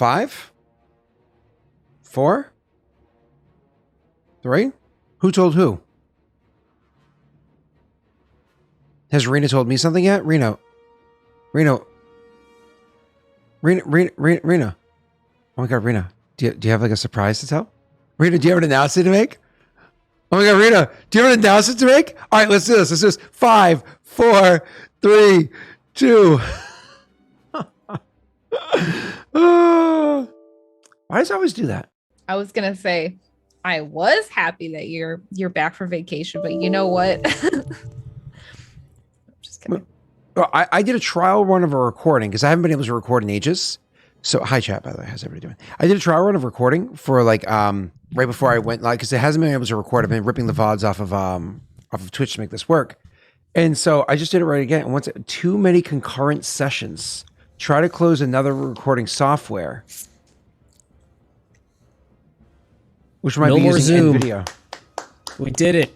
5, 4, 3. Who told who? Has Rena told me something yet? Rena. Oh my God, Rena. Do you have like a surprise to tell? Rena, do you have an announcement to make? Oh my God, Rena, do you have an announcement to make? All right, let's do this. Let's do this. 5, 4, 3, 2. Why does it always do that? I was gonna say, I was happy that you're back from vacation, but you know what? Just kidding. Well, I did a trial run of a recording because I haven't been able to record in ages. So hi chat, by the way, how's everybody doing? I did a trial run of recording for like right before I went live because it hasn't been able to record. I've been ripping the VODs off of Twitch to make this work, and so I just did it right again. And once too many concurrent sessions. Try to close another recording software, which might be using Zoom. NVIDIA. We did it.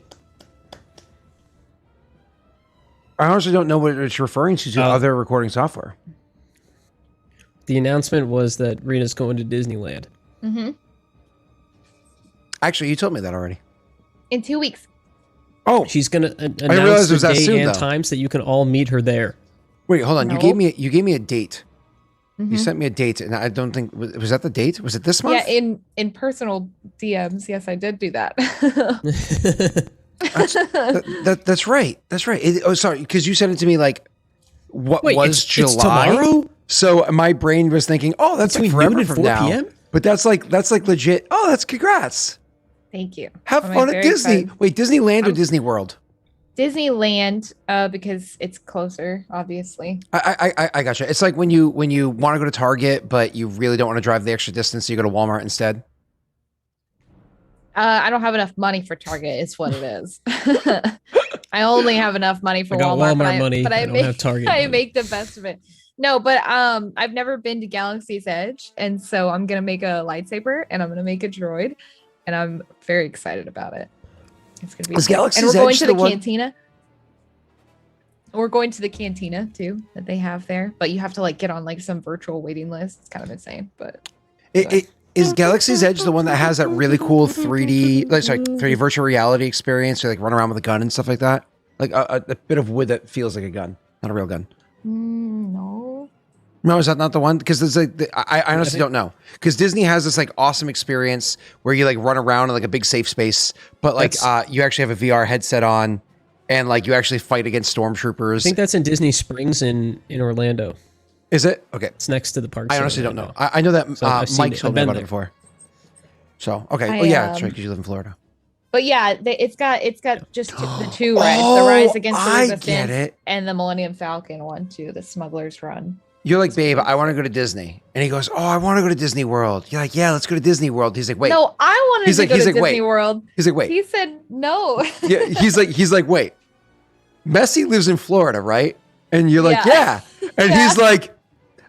I honestly don't know what it's referring to other recording software. The announcement was that Rena's going to Disneyland. Mm-hmm. Actually, you told me that already. In 2 weeks. Oh, she's going to announce the day and times that you can all meet her there. Wait, hold on. Nope. You gave me a date. Mm-hmm. You sent me a date, and I don't think was that the date? Was it this month? Yeah, in personal DMs. Yes, I did do that. That's right. That's right. Sorry, because you sent it to me like was July? It's tomorrow? So my brain was thinking, oh, that's like forever from now. PM? But that's like legit. Oh, that's congrats. Thank you. Have fun at Disney. Excited. Wait, Disneyland or Disney World? Disneyland, because it's closer, obviously. I gotcha. It's like when you want to go to Target, but you really don't want to drive the extra distance, so you go to Walmart instead. I don't have enough money for Target. Is what it is. I only have enough money for Walmart, but I don't have Target. I make the best of it. No, but I've never been to Galaxy's Edge, and so I'm gonna make a lightsaber and I'm gonna make a droid, and I'm very excited about it. It's gonna be. Galaxy's and we're going Edge to the cantina. We're going to the cantina too that they have there, but you have to like get on like some virtual waiting list. It's kind of insane, but is Galaxy's Edge the one that has that really cool 3D virtual reality experience, where you like run around with a gun and stuff like that, like a bit of wood that feels like a gun, not a real gun. No, is that not the one? Because there's like I honestly don't know. Because Disney has this like awesome experience where you like run around in like a big safe space, but like you actually have a VR headset on, and like you actually fight against stormtroopers. I think that's in Disney Springs in Orlando. Is it? Okay. It's next to the park. I honestly don't know. I know that Mike told me about it before. So okay. Yeah, that's right. Because you live in Florida. But yeah, it's got just the two rides: the Rise Against the Resistance and the Millennium Falcon one too, the Smuggler's Run. You're like, babe, I want to go to Disney. And he goes, oh, I want to go to Disney World. You're like, yeah, let's go to Disney World. He's like, wait. No, I wanted to go to Disney World. He's like, wait. He said no. Yeah, he's like, wait. Messi lives in Florida, right? And you're like, yeah. And he's like,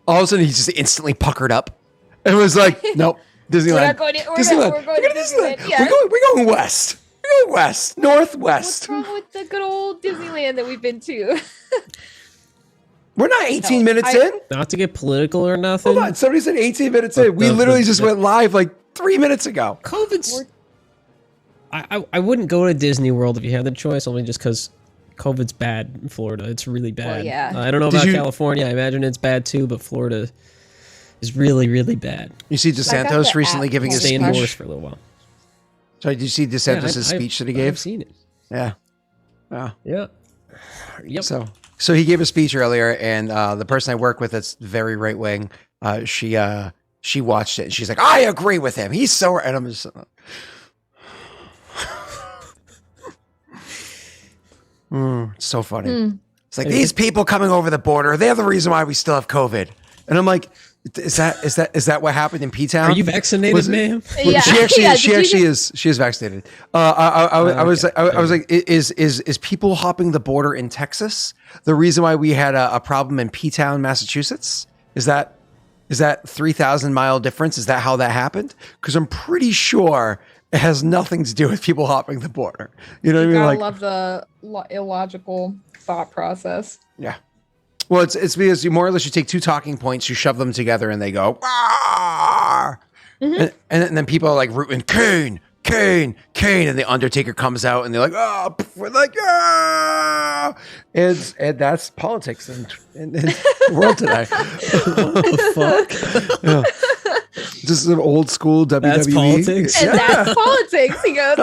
all of a sudden, he's just instantly puckered up. And was like, nope, Disneyland. We're not going to Disneyland. We're going to Disneyland. Yeah. We're going west. We're going west. Northwest. What's wrong with the good old Disneyland that we've been to? We're not 18 minutes in. Not to get political or nothing. Hold on. Somebody said 18 minutes in. We literally just went live like 3 minutes ago. COVID's... I wouldn't go to Disney World if you had the choice, only just because COVID's bad in Florida. It's really bad. Well, yeah. I don't know about California. I imagine it's bad too, but Florida is really, really bad. You see DeSantis recently giving a stay speech? indoors for a little while. So did you see DeSantis' speech that he gave? I've seen it. Yeah. Yeah. Yep. So he gave a speech earlier, and the person I work with that's very right wing, she watched it, and she's like, I agree with him. He's so... And I'm just... it's so funny. It's like, these people coming over the border, they're the reason why we still have COVID. And I'm like, is that what happened in P-Town? Are you vaccinated, ma'am? Yeah. She actually is. She is vaccinated. I was like, is people hopping the border in Texas the reason why we had a problem in P-Town, Massachusetts? Is that 3,000 mile difference? Is that how that happened? Because I'm pretty sure it has nothing to do with people hopping the border. You know what I mean? I love the illogical thought process. Yeah. Well, it's because you more or less you take two talking points, you shove them together, and they go. And then people are like rooting Kane, Kane, Kane, and the Undertaker comes out and they're like, oh, we're like, ah, and that's politics in the world today. What the fuck? Yeah. This is an old school WWE. That's politics? And that's politics. He goes,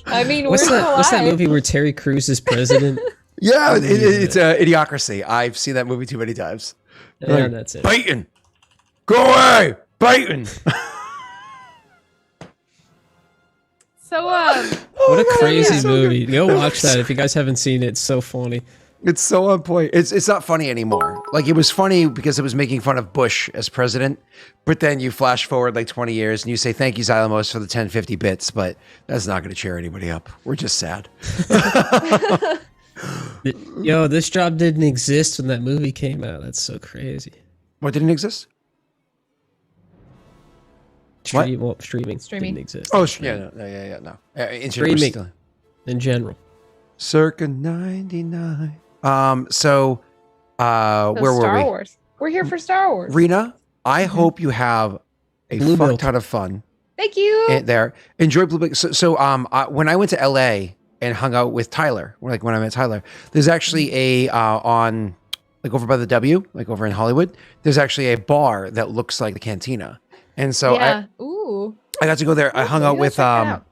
I mean, What's we're that? What's that alive. movie where Terry Crews is president? Yeah, it's Idiocracy. I've seen that movie too many times. Yeah, Like, that's it. Biting. Go away. Biting. So, What a crazy so movie. good. Go watch that if you guys haven't seen it. It's so funny. It's so on point. It's not funny anymore. Like, it was funny because it was making fun of Bush as president, but then you flash forward like 20 years and you say, thank you, Xylemos, for the 1050 bits, but that's not going to cheer anybody up. We're just sad. Yo, this job didn't exist when that movie came out. That's so crazy. What didn't exist? What? Streaming Streaming. didn't exist. Oh, yeah, no. Internet was Streaming. still- In general. Circa 99. Where so were Star we? Wars. We're here for Star Wars. Rena, I hope you have a Blue fuck milk. ton of fun Thank you. there. Enjoy Blue Milk. When I went to LA and hung out with Tyler, like when I met Tyler, there's actually a on like over by the W, like over in Hollywood, there's actually a bar that looks like the Cantina. And so yeah. Ooh. I got to go there. I hung Okay, out you with gotta check that out.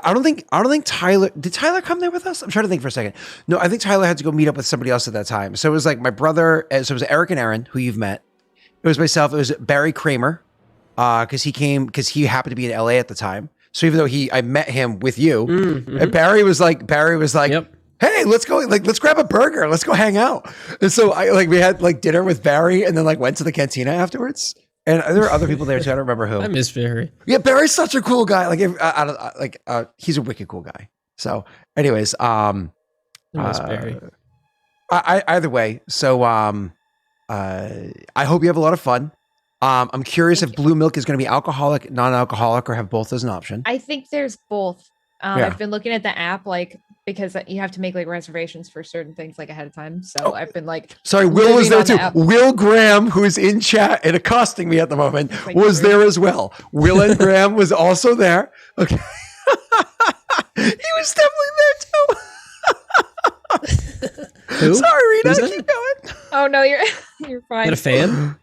I don't think Tyler did Tyler come there with us? I'm trying to think for a second. No, I think Tyler had to go meet up with somebody else at that time. So it was like my brother, so it was Eric and Aaron, who you've met. It was myself, it was Barry Kramer, because he happened to be in LA at the time. So even though I met him with you, and Barry was like, Yep. hey, let's go, like, let's grab a burger, let's go hang out. And so we had like dinner with Barry and then like went to the Cantina afterwards. And there were other people there too. I don't remember who. I miss Barry. Yeah, Barry's such a cool guy. He's a wicked cool guy. So, anyways, I miss Barry. either way, so I hope you have a lot of fun. I'm curious if Blue Milk is going to be alcoholic, non-alcoholic, or have both as an option. I think there's both. Yeah. I've been looking at the app, like, because you have to make like reservations for certain things like ahead of time. So I've been like, Sorry, Will was there living too. on the app. Will Graham, who is in chat and accosting me at the moment, Thank was you. there as well. Will and Graham was also there. Okay. He was definitely there too. Who? Sorry, Who's Rita, that? keep going. oh no, you're fine. Is that a fan?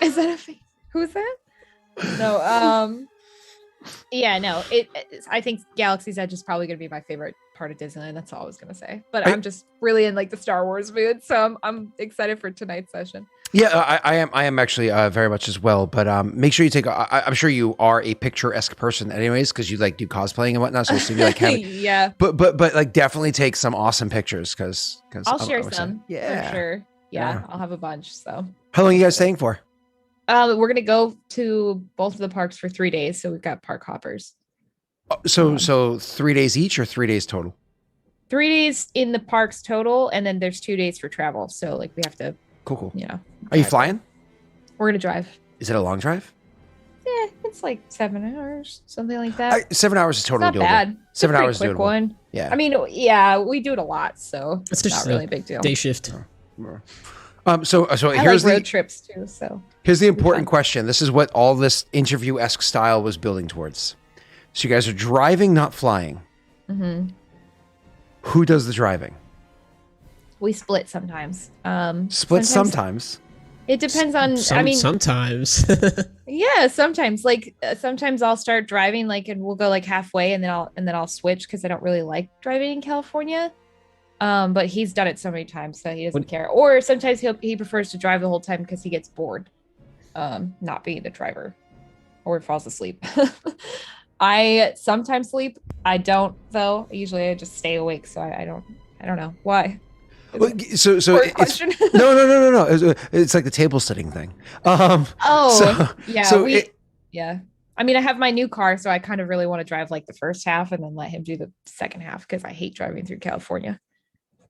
Is that a who's that? No, yeah, no. I think Galaxy's Edge is probably gonna be my favorite part of Disneyland. That's all I was gonna say. But I'm just really in like the Star Wars mood, so I'm excited for tonight's session. Yeah, I am actually very much as well. But make sure you take. I'm sure you are a picturesque person, anyways, because you like do cosplaying and whatnot. So you like having, yeah, but like definitely take some awesome pictures because I'll share some Yeah. for sure. Yeah, Yeah. I'll have a bunch. So How long are you guys staying for? we're gonna go to both of the parks for 3 days, so we've got park hoppers. So 3 days each or 3 days total? 3 days in the parks total, and then there's 2 days for travel. So like we have to, Cool. you know. Are you drive. flying? We're gonna drive. Is it a long drive? Yeah, it's like 7 hours, something like that. 7 hours is It's totally not doable. bad. It's 7 a pretty hours is quick doable. one. Yeah. I mean, yeah, we do it a lot, so It's it's just not really a big deal. Day shift. So I here's like road the trips too. So here's the important fun. question. This is what all this interview-esque style was building towards. So you guys are driving, not flying. mhm. Who does the driving? We split sometimes. Split sometimes. It depends on. I mean, Sometimes. yeah, sometimes. Like sometimes I'll start driving, like, and we'll go like halfway, and then I'll switch because I don't really like driving in California. But he's done it so many times, so he doesn't care. Or sometimes he prefers to drive the whole time because he gets bored, not being the driver, or falls asleep. I sometimes sleep. I don't though. Usually I just stay awake, so I don't know why. Well, so Poor it's question. no. It's like the table sitting thing. Oh, so- yeah. so yeah. I mean, I have my new car, so I kind of really want to drive like the first half and then let him do the second half because I hate driving through California.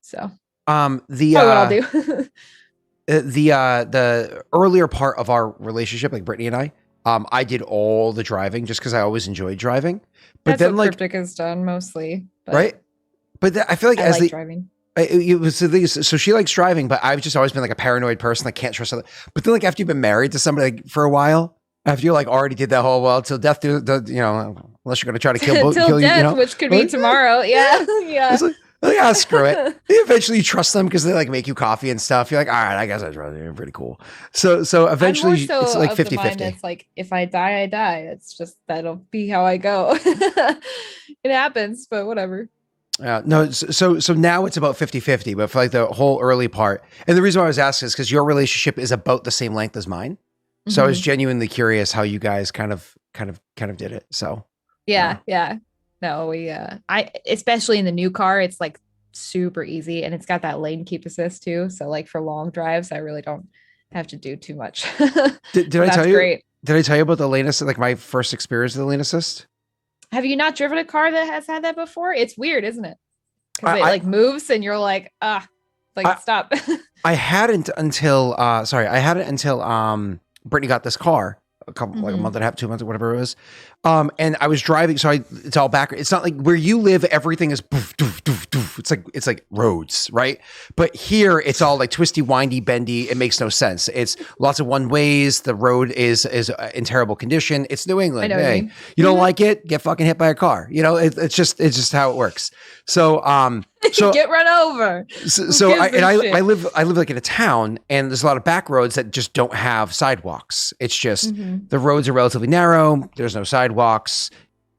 So the probably what I'll do. the earlier part of our relationship, like Brittany and I did all the driving just because I always enjoyed driving. But That's then what like Cryptic has done mostly. But right, but I feel like I as like the driving. it was the thing is, so she likes driving, but I've just always been like a paranoid person. I can't trust other. But then like after you've been married to somebody like, for a while, After you like already did that whole till death do the unless you're gonna try to Till kill death, you, which could be tomorrow. Yeah, yeah. It's like, oh, yeah, screw it. Eventually, you trust them because they like make you coffee and stuff. You're like, all right, I guess that's really pretty cool. So eventually, I'm more so it's like of the 50 mind 50. that's like, if I die, I die. It's just that'll be how I go. It happens, but whatever. No, so now it's about 50 50, but for like the whole early part. And the reason why I was asking is because your relationship is about the same length as mine. So I was genuinely curious how you guys kind of did it. So yeah. No, I especially in the new car, it's like super easy, and it's got that lane keep assist too. So like for long drives, I really don't have to do too much. Did I tell you? Great. Did I tell you about the lane assist? Like my first experience with the lane assist? Have you not driven a car that has had that before? It's weird, isn't it? Because it like moves, and you're like, stop. I hadn't until Brittany got this car a couple like a month and a half, 2 months, or whatever it was. And I was driving, so it's all back. It's not like where you live, everything is poof, doof, doof, doof. It's like roads, right? But here it's all like twisty, windy, bendy. It makes no sense. It's lots of one ways. The road is in terrible condition. It's New England. Hey, you don't like it? Get fucking hit by a car. It's just how it works. So get run over. I live like in a town, and there's a lot of back roads that just don't have sidewalks. It's just the roads are relatively narrow. There's no sidewalks.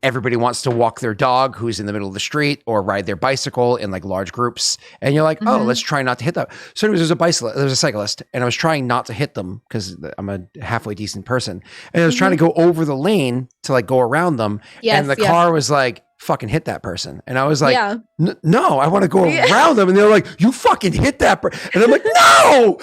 Everybody wants to walk their dog who's in the middle of the street or ride their bicycle in like large groups. And you're like, oh, let's try not to hit that. So anyways, there's a cyclist, and I was trying not to hit them because I'm a halfway decent person. And I was trying to go over the lane to like go around them. And the car was like, fucking hit that person. And I was like, no, I want to go around them. And they're like, you fucking hit that person. And I'm like, no,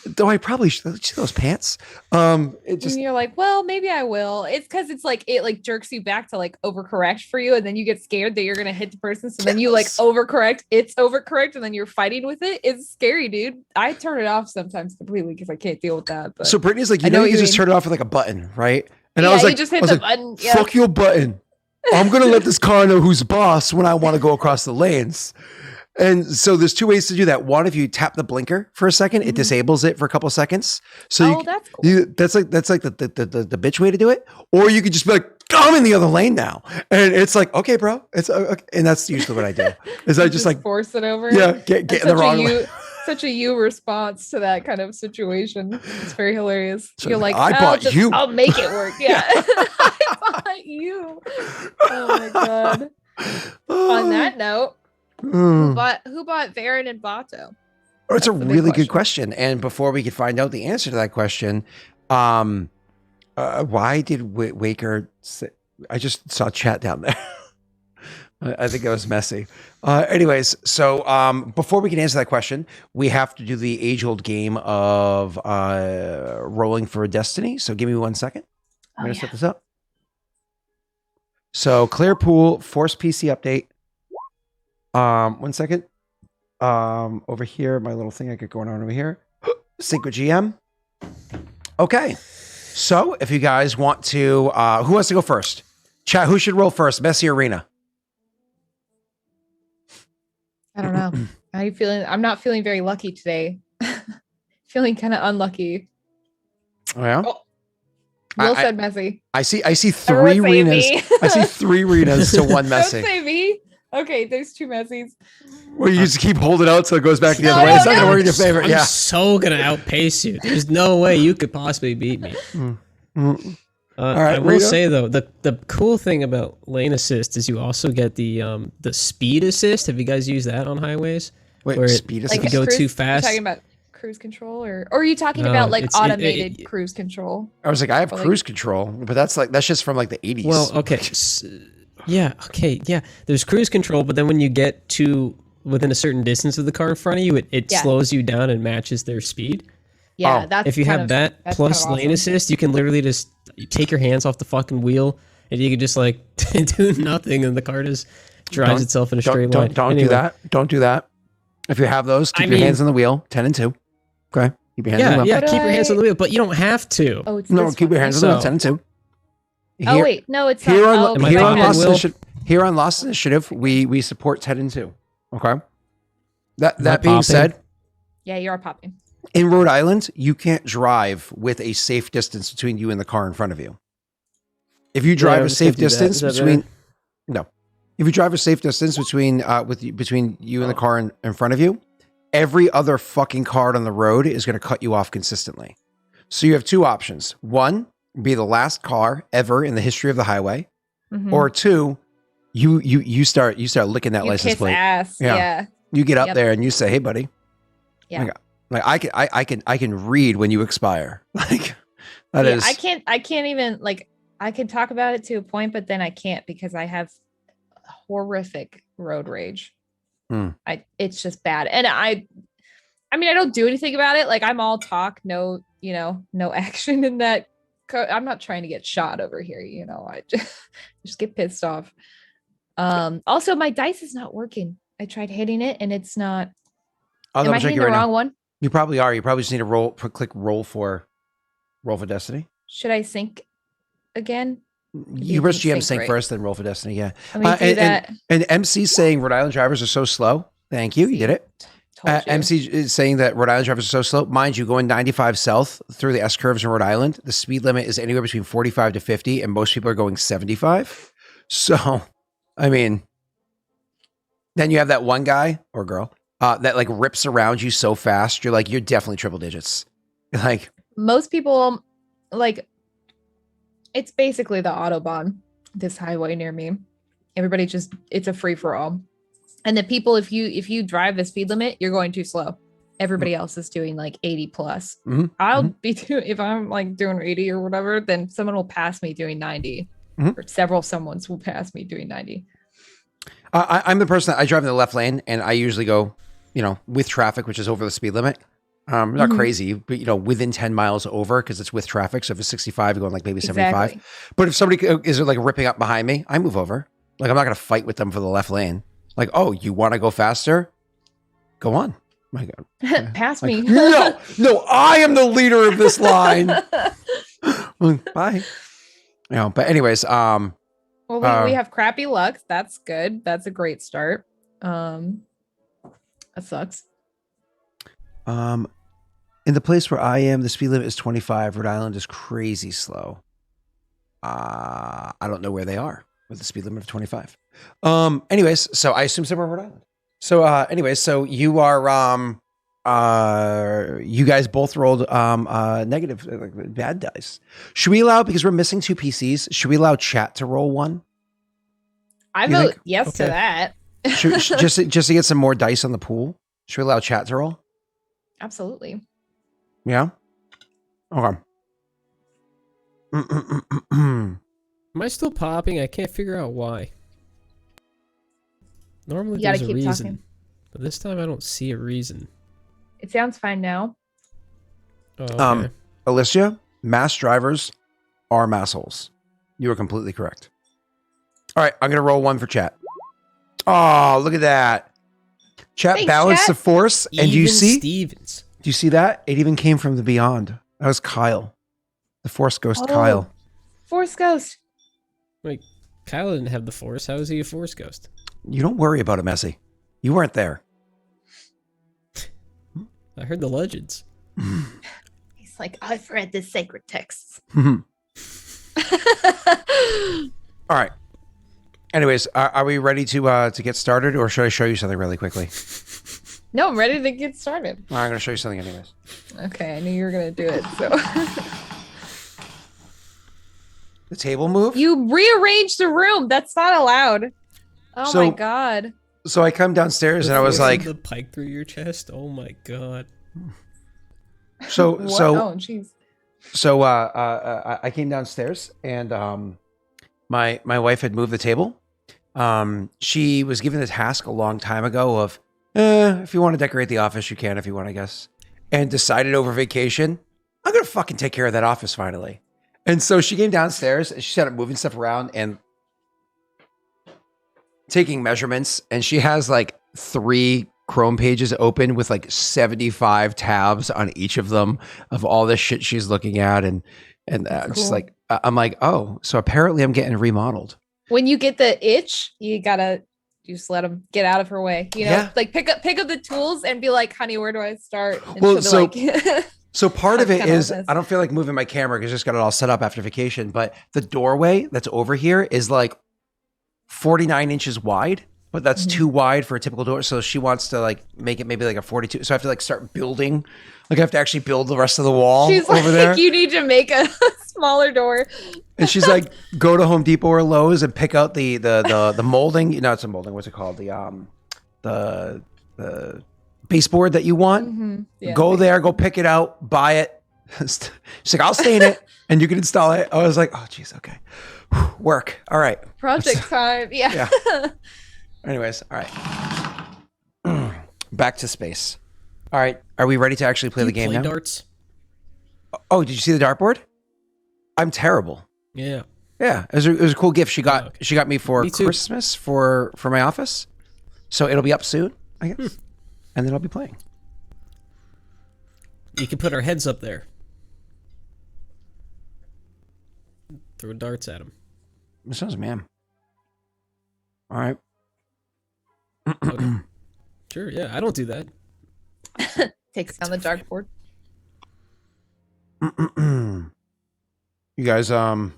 though I probably should see those pants. And you're like, well, maybe I will. It's because it like jerks you back to like overcorrect for you, and then you get scared that you're gonna hit the person, so then you like overcorrect. It's overcorrect, and then you're fighting with it. It's scary, dude. I turn it off sometimes completely because I can't deal with that. But so Brittany's like, you can just turn it off with like a button, right? And I was like, just hit the button. Fuck your button. I'm gonna let this car know who's boss when I want to go across the lanes. And so there's two ways to do that. One, if you tap the blinker for a second, it disables it for a couple of seconds. So that's cool. That's like the bitch way to do it. Or you could just be like, I'm in the other lane now, and it's like, okay, bro, it's okay. And that's usually what I do. Is I just like force it over. Yeah, get in the wrong lane. Such a you response to that kind of situation. It's very hilarious. So you're like, I'll make it work. Yeah. I bought you. Oh my god. On that note, who bought Varen and Bato? It's a really good question. And before we could find out the answer to that question, why did Waker say, I just saw chat down there. I think it was messy. Anyways, so before we can answer that question, we have to do the age-old game of rolling for destiny. So give me 1 second. I'm going to set this up. So clear pool, force PC update. 1 second. Over here, my little thing I got going on over here. Sync with GM. Okay. So if you guys want to, who wants to go first? Chat, who should roll first? Messi or Rena? I don't know. How are you feeling? I'm not feeling very lucky today. Feeling kind of unlucky. Oh, yeah? Will said Messi. I see three Renas. I see three Renas to one Messi. Don't say me. Okay, there's two Messis. Well, you just keep holding out so it goes back the other way. It's not going to work in your favor. I'm so going to outpace you. There's no way you could possibly beat me. All right, I will say though, the cool thing about lane assist is you also get the speed assist. Have you guys used that on highways? Wait, where speed assist? Like if you go too fast. You're talking about cruise control, or are you talking about like automated cruise control? I was like, I have cruise control, but that's just from like the 80s. Well, okay. Yeah. There's cruise control, but then when you get to within a certain distance of the car in front of you, it slows you down and matches their speed. Yeah, that's if you have that plus lane assist, you can literally just take your hands off the fucking wheel and you can just like do nothing, and the car just drives itself in a straight line. Don't do that. Don't do that. If you have those, keep your hands on the wheel. 10 and 2. Okay, keep your hands on the wheel. Yeah, keep your hands on the wheel, but you don't have to. Oh, it's keep your hands on the wheel. 10 and 2. Oh wait, no, it's here not. Here on Lost Initiative, we support 10 and 2. Okay. That being said, yeah, you are popping. In Rhode Island, you can't drive with a safe distance between you and the car in front of you. If you drive a safe distance between, no, if you drive a safe distance between between you and the car in front of you, every other fucking car on the road is going to cut you off consistently. So you have two options: one, be the last car ever in the history of the highway, or two, you start licking that license plate. Ass. Yeah. You get up there and you say, "Hey, buddy." Yeah. Like I can read when you expire. Like that is. I can't even like. I can talk about it to a point, but then I can't because I have horrific road rage. It's just bad. And I mean, I don't do anything about it. Like I'm all talk, no action in that. I'm not trying to get shot over here. I just get pissed off. Also my dice is not working. I tried hitting it and it's not. Am I hitting the wrong one? You probably are. You probably just need to click roll for Destiny. Should I sync again? You press GM sync first, then roll for Destiny. Yeah. Let me do that. And MC saying Rhode Island drivers are so slow. Thank you. You did it. MC is saying that Rhode Island drivers are so slow. Mind you, going 95 south through the S curves in Rhode Island, the speed limit is anywhere between 45 to 50, and most people are going 75. So, I mean, then you have that one guy or girl that like rips around you so fast. You're like, you're definitely triple digits. Like most people, like it's basically the Autobahn, this highway near me. Everybody it's a free for all. And the people, if you drive the speed limit, you're going too slow. Everybody else is doing like 80 plus. I'll be doing, if I'm like doing 80 or whatever, then someone will pass me doing 90 or several someone's will pass me doing 90. I'm the person that I drive in the left lane and I usually go, with traffic, which is over the speed limit. Not crazy, but within 10 miles over because it's with traffic. So if it's 65, you're going like maybe 75. Exactly. But if somebody is like ripping up behind me, I move over. Like I'm not going to fight with them for the left lane. Like, oh, you want to go faster? Go on. My God. Pass me. No, I am the leader of this line. Bye. But anyways, well, we have crappy luck. That's good. That's a great start. That sucks. In the place where I am, the speed limit is 25. Rhode Island is crazy slow. I don't know where they are with the speed limit of 25. Anyways, so I assume somewhere in Rhode Island. So, so you are, you guys both rolled, negative, bad dice. Should we allow, because we're missing 2 PCs, should we allow chat to roll one? I vote yes to that. just to get some more dice on the pool. Should we allow chat to roll? Absolutely. Yeah. Okay. Am I still popping? I can't figure out why. Normally there's a reason, talking. But this time I don't see a reason. It sounds fine now. Oh, okay. Alicia, mass drivers are massholes. You are completely correct. All right, I'm going to roll one for chat. Oh, look at that. Chat balanced the force. And do you see? Stevens. Do you see that? It even came from the beyond. That was Kyle. The force ghost Kyle. Force ghost. Wait, Kyle didn't have the force. How is he a force ghost? You don't worry about it, Messi. You weren't there. I heard the legends. He's like, I've read the sacred texts. All right. Anyways, are we ready to get started, or should I show you something really quickly? No, I'm ready to get started. I'm going to show you something anyways. Okay, I knew you were going to do it. So the table moved? You rearranged the room. That's not allowed. Oh my God. So I come downstairs and I was like, the pike through your chest. Oh my God. So oh jeez. So I came downstairs and my wife had moved the table. She was given the task a long time ago of if you want to decorate the office, you can if you want, I guess. And decided over vacation, I'm gonna fucking take care of that office finally. And so she came downstairs and she started moving stuff around and taking measurements, and she has like 3 Chrome pages open with like 75 tabs on each of them of all this shit she's looking at, and cool. Just like I'm like, oh, so apparently I'm getting remodeled. When you get the itch, you gotta You just let them get out of her way, like pick up the tools and be like, honey, where do I start? And Well, she'll be so part of it is this. I don't feel like moving my camera because I just got it all set up after vacation, but the doorway that's over here is like 49 inches wide, but that's too wide for a typical door. So she wants to like make it maybe like a 42. So I have to like start building. Like I have to actually build the rest of the wall. She's over like, there. You need to make a smaller door. And she's like, go to Home Depot or Lowe's and pick out the molding. It's a molding. What's it called? The baseboard that you want. Yeah, go there, go pick it out, buy it. She's like, I'll stain it and you can install it. I was like, oh geez, okay. Work. All right. Project time. Yeah. Anyways, all right. Back to space. All right. Are we ready to actually play the game now? Darts? Oh, did you see the dartboard? I'm terrible. Yeah. Yeah. It was a cool gift she got. She got me for Christmas for my office. So it'll be up soon, I guess. And then I'll be playing. You can put our heads up there. Throw darts at them. It sounds ma'am. All right. Okay. Sure, yeah. I don't do that. Takes down the dartboard. You guys, by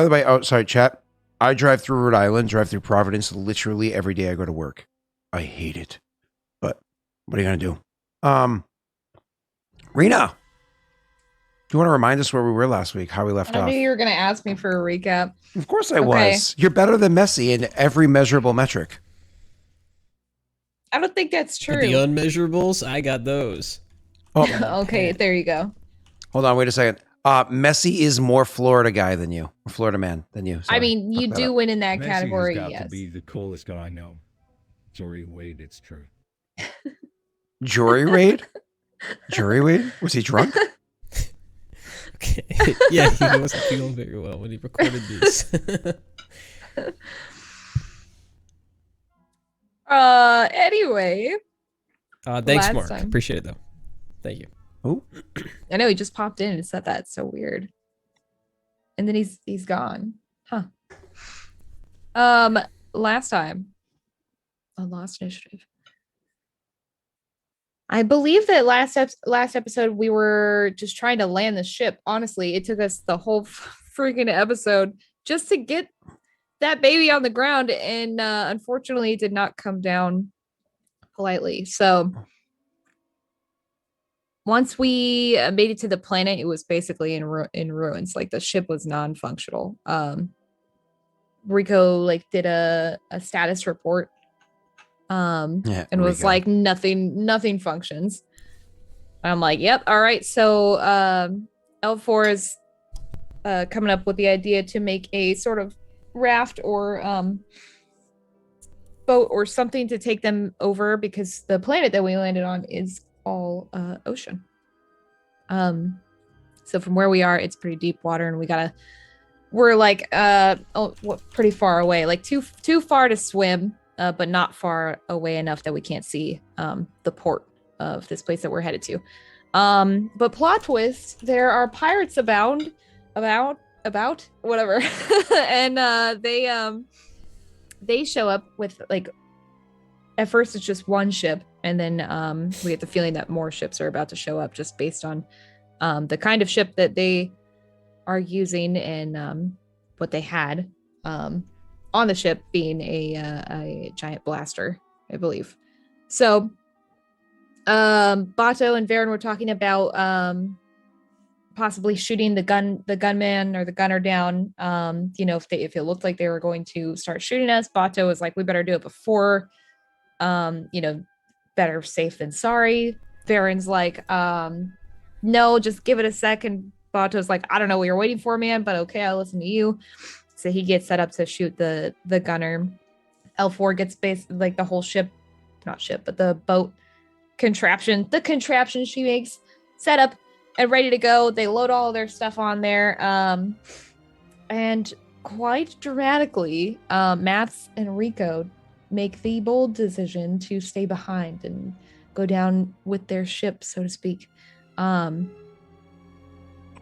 the way, oh, sorry, chat. I drive through Rhode Island, drive through Providence literally every day I go to work. I hate it. But what are you going to do? Rena, do you want to remind us where we were last week, how we left I off? knew you were going to ask me for a recap. Of course I was. You're better than Messi in every measurable metric. I don't think that's true. The unmeasurables, I got those. Oh, okay, there you go. Hold on, wait a second. Messi is more Florida guy than you, Florida man than you. Sorry. I mean, you do win in that category. Messi has got yes. to be the coolest guy I know. Jury Wade, it's true. Jury raid? Jury raid? Was he drunk? Okay. Yeah, he wasn't feeling very well when he recorded these. Anyway. Thanks, Mark. Appreciate it though. Thank you. Oh. I know he just popped in and said that. It's so weird. And then he's gone. Huh. Last time on Lost Initiative. I believe that last episode we were just trying to land the ship. Honestly, it took us the whole freaking episode just to get that baby on the ground, and unfortunately it did not come down politely. So once we made it to the planet, it was basically in ruins. Like the ship was non-functional. Rico like did a status report and was like nothing functions. I'm like, yep, all right. So L4 is coming up with the idea to make a sort of raft or boat or something to take them over, because the planet that we landed on is all ocean. So from where we are, it's pretty deep water, and we're like pretty far away, like too far to swim, but not far away enough that we can't see the port of this place that we're headed to. But plot twist, there are pirates about whatever. And they show up with, like, at first it's just one ship, and then we get the feeling that more ships are about to show up just based on the kind of ship that they are using and what they had on the ship being a giant blaster, I believe. So Bato and Varen were talking about possibly shooting the gunman or the gunner down. If it looked like they were going to start shooting us, Bato was like, we better do it before. Better safe than sorry. Varen's like, no, just give it a second. Bato's like, I don't know what you're waiting for, man, but okay, I'll listen to you. So he gets set up to shoot the gunner. L4 gets like the whole ship, not ship, but the boat contraption she makes set up and ready to go. They load all their stuff on there. And quite dramatically, Maths and Rico make the bold decision to stay behind and go down with their ship, so to speak. So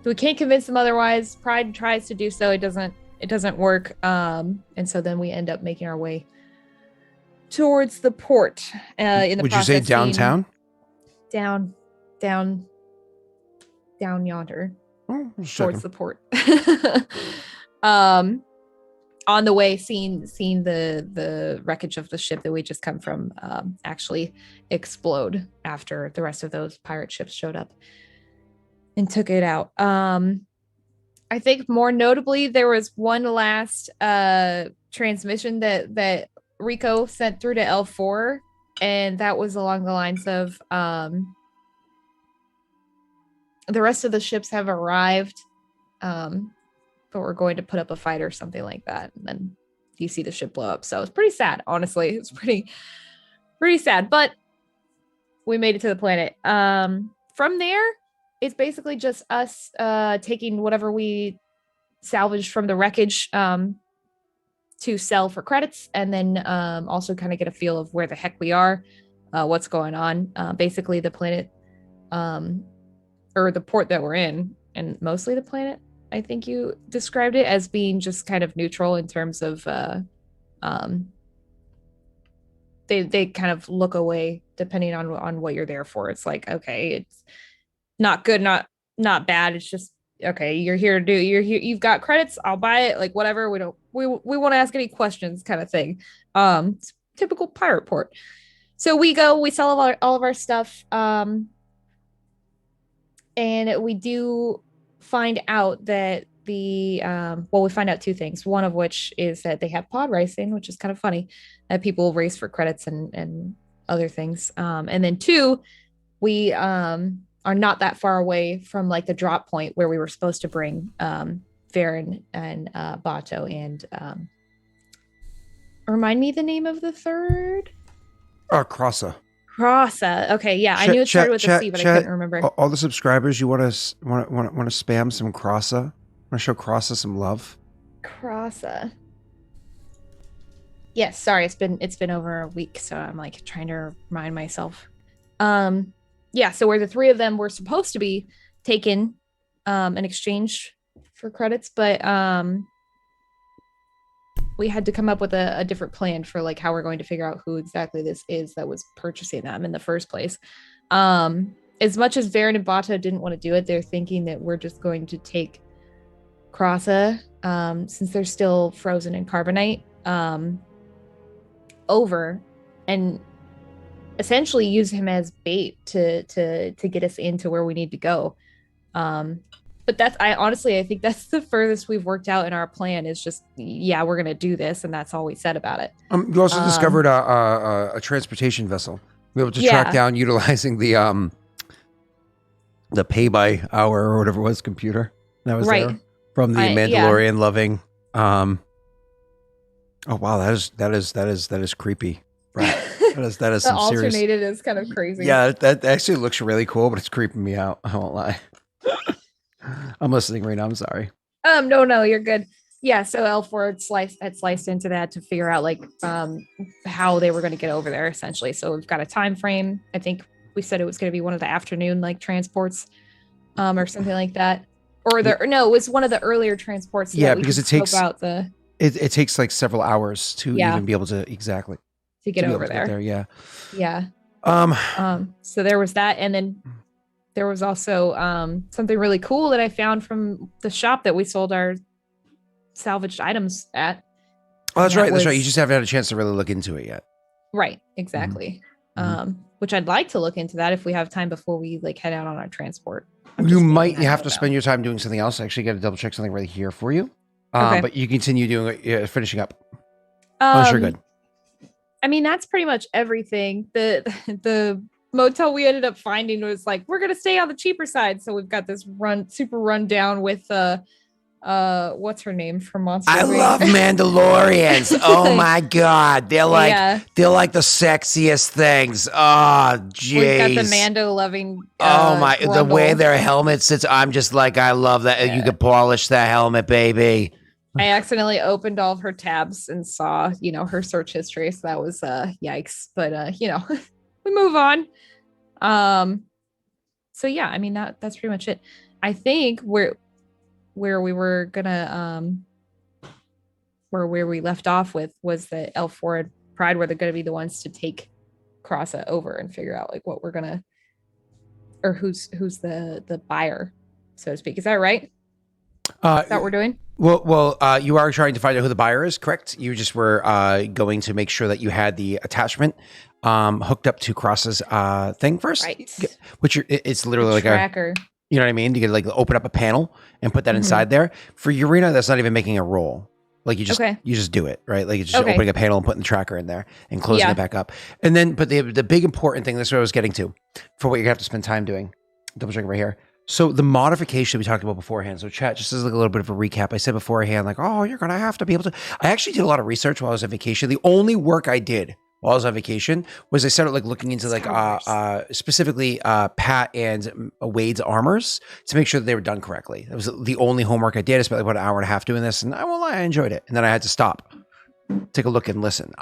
we can't convince them otherwise. Pride tries to do so. It doesn't work. And so then we end up making our way towards the port. In the Would you say process being downtown? down yonder Oh, just towards checking. the port. On the way, seeing the wreckage of the ship that we just come from actually explode after the rest of those pirate ships showed up and took it out. I think more notably, there was one last transmission that Rico sent through to L4, and that was along the lines of the rest of the ships have arrived, but we're going to put up a fight or something like that. And then you see the ship blow up. So it's pretty sad, honestly. It's pretty sad, but we made it to the planet. From there, it's basically just us taking whatever we salvaged from the wreckage to sell for credits, and then also kind of get a feel of where the heck we are, what's going on. Basically, the planet or the port that we're in, and mostly the planet, I think you described it as being just kind of neutral in terms of they kind of look away depending on what you're there for. It's like, okay, it's not good, not bad. It's just, okay, you're here, you've got credits, I'll buy it, like whatever. We won't ask any questions kind of thing. It's typical pirate port. So we sell all of our stuff. And we do find out that we find out two things. One of which is that they have pod racing, which is kind of funny, that people race for credits and other things. And then two, we are not that far away from like the drop point where we were supposed to bring Varen and Bato and remind me the name of the third? Crossa. Crossa. Okay, yeah, I knew it started with a C, but I couldn't remember. All the subscribers, you want to spam some Crossa? Want to show Crossa some love? Crossa. Yes, sorry, it's been over a week, so I'm like trying to remind myself. Yeah, so where the three of them were supposed to be taken in exchange for credits, but we had to come up with a different plan for like how we're going to figure out who exactly this is that was purchasing them in the first place. As much as Varen and Bato didn't want to do it, they're thinking that we're just going to take Crossa, since they're still frozen in carbonite, over and essentially use him as bait to get us into where we need to go. But I think that's the furthest we've worked out in our plan, is just, yeah, we're going to do this. And that's all we said about it. You also discovered a transportation vessel. We were able to track down utilizing the pay by hour or whatever it was computer that was there from the Mandalorian loving. Oh wow, that is creepy. Right. That is some serious. The alternated is kind of crazy. Yeah, that actually looks really cool, but it's creeping me out. I won't lie. I'm listening right now. I'm sorry. No, you're good. Yeah, so L4 had sliced into that to figure out like how they were going to get over there, essentially. So we've got a time frame. I think we said it was going to be one of the afternoon like transports, or something like that. Or it was one of the earlier transports. So because it takes it takes like several hours to even be able to get over there. Yeah. So there was that, and then there was also something really cool that I found from the shop that we sold our salvaged items at. Oh, that's right. You just haven't had a chance to really look into it yet. Right. Exactly. Mm-hmm. Which I'd like to look into that if we have time before we like head out on our transport. You might have to spend your time doing something else. I actually got to double check something right here for you. Okay. But you continue doing it, finishing up. Unless you're good. I mean, that's pretty much everything. The motel we ended up finding was like, we're gonna stay on the cheaper side, so we've got this super run down with what's her name from Monster I love Mandalorians. Oh my god, they're like the sexiest things. Oh jeez, we've got the Mando loving the way their helmet sits, I'm just like, I love that. You could polish that helmet, baby. I accidentally opened all of her tabs and saw her search history, so that was yikes, but we move on. So yeah, I mean that's pretty much it. I think where we were gonna where we left off with was that L4 Pride were going to be the ones to take Krasa over and figure out like what we're gonna, or who's the buyer, so to speak. Is that right? Is that what we're doing? Well, you are trying to find out who the buyer is, correct? You just were going to make sure that you had the attachment hooked up to Cross's thing first, Right. Which it's literally like tracker. You know what I mean? You could like open up a panel and put that inside there. For Urena, that's not even making a roll. Like you just do it, right? Like it's just opening a panel and putting the tracker in there and closing it back up. And then, but the big important thing, this is what I was getting to, for what you're gonna have to spend time doing. Double check right here. So the modification we talked about beforehand. So chat, just as like a little bit of a recap, I said beforehand, like, oh, you're gonna have to be able to. I actually did a lot of research while I was on vacation. The only work I did while I was on vacation was I started like looking into like specifically Pat and Wade's armors to make sure that they were done correctly. That was the only homework I did. I spent like about an hour and a half doing this, and I won't lie, I enjoyed it. And then I had to stop, take a look and listen.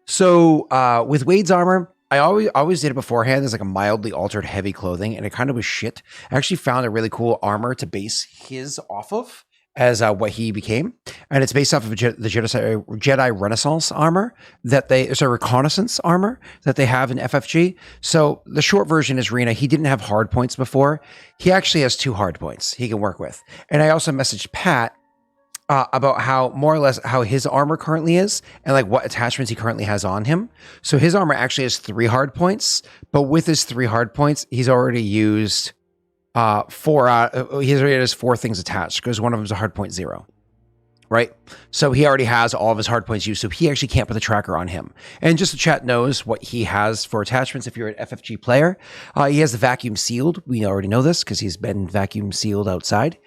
So with Wade's armor, I always did it beforehand as like a mildly altered heavy clothing, and it kind of was shit. I actually found a really cool armor to base his off of as what he became, and it's based off of the Jedi Renaissance armor reconnaissance armor that they have in FFG. So the short version is Rena. He didn't have hard points before. He actually has 2 hard points he can work with. And I also messaged Pat about how more or less how his armor currently is and like what attachments he currently has on him. So his armor actually has 3 hard points, but with his 3 hard points, he's already used 4 he already has 4 things attached because one of them is a hard point 0. Right? So he already has all of his hard points used, so he actually can't put the tracker on him. And just the chat knows what he has for attachments if you're an FFG player. He has the vacuum sealed. We already know this because he's been vacuum sealed outside.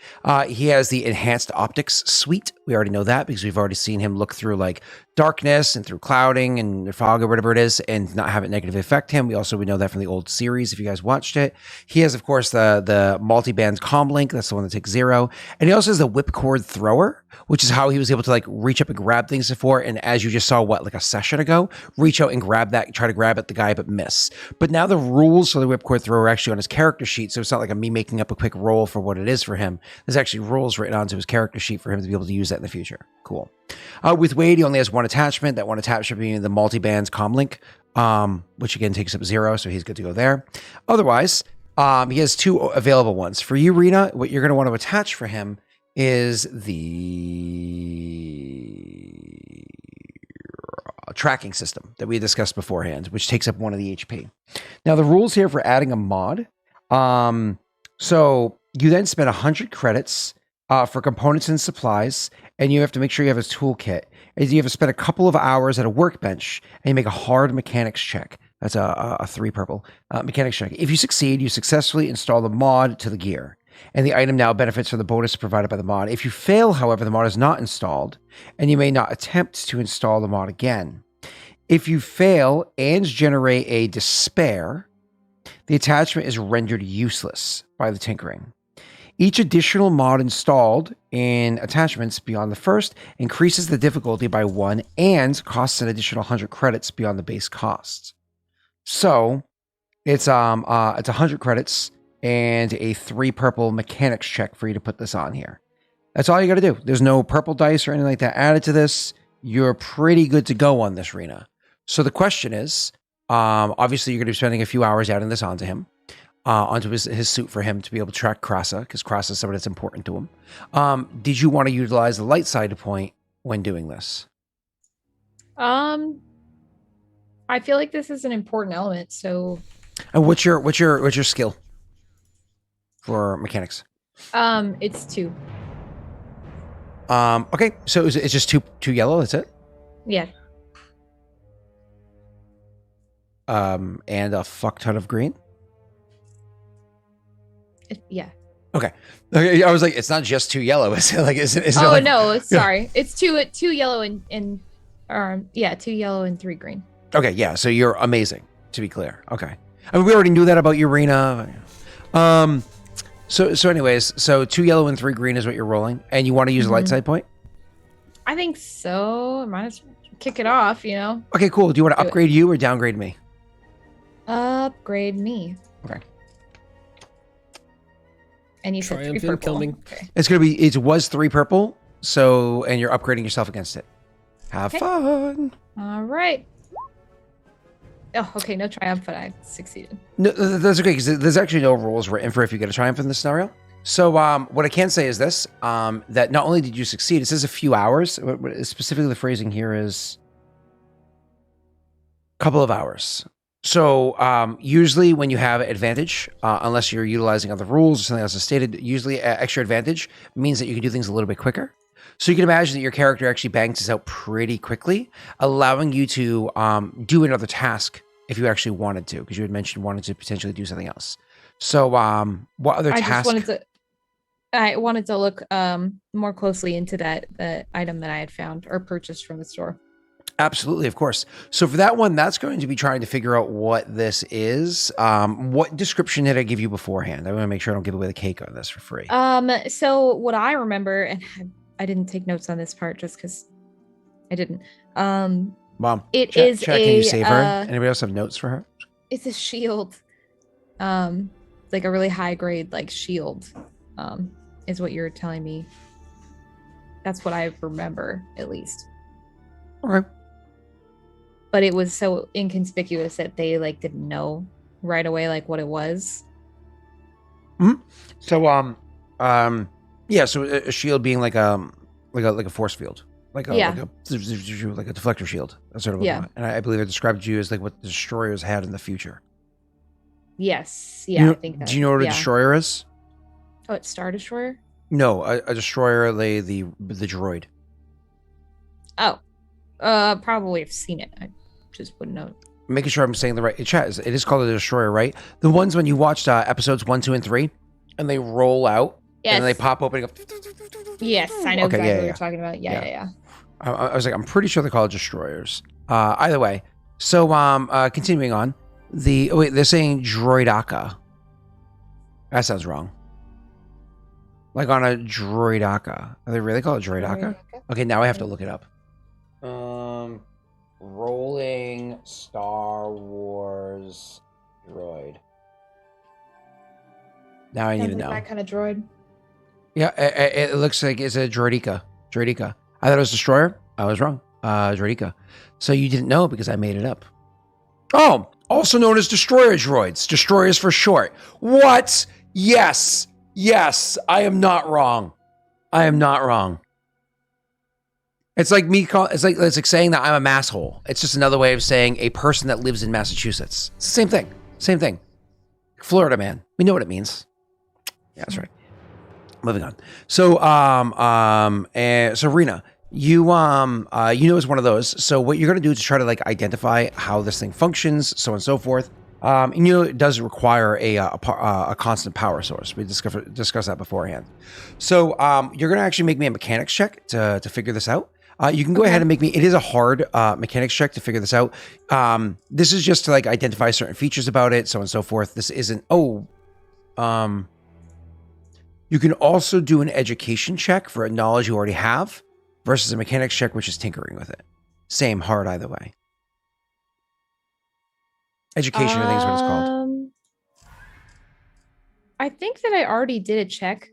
He has the enhanced optics suite. We already know that because we've already seen him look through like darkness and through clouding and fog or whatever it is and not have it negatively affect him. We know that from the old series if you guys watched it. He has, of course, the multi-band comm link. That's the one that takes 0. And he also has the whipcord thrower, which is how he was able to like reach up and grab things before. And as you just saw, like a session ago, reach out and grab that, try to grab at the guy, but miss. But now the rules for the whipcord thrower are actually on his character sheet. So it's not like me making up a quick roll for what it is for him. There's actually rules written onto his character sheet for him to be able to use that in the future. Cool. With Wade, he only has 1 attachment. That 1 attachment being the multi-bands comm link, which again takes up 0. So he's good to go there. Otherwise, he has 2 available ones. For you, Rena, what you're going to want to attach for him is the tracking system that we discussed beforehand, which takes up 1 of the HP. Now, the rules here for adding a mod. So you then spend 100 credits for components and supplies, and you have to make sure you have his toolkit. And you have to spend a couple of hours at a workbench, and you make a hard mechanics check. That's a 3 purple mechanics check. If you succeed, you successfully install the mod to the gear, and the item now benefits from the bonus provided by the mod. If you fail, however, the mod is not installed, and you may not attempt to install the mod again. If you fail and generate a despair, the attachment is rendered useless by the tinkering. Each additional mod installed in attachments beyond the first increases the difficulty by 1 and costs an additional 100 credits beyond the base cost. So it's 100 credits and a 3 purple mechanics check for you to put this on here. That's all you got to do. There's no purple dice or anything like that added to this. You're pretty good to go on this, Rena. So the question is, obviously you're going to be spending a few hours adding this onto him. Onto his suit for him to be able to track Krasa, because Krasa is somebody that's important to him. Did you want to utilize the light side point when doing this? I feel like this is an important element. So, and what's your skill for mechanics? It's 2. Okay, so it's just two yellow. That's it. Yeah. And a fuck ton of green. Yeah. Okay. I was like, it's not just 2 yellow. Is it like? Is it oh like, no, sorry. Yeah. It's two yellow and 2 yellow and 3 green. Okay, yeah. So you're amazing. To be clear. Okay. I mean, we already knew that about you, Rena. So anyways, so 2 yellow and 3 green is what you're rolling, and you want to use a light side point. I think so. I might as well kick it off. You know. Okay, cool. Do you want to upgrade you or downgrade me? Upgrade me. Okay. And you said 3 purple. Okay. It's gonna be. It was 3 purple. So, and you're upgrading yourself against it. Have fun. All right. Oh, okay. No triumph, but I succeeded. No, that's okay, because there's actually no rules written for if you get a triumph in this scenario. So what I can say is this, that not only did you succeed, it says a few hours. Specifically, the phrasing here is a couple of hours. So usually when you have advantage, unless you're utilizing other rules or something else is stated, usually extra advantage means that you can do things a little bit quicker. So you can imagine that your character actually bangs this out pretty quickly, allowing you to do another task if you actually wanted to, because you had mentioned wanted to potentially do something else. So what other task? I wanted to look more closely into the item that I had found or purchased from the store. Absolutely, of course. So for that one, that's going to be trying to figure out what this is. What description did I give you beforehand? I want to make sure I don't give away the cake on this for free. So what I remember, and I didn't take notes on this part just because I didn't. Mom, it is can you save her? Anybody else have notes for her? It's a shield. Like a really high grade like shield. Is what you're telling me. That's what I remember, at least. Okay. But it was so inconspicuous that they like didn't know right away like what it was. Mm-hmm. So yeah, so a shield being like a force field. Like a deflector shield. That's sort of what and I believe I described to you as like what the destroyers had in the future. Yes. Yeah, I think that. Do you know what a destroyer is? Oh, it's Star Destroyer? No, a destroyer, the droid. Oh. Probably have seen it. I just wouldn't know. Making sure I'm saying the right chat. It is called a destroyer, right? The ones when you watched episodes 1, 2, and 3, and they roll out, and then they pop open and go. Yes, I know exactly what you're talking about. Yeah. I was like, I'm pretty sure they're called destroyers. Either way, so continuing on, they're saying droidaka. That sounds wrong. Like on a droidaka. Are they really called droidaka? Okay, now I have to look it up. Rolling Star Wars droid. Now I need to know. That kind of droid. Yeah, it looks like it's a droidika. Droidika. I thought it was destroyer. I was wrong. Droidika. So you didn't know because I made it up. Oh, also known as destroyer droids. Destroyers for short. What? Yes. I am not wrong. It's like it's like saying that I'm a masshole. It's just another way of saying a person that lives in Massachusetts. It's the same thing. Florida man. We know what it means. Yeah, that's right. Moving on. So so Rena, you know is one of those. So what you're gonna do to try to like identify how this thing functions, so on and so forth. And it does require a constant power source. We discussed that beforehand. So you're gonna actually make me a mechanics check to figure this out. You can go ahead and make me. It is a hard mechanics check to figure this out. This is just to like identify certain features about it, so on and so forth. This isn't. You can also do an education check for a knowledge you already have, versus a mechanics check, which is tinkering with it. Same hard either way. Education, I think is what it's called. I think that I already did a check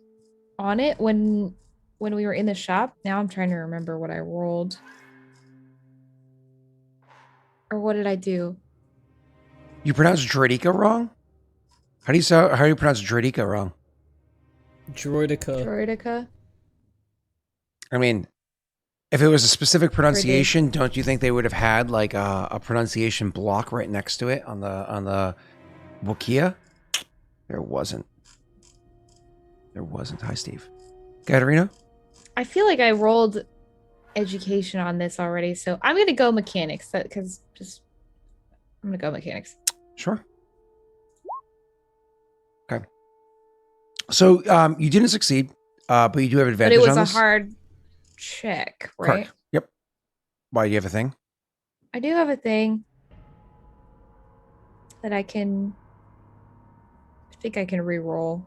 on it when we were in the shop. Now I'm trying to remember what I rolled. Or what did I do? You pronounced Droidika wrong? How do you pronounce Droidika wrong? Droidika. I mean, if it was a specific pronunciation, don't you think they would have had like a pronunciation block right next to it on the Wokia? There wasn't. Hi, Steve. Katarina? I feel like I rolled education on this already, so I'm gonna go mechanics because I'm gonna go mechanics. Sure. Okay. So you didn't succeed, but you do have advantage on this. But it was a hard check, right? Correct. Yep. Why, do you have a thing? I do have a thing that I think I can re-roll.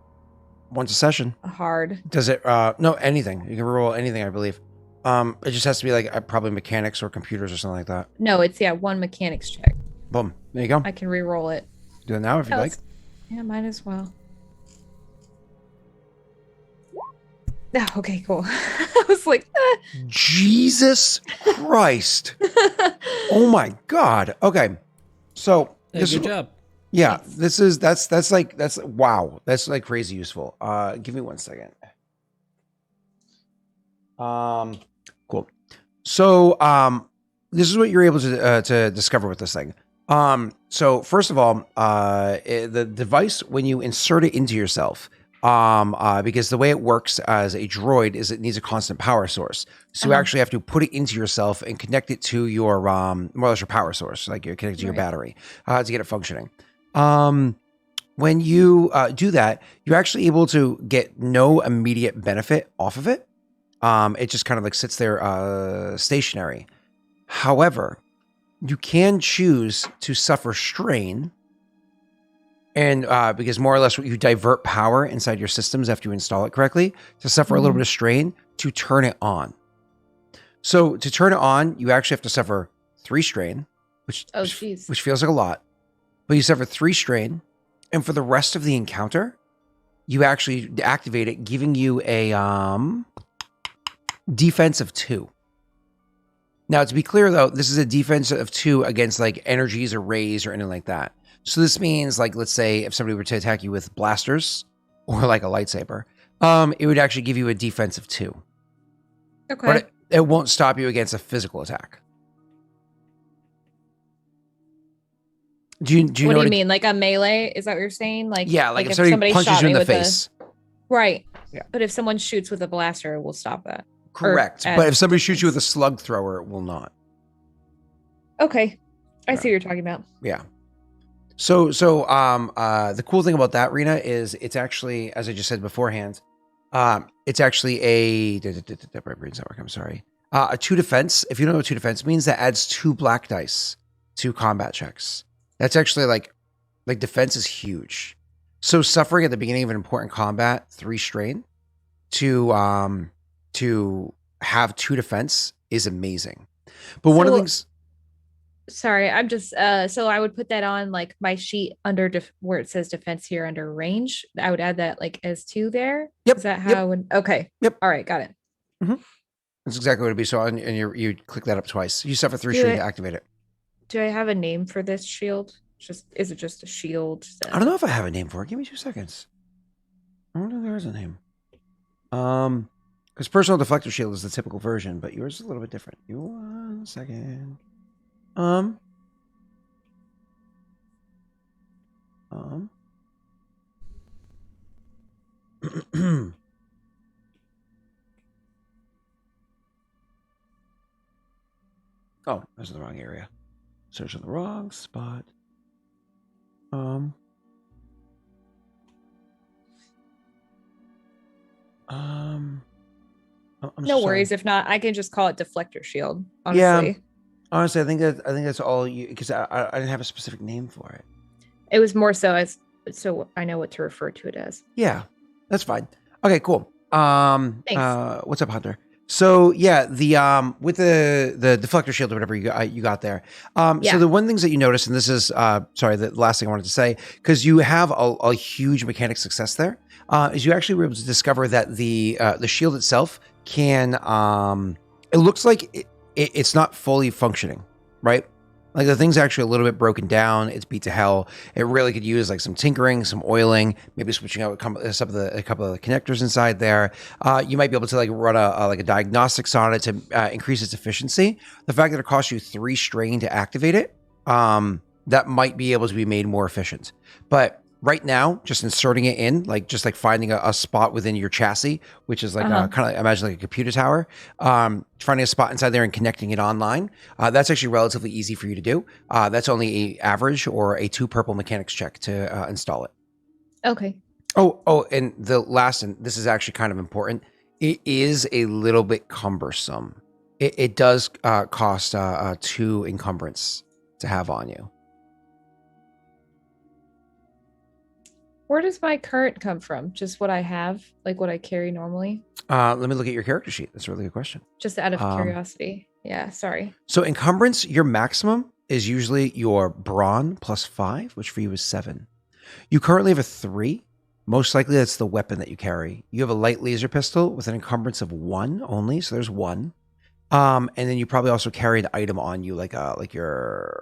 Once a session. A hard. Does it? No, anything. You can re-roll anything, I believe. It just has to be like probably mechanics or computers or something like that. No, it's one mechanics check. Boom. There you go. I can re-roll it. Do it now if you'd like. Yeah, might as well. Okay, cool. I was like, Jesus Christ. Oh my God. Okay. So Hey, this good is, job. yeah, Thanks. that's wow. That's like crazy useful. Give me 1 second. Cool. So, this is what you're able to discover with this thing. So first of all, the device, when you insert it into yourself, because the way it works as a droid is it needs a constant power source. So you Uh-huh. actually have to put it into yourself and connect it to your, more or less your power source, like you're connected to your Right. battery, to get it functioning. When you do that, you're actually able to get no immediate benefit off of it. It just kind of like sits there stationary. However, you can choose to suffer strain, and because more or less you divert power inside your systems after you install it correctly to suffer a little bit of strain to turn it on. So to turn it on, you actually have to suffer 3 strain, which feels like a lot, but you suffer 3 strain, and for the rest of the encounter, you actually activate it, giving you a defense of 2. Now, to be clear, though, this is a defense of 2 against like energies or rays or anything like that. So this means, like, let's say if somebody were to attack you with blasters or like a lightsaber, it would actually give you a defense of 2. Okay. But it won't stop you against a physical attack. Do you what know do you mean? Like a melee? Is that what you're saying? Like, Yeah, like if somebody punches you in the face. Right. Yeah. But if someone shoots with a blaster, it will stop that. Correct. But if somebody shoots you with a slug thrower, it will not. Okay. I Yeah. see what you're talking about. Yeah. So the cool thing about that, Rena, is it's actually, as I just said beforehand, it's actually a I'm sorry. A 2 defense. If you don't know what 2 defense means, that adds 2 black dice to combat checks. That's actually like defense is huge. So suffering at the beginning of an important combat, 3 strain, to have 2 defense is amazing. But one of the things. Sorry, I'm just so I would put that on like my sheet under where it says defense here under range. I would add that like as 2 there. Yep. Is that how I would? Okay. Yep. All right, got it. That's exactly what it'd be. So and you click that up twice. You suffer 3 strain to activate it. Do I have a name for this shield? Is it just a shield? I don't know if I have a name for it. Give me 2 seconds. I don't know if there is a name. Because personal deflector shield is the typical version, but yours is a little bit different. You 1 second. Oh, that's in the wrong area. Search in the wrong spot. No worries. If not, I can just call it deflector shield. Honestly. Yeah. Honestly, I think that's all you, because I didn't have a specific name for it. It was more so I know what to refer to it as. Yeah, that's fine. Okay, cool. Thanks. What's up, Hunter? So yeah, the with the deflector shield or whatever you got there. So the one things that you notice, and this is the last thing I wanted to say, because you have a huge mechanic success there, is you actually were able to discover that the shield itself can it looks like it's not fully functioning, right? Like the thing's actually a little bit broken down. It's beat to hell. It really could use like some tinkering, some oiling, maybe switching out a couple of the connectors inside there. You might be able to like run a diagnostics on it to increase its efficiency. The fact that it costs you 3 strain to activate it, that might be able to be made more efficient. But right now, just inserting it in, just finding a spot within your chassis, which is like kind of imagine like a computer tower, finding a spot inside there and connecting it online. That's actually relatively easy for you to do. That's only a average or a 2 purple mechanics check to install it. Okay. Oh, and the last, and this is actually kind of important. It is a little bit cumbersome. It does cost 2 encumbrance to have on you. Where does my current come from? Just what I have, like what I carry normally? Let me look at your character sheet. That's a really good question. Just out of curiosity. Yeah, sorry. So encumbrance, your maximum is usually your brawn plus 5, which for you is 7. You currently have a 3, Most likely that's the weapon that you carry. You have a light laser pistol with an encumbrance of 1 only, so there's 1. And then you probably also carry an item on you, like your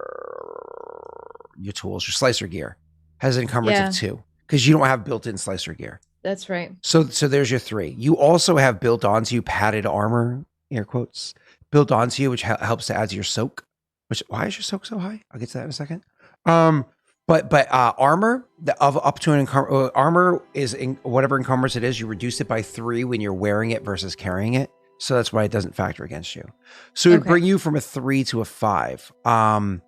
tools, your slicer gear has an encumbrance of 2 because you don't have built-in slicer gear. That's right. So there's your 3. You also have built onto you padded armor, air quotes, built onto you, which helps to add to your soak. Which, why is your soak so high? I'll get to that in a second. But armor of up to an armor is whatever encumbrance it is. You reduce it by 3 when you're wearing it versus carrying it. So that's why it doesn't factor against you. So it would bring you from a 3 to a 5. I'll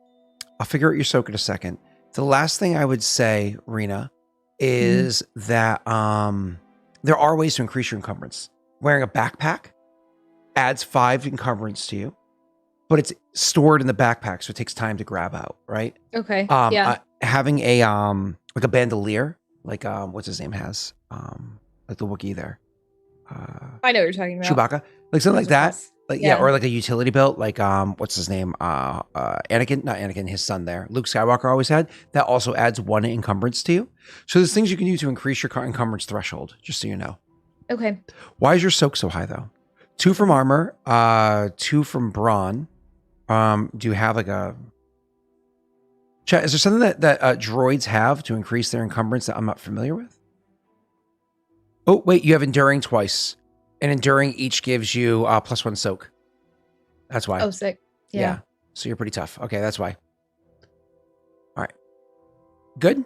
figure out your soak in a second. The last thing I would say, Rena, is that there are ways to increase your encumbrance. Wearing a backpack adds 5 encumbrance to you, but it's stored in the backpack, so it takes time to grab out, right? Okay. Having a like a bandolier, like what's his name has, like the Wookiee there. I know what you're talking about. Chewbacca, like something like that. Like Yeah. or like a utility belt, like what's his name? Anakin, not Anakin, his son there. Luke Skywalker always had. That also adds 1 encumbrance to you. So there's things you can do to increase your encumbrance threshold, just so you know. Okay. Why is your soak so high though? 2 from armor, 2 from brawn. Do you have like a chat? Is there something that droids have to increase their encumbrance that I'm not familiar with? Oh, wait, you have enduring twice. And enduring each gives you +1 soak. That's why. Oh, sick. Yeah. So you're pretty tough. Okay, that's why. All right. Good?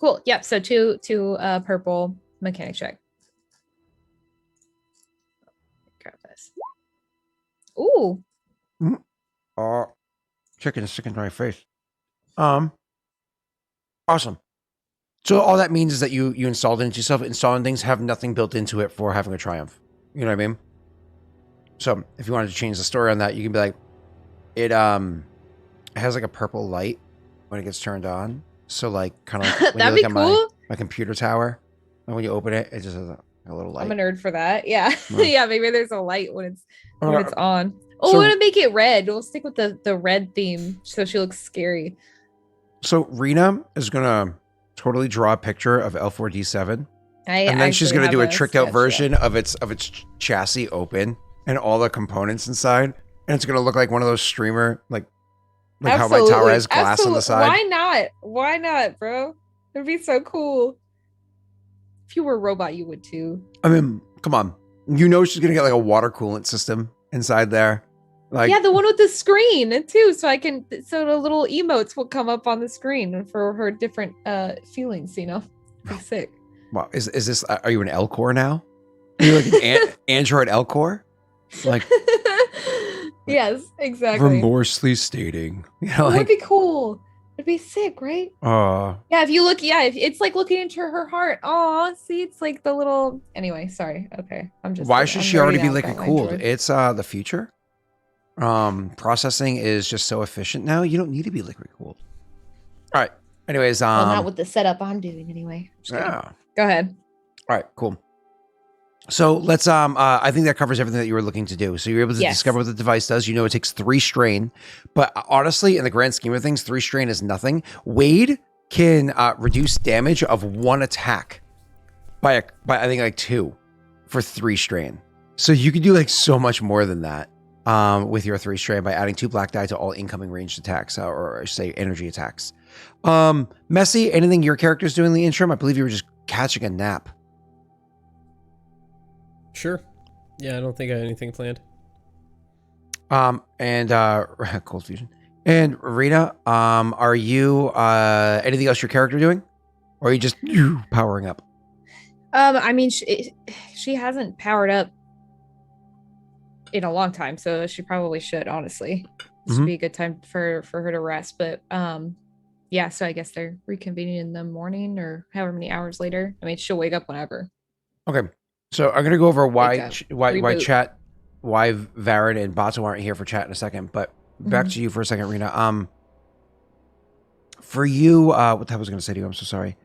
Cool. Yep. So two purple mechanic check. Grab this. Ooh. Chicken is sticking to my face. Awesome. So all that means is that you installed it into yourself. Installing things have nothing built into it for having a triumph. You know what I mean? So if you wanted to change the story on that, you can be like, it has like a purple light when it gets turned on. So like kind of like when That'd you be look cool. at my computer tower, and when you open it, it just has a little light. I'm a nerd for that. Yeah. Yeah. Yeah. Maybe there's a light when it's on. Oh, So- we're gonna make it red. We'll stick with the red theme so she looks scary. So Rena is gonna totally draw a picture of L4D7. And then she's gonna do a tricked out version of its chassis open and all the components inside, and it's gonna look like one of those streamer like how my tower has glass on the side. Why not? Why not, bro? It'd be so cool. If you were a robot, you would too. I mean, come on, you know she's gonna get like a water coolant system inside there, like Yeah, the one with the screen too, so the little emotes will come up on the screen for her different feelings. You know, be sick. wow, is this? Are you an L core now? Are you like an Android L core? Like Yes, exactly. remorselessly stating, you know, It would like be cool. It'd be sick, right? Yeah, if you look, it's like looking into her heart. Oh, see, it's like the little. Anyway, sorry. Okay, I'm just. why should I'm she already nerding be out liquid about my cooled? droid. It's the future. Processing is just so efficient now. You don't need to be liquid cooled. All right. Anyways, Well, not with the setup I'm doing anyway. Just kidding. yeah. Go ahead. All right, cool. So let's I think that covers everything that you were looking to do. So you're able to Yes. discover what the device does. You know it takes 3 strain, but honestly, in the grand scheme of things, 3 strain is nothing. Wade can reduce damage of 1 attack by I think like 2 for 3 strain. So you can do like so much more than that with your 3 strain by adding 2 black die to all incoming ranged attacks or say energy attacks. Messy, anything your character's doing in the interim? I believe you were just catching a nap. Sure. Yeah, I don't think I have anything planned. And cold fusion. And Rita, are you anything else your character doing? Or are you just powering up? I mean, she hasn't powered up in a long time, so she probably should. Honestly, this would be a good time for her to rest. But yeah. So I guess they're reconvening in the morning or however many hours later. I mean, she'll wake up whenever. Okay. So I'm gonna go over why Reboot. chat, why Varid and Bato aren't here for chat in a second. But back to you for a second, Rena. For you, what the hell was I gonna say to you? I'm so sorry.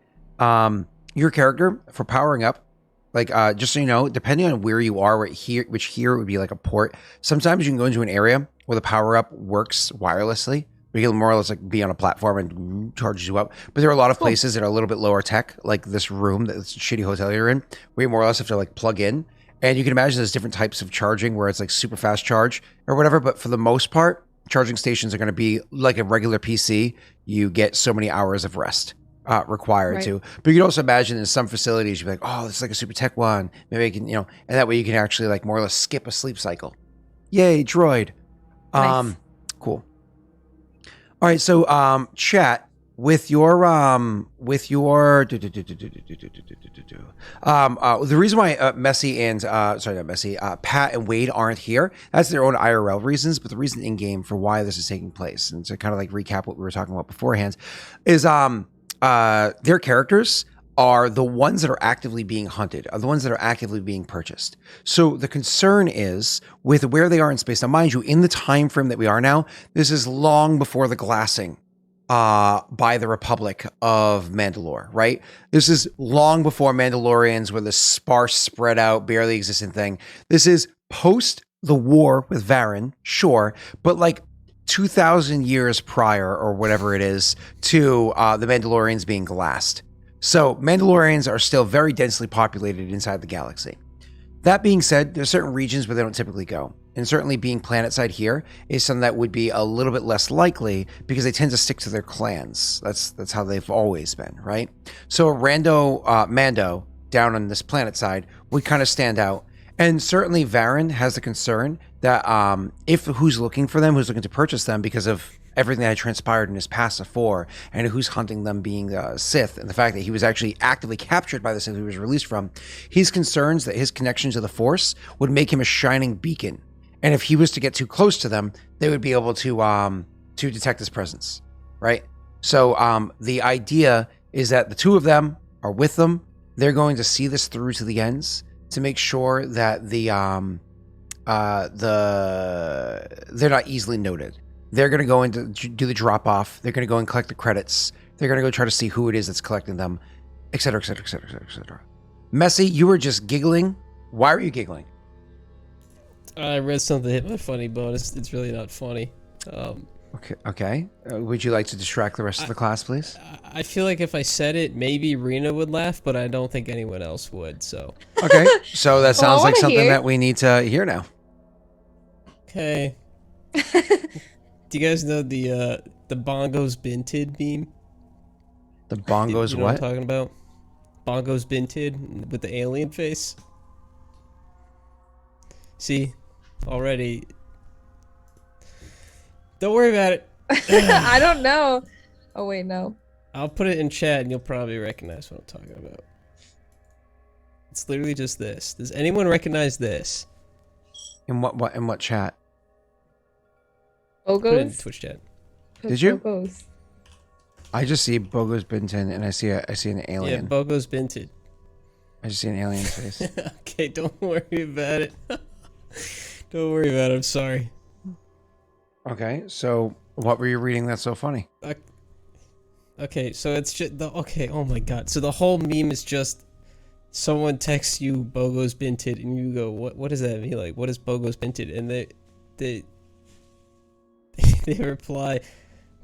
Your character for powering up, like just so you know, depending on where you are, which here would be like a port. Sometimes you can go into an area where the power up works wirelessly, You can more or less like be on a platform and charges you up. But there are a lot of Cool. places that are a little bit lower tech, like this room, that's a shitty hotel you're in, where you more or less have to like plug in. And you can imagine there's different types of charging where it's like super fast charge or whatever. But for the most part, charging stations are going to be like a regular PC. You get so many hours of rest required Right. to. But you can also imagine in some facilities, you'd be like, oh, this is like a super tech one. Maybe I can, and that way you can actually like more or less skip a sleep cycle. Yay, droid. Nice. Cool. All right, so chat with your the reason why Messi and sorry, not Messi, Pat and Wade aren't here, that's their own IRL reasons, but the reason in game for why this is taking place, and to kind of like recap what we were talking about beforehand, is their characters are the ones that are actively being hunted, are the ones that are actively being purchased. So the concern is with where they are in space. Now, mind you, in the time frame that we are now, this is long before the glassing by the Republic of Mandalore, right? This is long before Mandalorians were this sparse, spread out, barely existent thing. This is post the war with Varen, sure, but like 2,000 years prior or whatever it is to the Mandalorians being glassed. So Mandalorians are still very densely populated inside the galaxy. That being said, there's certain regions where they don't typically go. And certainly being planetside here is something that would be a little bit less likely because they tend to stick to their clans. That's how they've always been, right? So a rando Mando down on this planet side would kind of stand out. And certainly Varen has the concern that if who's looking for them, who's looking to purchase them because of everything that had transpired in his past before, and who's hunting them being Sith, and the fact that he was actually actively captured by the Sith he was released from, he's concerns that his connection to the Force would make him a shining beacon. And if he was to get too close to them, they would be able to detect his presence, right? So the idea is that the two of them are with them. They're going to see this through to the ends to make sure that they're not easily noted. They're going to go in to do the drop off. They're going to go and collect the credits. They're going to go try to see who it is that's collecting them, et cetera, et cetera, et cetera, et cetera, et cetera. Messi, you were just giggling. Why were you giggling? I read something that hit my funny bone. It's really not funny. Okay. Would you like to distract the rest of the class, please? I feel like if I said it, maybe Rena would laugh, but I don't think anyone else would. So Okay. So that sounds like wanna something hear. that we need to hear now. okay. Do you guys know the Bongos Binted meme? The bongos You know what? I'm talking about? Bongos Binted with the alien face. See, already. Don't worry about it. I don't know. Oh wait, no. I'll put it in chat and you'll probably recognize what I'm talking about. It's literally just this. Does anyone recognize this? In what chat? Put it in Bogos? Twitch chat. Did you? Bogos. I just see Bogos Benton and I see an Yeah, alien. Bogos Binted. I just see an alien face. Okay, don't worry about it. Don't worry about it. I'm sorry. Okay, so what were you reading that's so funny? Okay, so it's just the okay. Oh my god! So the whole meme is just someone texts you Bogos Binted, and you go, "What does that mean? Like, what is Bogos Binted?" And they they reply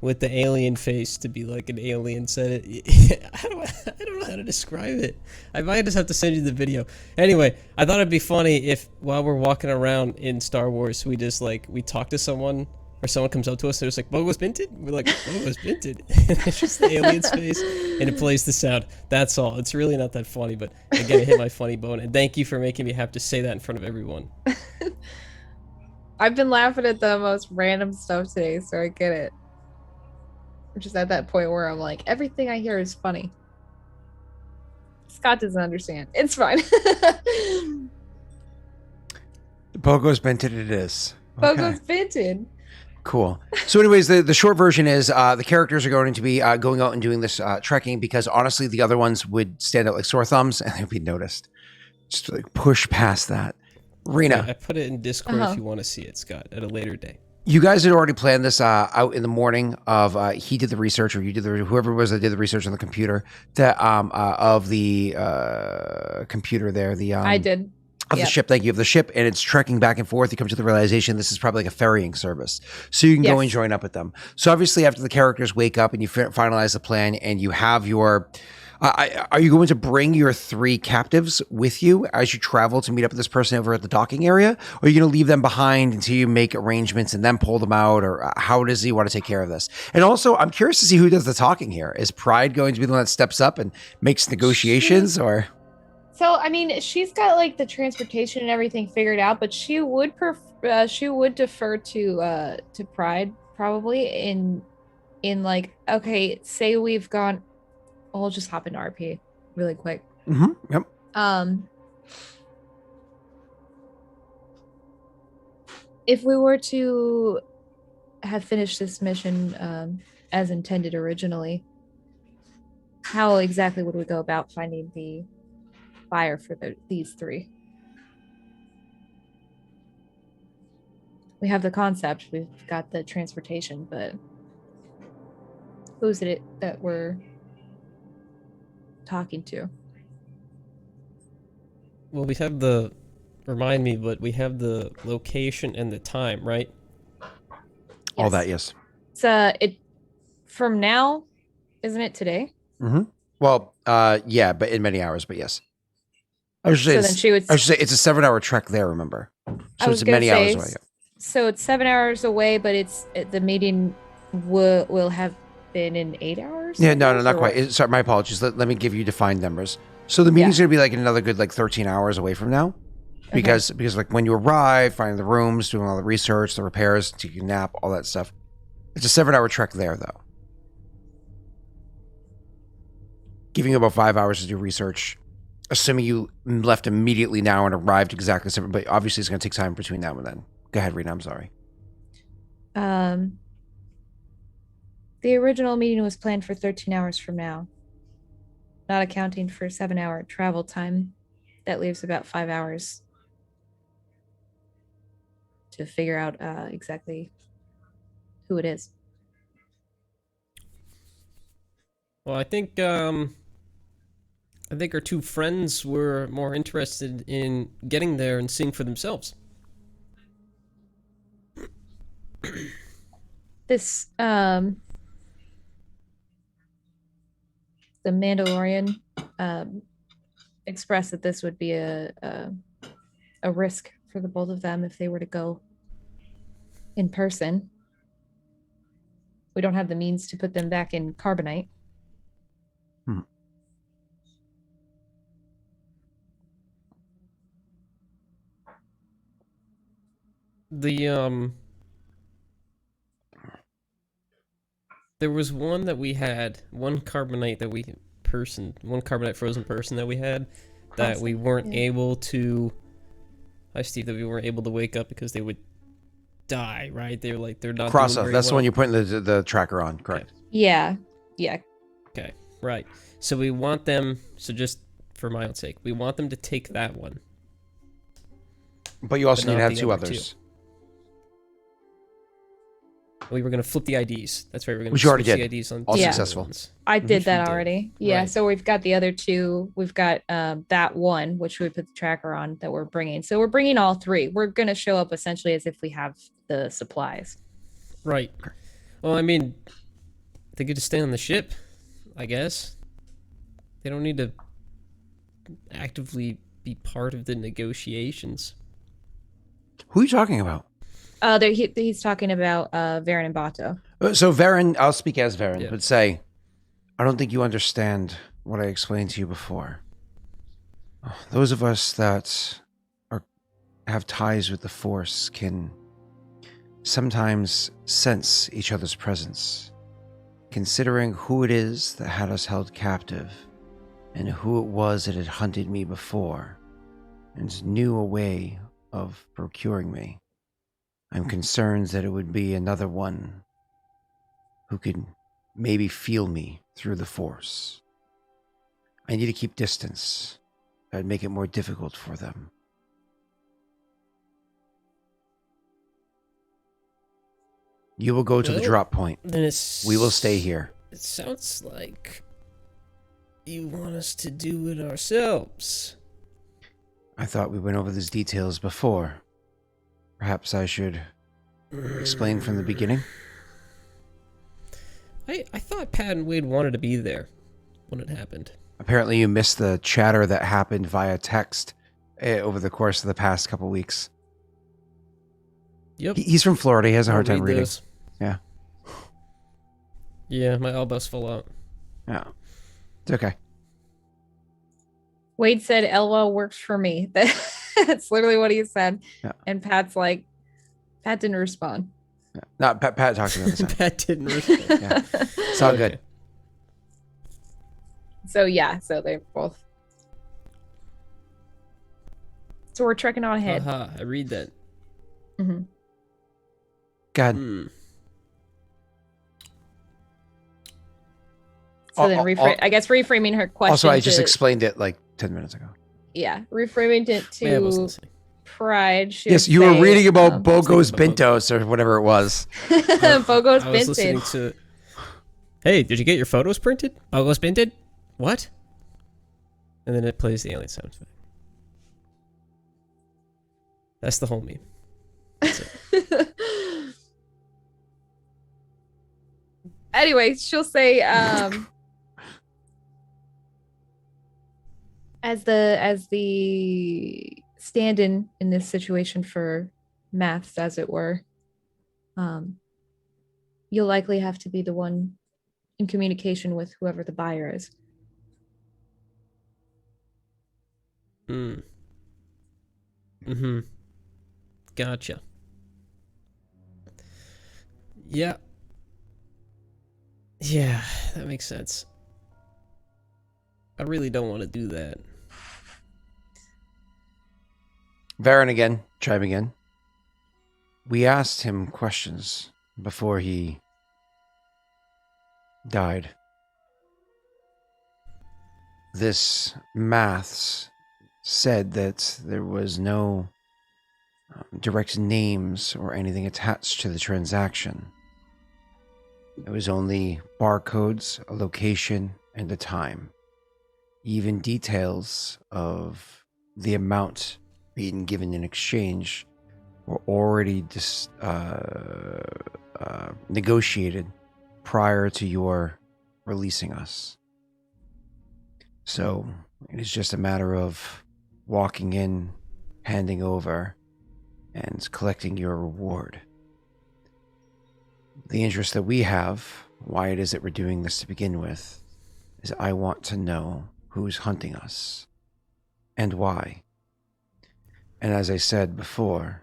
with the alien face to be like an alien said it. I don't know how to describe it. I might just have to send you the video. Anyway, I thought it'd be funny if while we're walking around in Star Wars, we just like we talk to someone or someone comes up to us, they're just like, Bogos Binted? We're like, Bogos Binted. It's just the alien's face, and it plays the sound. That's all. It's really not that funny, but again, it hit my funny bone, and thank you for making me have to say that in front of everyone. I've been laughing at the most random stuff today, so I get it. I'm just at that point where I'm like, everything I hear is funny. Scott doesn't understand. It's fine. Bogos Benton it is. Bogos Binted. Cool. So anyways, the short version is the characters are going to be going out and doing this trekking because honestly, the other ones would stand out like sore thumbs and they'd be noticed. Just to, like push past that. Rena, I put it in Discord if you want to see it, Scott, at a later day. you guys had already planned this out in the morning of he did the research or you did whoever it was that did the research on the computer that of the computer there. The I did. Of the ship, thank you. Of the ship, and it's trekking back and forth. You come to the realization this is probably like a ferrying service. So you can go and join up with them. So obviously after the characters wake up and you finalize the plan and you have your... are you going to bring your 3 captives with you as you travel to meet up with this person over at the docking area? Or are you going to leave them behind until you make arrangements and then pull them out? Or how does he want to take care of this? And also, I'm curious to see who does the talking here. Is Pride going to be the one that steps up and makes negotiations or... So, I mean, she's got like the transportation and everything figured out, but she would defer to Pride probably in like, okay, say we've gone, I'll just hop into RP really quick. Mm-hmm. Yep. If we were to have finished this mission as intended originally, how exactly would we go about finding the buyer for these 3? We have the concept, we've got the transportation, but who's it that we're talking to? Well, we have the... Remind me, but we have the location and the time, right? All that, yes. It's it from now, isn't it today? Mm-hmm. Well, yeah, but in many hours, but yes. I should say, So then she would. I should say it's a 7-hour trek there. Remember, so it's many hours away. So it's 7 hours away, but the meeting will have been in 8 hours. Yeah, no, not quite. Sorry, my apologies. Let me give you defined numbers. So the meeting's gonna be like another good 13 hours away from now, because like when you arrive, finding the rooms, doing all the research, the repairs, taking a nap, all that stuff. It's a 7-hour trek there, though. Giving you about 5 hours to do research. Assuming you left immediately now and arrived exactly 7, but obviously it's going to take time between now and then. Go ahead, Rena. I'm sorry. The original meeting was planned for 13 hours from now, not accounting for 7-hour travel time. That leaves about 5 hours to figure out exactly who it is. Well, I think our 2 friends were more interested in getting there and seeing for themselves. This the Mandalorian expressed that this would be a risk for the both of them if they were to go in person. We don't have the means to put them back in carbonite. There was one that we had, one carbonite frozen person that we had that we weren't able to... Hi, Steve, that we weren't able to wake up because they would die, right? They're not Cross doing up. very That's the well. one you're putting the tracker on, correct? Yeah. Okay, right. So we want them, so just for my own sake, we want them to take that one. But you also But need to not have the 2 other others. We were going to flip the IDs. That's right. We're going Which to you already switch did. the IDs on All two successful. ones. I did Which we that did. already. Yeah, Right. so we've got the other 2. We've got that one, which we put the tracker on, that we're bringing. So we're bringing all 3. We're going to show up essentially as if we have the supplies. Right. Well, I mean, they could just stay on the ship, I guess. They don't need to actively be part of the negotiations. Who are you talking about? He's talking about Varen and Bato. So Varen, I'll speak as Varen, Yeah. but say, I don't think you understand what I explained to you before. Those of us that have ties with the Force can sometimes sense each other's presence. Considering who it is that had us held captive, and who it was that had hunted me before, and knew a way of procuring me, I'm concerned that it would be another one who could maybe feel me through the Force. I need to keep distance. That'd make it more difficult for them. You will go to the Well, drop point. Then We will stay here. It sounds like you want us to do it ourselves. I thought we went over these details before. Perhaps I should explain from the beginning? I thought Pat and Wade wanted to be there when it happened. Apparently you missed the chatter that happened via text over the course of the past couple weeks. Yep. He's from Florida. He has a hard I'll time read reading. those. Yeah. Yeah, my elbow's full out. Yeah. It's okay. Wade said, "LOL works for me." That's literally what he said. Yeah. And Pat's like, Pat didn't respond. Yeah. No, Pat talked to me on the side. Pat didn't respond. Yeah. It's all good. So yeah, so they both. So we're trekking on ahead. I read that. Mm-hmm. Go ahead. So then I guess reframing her question. Also, I just explained it like 10 minutes ago. Yeah, reframing it Yeah, I was to listening. pride. Yes, you were reading about Bogo's Bentos or whatever it was. Bogo's I was listening Benton. to. Hey, did you get your photos printed? Bogo's Bented? What? And then it plays the alien sound effect. That's the whole meme. Anyway, she'll say, as the stand-in this situation for maths, as it were, you'll likely have to be the one in communication with whoever the buyer is. Mm-hmm. Gotcha. Yeah. Yeah, that makes sense. I really don't want to do that. Varen again, chiming in. We asked him questions before he died. This maths said that there was no direct names or anything attached to the transaction. It was only barcodes, a location, and a time. Even details of the amount being given in exchange were already negotiated prior to your releasing us. So it is just a matter of walking in, handing over, and collecting your reward. The interest that we have, why it is that we're doing this to begin with, is I want to know who's hunting us and why. And as I said before,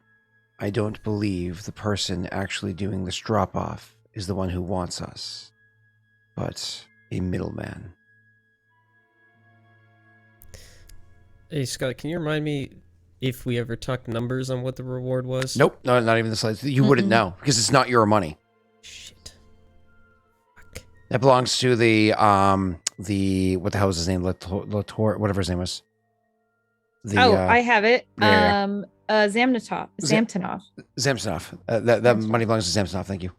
I don't believe the person actually doing this drop-off is the one who wants us, but a middleman. Hey, Scott, can you remind me if we ever talked numbers on what the reward was? Nope, no, not even the slightest. You wouldn't know because it's not your money. Shit. Fuck. That belongs to the what the hell was his name? Latour, whatever his name was. I have it. yeah. Zamtov. Zamsonov. That money belongs to Zamsonov. Thank you.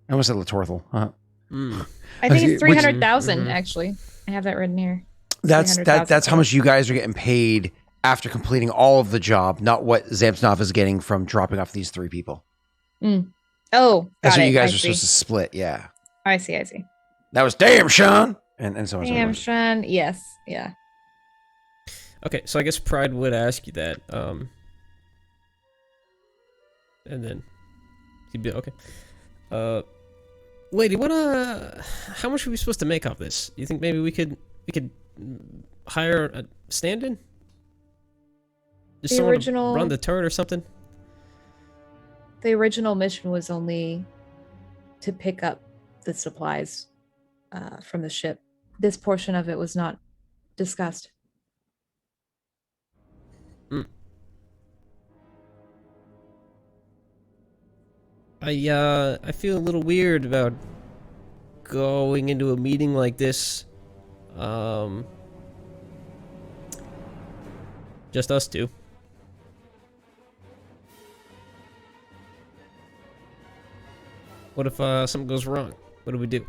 I almost said Latorthal. I think it's Which- 300,000 actually. I have that written here. That's 300,000. that's how much you guys are getting paid after completing all of the job, not what Zamsonov is getting from dropping off these three people. Oh, That's got what it. you guys I are see. supposed to split. Yeah. I see. That was damn Sean and so on. Damn, Sean. Yes. Yeah. Okay, so I guess Pride would ask you that. And then he'd be okay. Lady, how much are we supposed to make off this? You think maybe we could hire a stand-in? Just The someone original- to run the turret or something? The original mission was only to pick up the supplies from the ship. This portion of it was not discussed. I feel a little weird about going into a meeting like this. Just us two. What if something goes wrong? What do?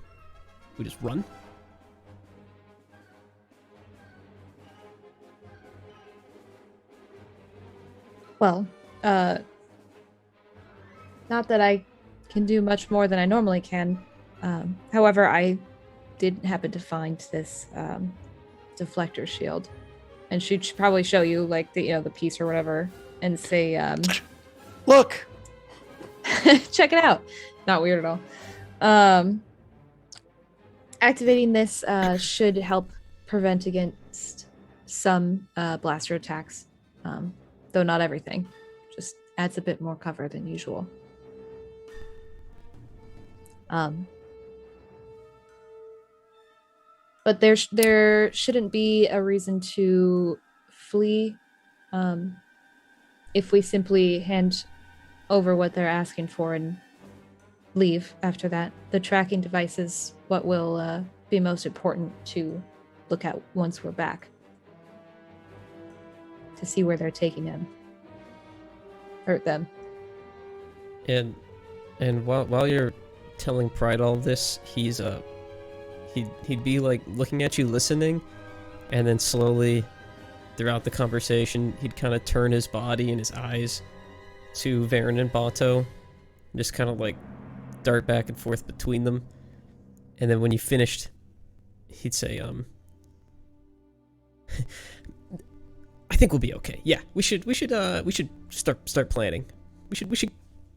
We just run? Well, not that I can do much more than I normally can. However, I did happen to find this deflector shield, and she'd probably show you like the piece or whatever, and say, Look. check it out. Not weird at all. Activating this should help prevent against some blaster attacks, though not everything. Just adds a bit more cover than usual. But there shouldn't be a reason to flee if we simply hand over what they're asking for and leave after that. The tracking device is what will be most important to look at once we're back, to see where they're taking him. Hurt them. And while you're telling Pride all this, he'd be like looking at you, listening, and then slowly throughout the conversation he'd kind of turn his body and his eyes to Varen and Bato, just kind of like dart back and forth between them, and then when you finished he'd say, I think we'll be okay. Yeah, we should start planning. We should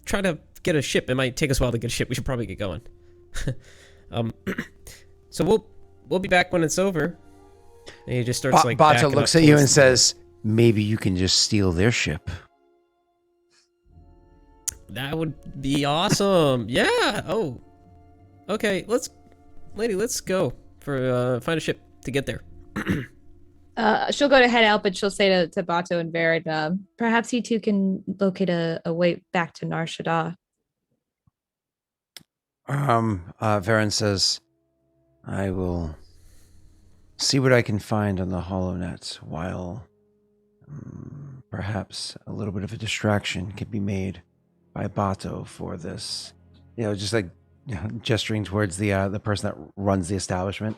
try to get a ship. It might take us a while to get a ship. We should probably get going. So we'll be back when it's over. And he just starts like Bato looks at you and says, maybe you can just steal their ship. That would be awesome. Yeah. Oh. Okay, let's go for find a ship to get there. She'll go to head out, but she'll say to Bato and Varen, perhaps you two can locate a way back to Nar Shaddaa. Varen says, I will see what I can find on the HoloNet while perhaps a little bit of a distraction can be made by Bato for this. Just like gesturing towards the person that runs the establishment.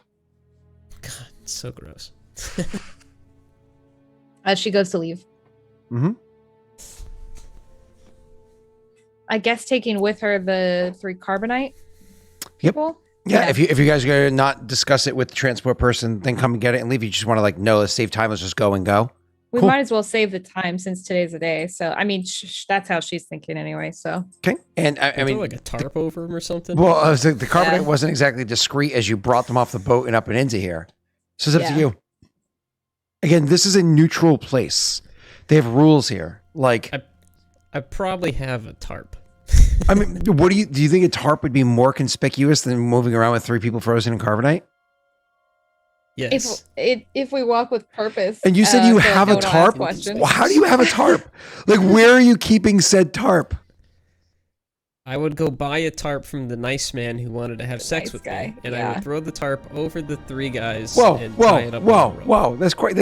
God, it's so gross. As she goes to leave. Mm-hmm. I guess taking with her the 3 carbonite people. Yeah, if you guys are going to not discuss it with the transport person, then come and get it and leave. You just want to let's save time. Let's just go and go. We Cool. might as well save the time since today's the day. So, I mean, that's how she's thinking anyway. So, okay. And I mean, like a tarp over him or something. Well, I was like, the carbonite wasn't exactly discreet as you brought them off the boat and up and into here. So it's up to you. Again, this is a neutral place. They have rules here. I probably have a tarp. I mean, do you think a tarp would be more conspicuous than moving around with 3 people frozen in carbonite? Yes. If we walk with purpose. And you said you have a tarp? Well, how do you have a tarp? Where are you keeping said tarp? I would go buy a tarp from the nice man who wanted to have sex with me, and I would throw the tarp over the 3 guys. Whoa! That's quite.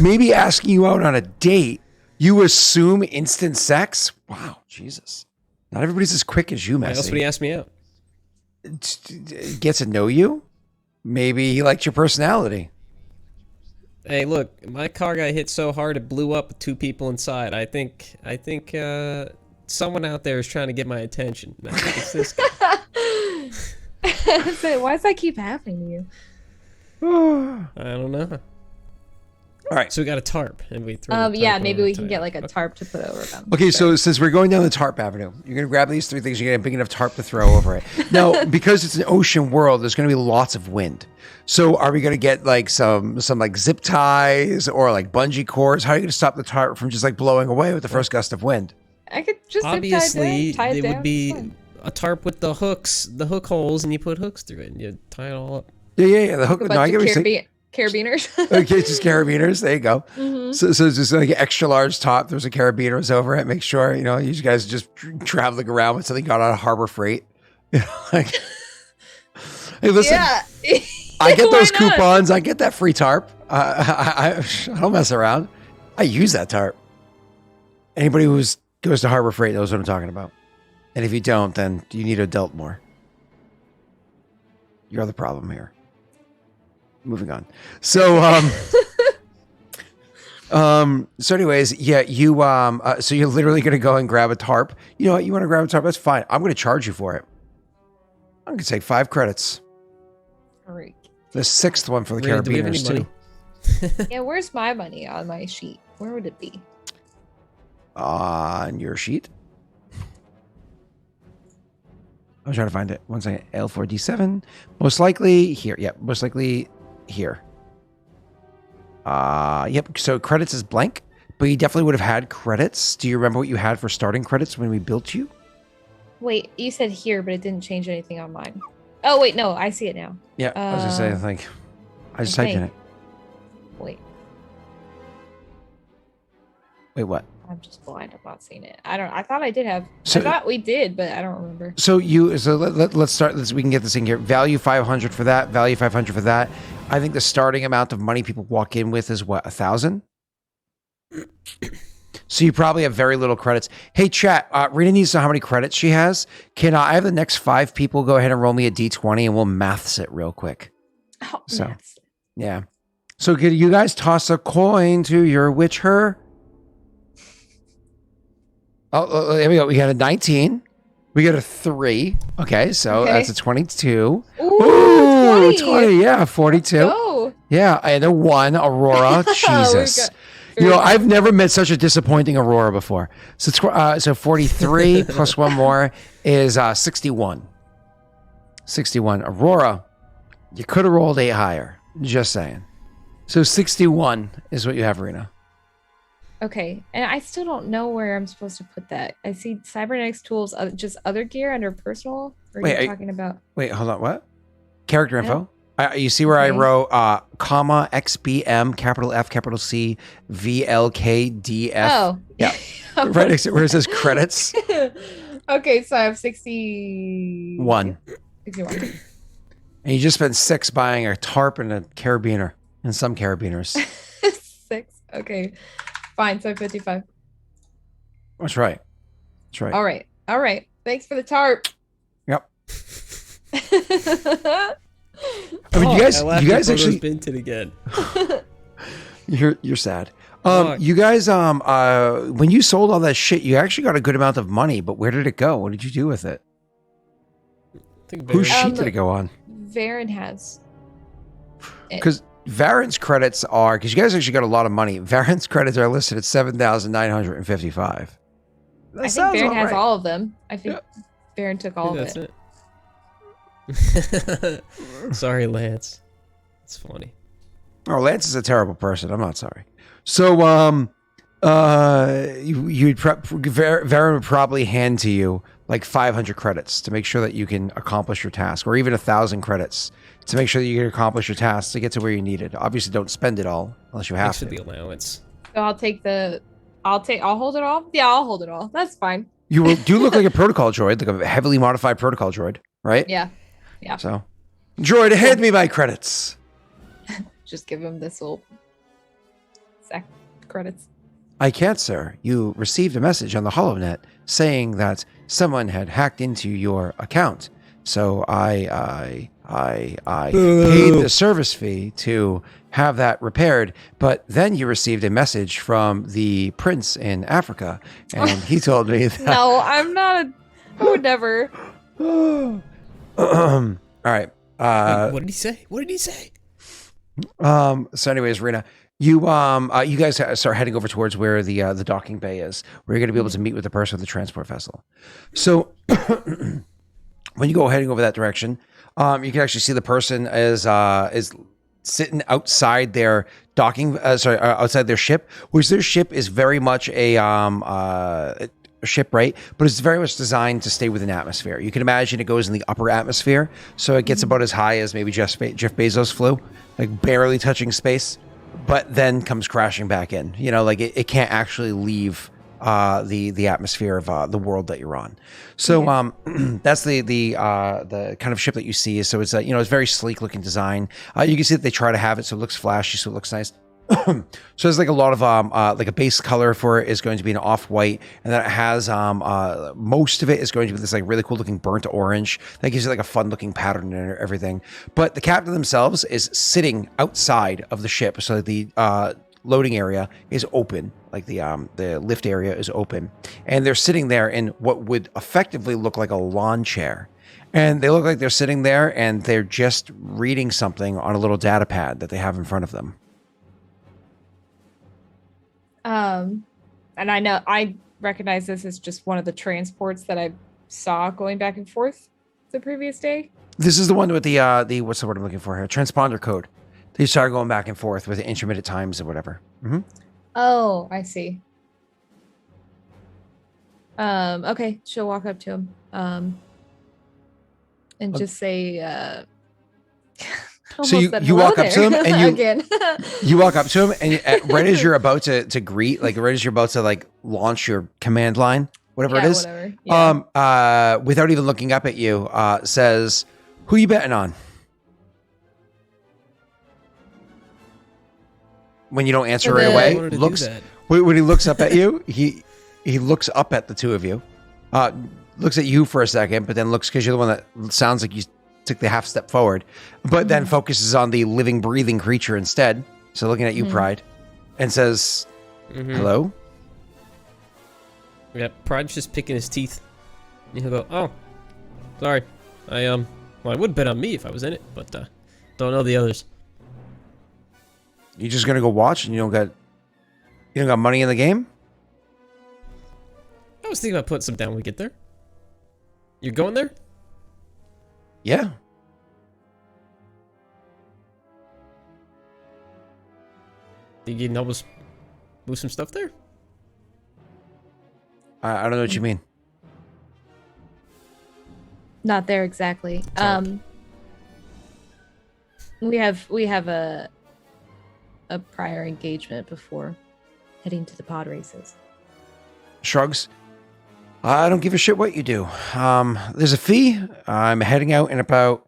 Maybe asking you out on a date, you assume instant sex. Wow, Jesus! Not everybody's as quick as you, Messi. Why else would he ask me out? Get to know you. Maybe he liked your personality. Hey, look, my car got hit so hard it blew up with 2 people inside. I think someone out there is trying to get my attention. I think it's this guy. Why does that keep happening to you? I don't know. All right. So we got a tarp, and we throw. Maybe we can get a tarp to put over them. Okay, so since we're going down the tarp avenue, you're going to grab these 3 things. You're going to get a big enough tarp to throw over it. Now, because it's an ocean world, there's going to be lots of wind. So, are we going to get some zip ties or bungee cords? How are you going to stop the tarp from just blowing away with the first gust of wind? I could just obviously tie it down. Would be a tarp with the hook holes, and you put hooks through it, and you tie it all up. Yeah. The hook. No, I get what you're saying. Carabiners. Okay, just carabiners. There you go. Mm-hmm. So it's just an extra large top. There's a carabiners over it. Make sure you guys are just traveling around with something got out of Harbor Freight. Hey, listen. Yeah. I get those coupons. I get that free tarp. I don't mess around. I use that tarp. Anybody who goes to Harbor Freight knows what I'm talking about. And if you don't, then you need to adult more. You're the problem here. Moving on. So, So anyways, yeah, you so you're literally gonna go and grab a tarp. You know what? You want to grab a tarp? That's fine. I'm gonna charge you for it. I'm gonna take 5 credits. Freak. The 6th one for the Rita, do we have any carabiners too. Yeah, where's my money on my sheet? Where would it be? On your sheet. I'm trying to find it. 1 second. L4D7. Most likely here. Yep. Most likely here. Yep. So credits is blank, but you definitely would have had credits. Do you remember what you had for starting credits when we built you? Wait, you said here, but it didn't change anything on mine. Oh wait, no, I see it now. Yeah. I was gonna say, I think I just I typed in think. it. Wait, Wait, what? I'm just blind. I'm not seeing it. I thought I did have. So- I thought we did, but I don't remember. So let's start this. We can get this in here. Value 500 for that. Value 500 for that. I think the starting amount of money people walk in with is what, 1,000. So you probably have very little credits. Hey, chat. Rita needs to know how many credits she has. Can I have the next 5 people go ahead and roll me a d20 and we'll maths it real quick. Oh, So- maths. Yeah. So could you guys toss a coin to your witch her? Oh, there we go. We got a 19. We got a 3. Okay, so Okay. that's a 22. Ooh, 20. Yeah, 42. Go. Yeah, and a 1, Aurora. Jesus. You know, I've never met such a disappointing Aurora before. So, so 43 plus 1 more is 61. 61. Aurora, you could have rolled 8 higher. Just saying. So 61 is what you have, Rena. Okay, and I still don't know where I'm supposed to put that. I see cybernetics tools, just other gear under personal. Or Wait, are are you you- talking about? Wait, hold on. What? Character I info? You see where I Okay. wrote comma XBM capital F capital C VLKDF? Oh, yeah. Right next to where it says credits. Okay, so I have 61. 61. And you just spent 6 buying a tarp and a carabiner and some carabiners. 6. Okay, fine. So 55. That's right. That's right. All right. All right. Thanks for the tarp. Yep. I mean, I laughed you at guys Bogo's actually, Binted again. you're sad. Fuck. You guys, when you sold all that shit, you actually got a good amount of money, but where did it go? What did you do with it? I think Whose Baron- sheet did it go on? Varen has. it. Because Varen's credits are, because you guys actually got a lot of money. Varen's credits are listed at 7,955. I think Varen has all of them. I think Yeah. Varen took I all think of it. that's it. Sorry, Lance. It's funny. Oh, Lance is a terrible person. I'm not sorry. So, Varen would probably hand to you like 500 credits to make sure that you can accomplish your task, or even 1,000 credits to make sure that you can accomplish your task to get to where you need it. Obviously, don't spend it all unless you have Thanks for to. the allowance. So I'll hold it all. Yeah, I'll hold it all. That's fine. You do look like a protocol droid, like a heavily modified protocol droid, right? Yeah. So, droid, hand me my credits. Just give him this little sack credits. I can't, sir. You received a message on the HoloNet saying that someone had hacked into your account. So I paid the service fee to have that repaired. But then you received a message from the prince in Africa, and he told me that. No, I'm not. I would never. All right. Wait, what did he say? What did he say? So anyways, Rena, you guys start heading over towards where the docking bay is, where you're going to be able to meet with the person with the transport vessel. So when you go heading over that direction, you can actually see the person is sitting outside their docking, outside their ship, which their ship is very much a ship, right? But it's very much designed to stay within atmosphere. You can imagine it goes in the upper atmosphere, so it gets about as high as maybe Jeff Bezos flew, like barely touching space, but then comes crashing back in. You know, like it can't actually leave the atmosphere of the world that you're on. So that's the kind of ship that you see. So it's it's very sleek looking design. You can see that they try to have it so it looks flashy, so it looks nice. So there's like a lot of like a base color for it is going to be an off-white, and then it has most of it is going to be this like really cool looking burnt orange that gives you like a fun looking pattern and everything. But the captain themselves is sitting outside of the ship, so the loading area is open, like the lift area is open, and they're sitting there in what would effectively look like a lawn chair, and they look like they're sitting there and they're just reading something on a little data pad that they have in front of them. And I recognize this as just one of the transports that I saw going back and forth the previous day. This is the one with the what's the word I'm looking for here? Transponder code. They start going back and forth with intermittent times or whatever. Mm-hmm. Oh, I see. Okay, she'll walk up to him. And just say, so you walk up to him and you again. You walk up to him and right as you're about to greet, like right as you're about to like launch your command line, whatever it is, whatever. Yeah. without even looking up at you, says, "Who you betting on?" When you don't answer right away, looks when he looks up at you, he looks up at the two of you, looks at you for a second, but then looks because you're the one that sounds like you took the half step forward, but then focuses on the living, breathing creature instead. So looking at you, Pride, and says, "Hello." Yeah, Pride's just picking his teeth. And he'll go, "Oh, sorry. Well, I would bet on me if I was in it, but don't know the others." You just gonna go watch and you don't got money in the game? I was thinking about putting some down when we get there. You're going there? Yeah. Think you can help us move some stuff there? I don't know what you mean. Not there exactly. We have a prior engagement before heading to the pod races. Shrugs. I don't give a shit what you do. There's a fee. I'm heading out in about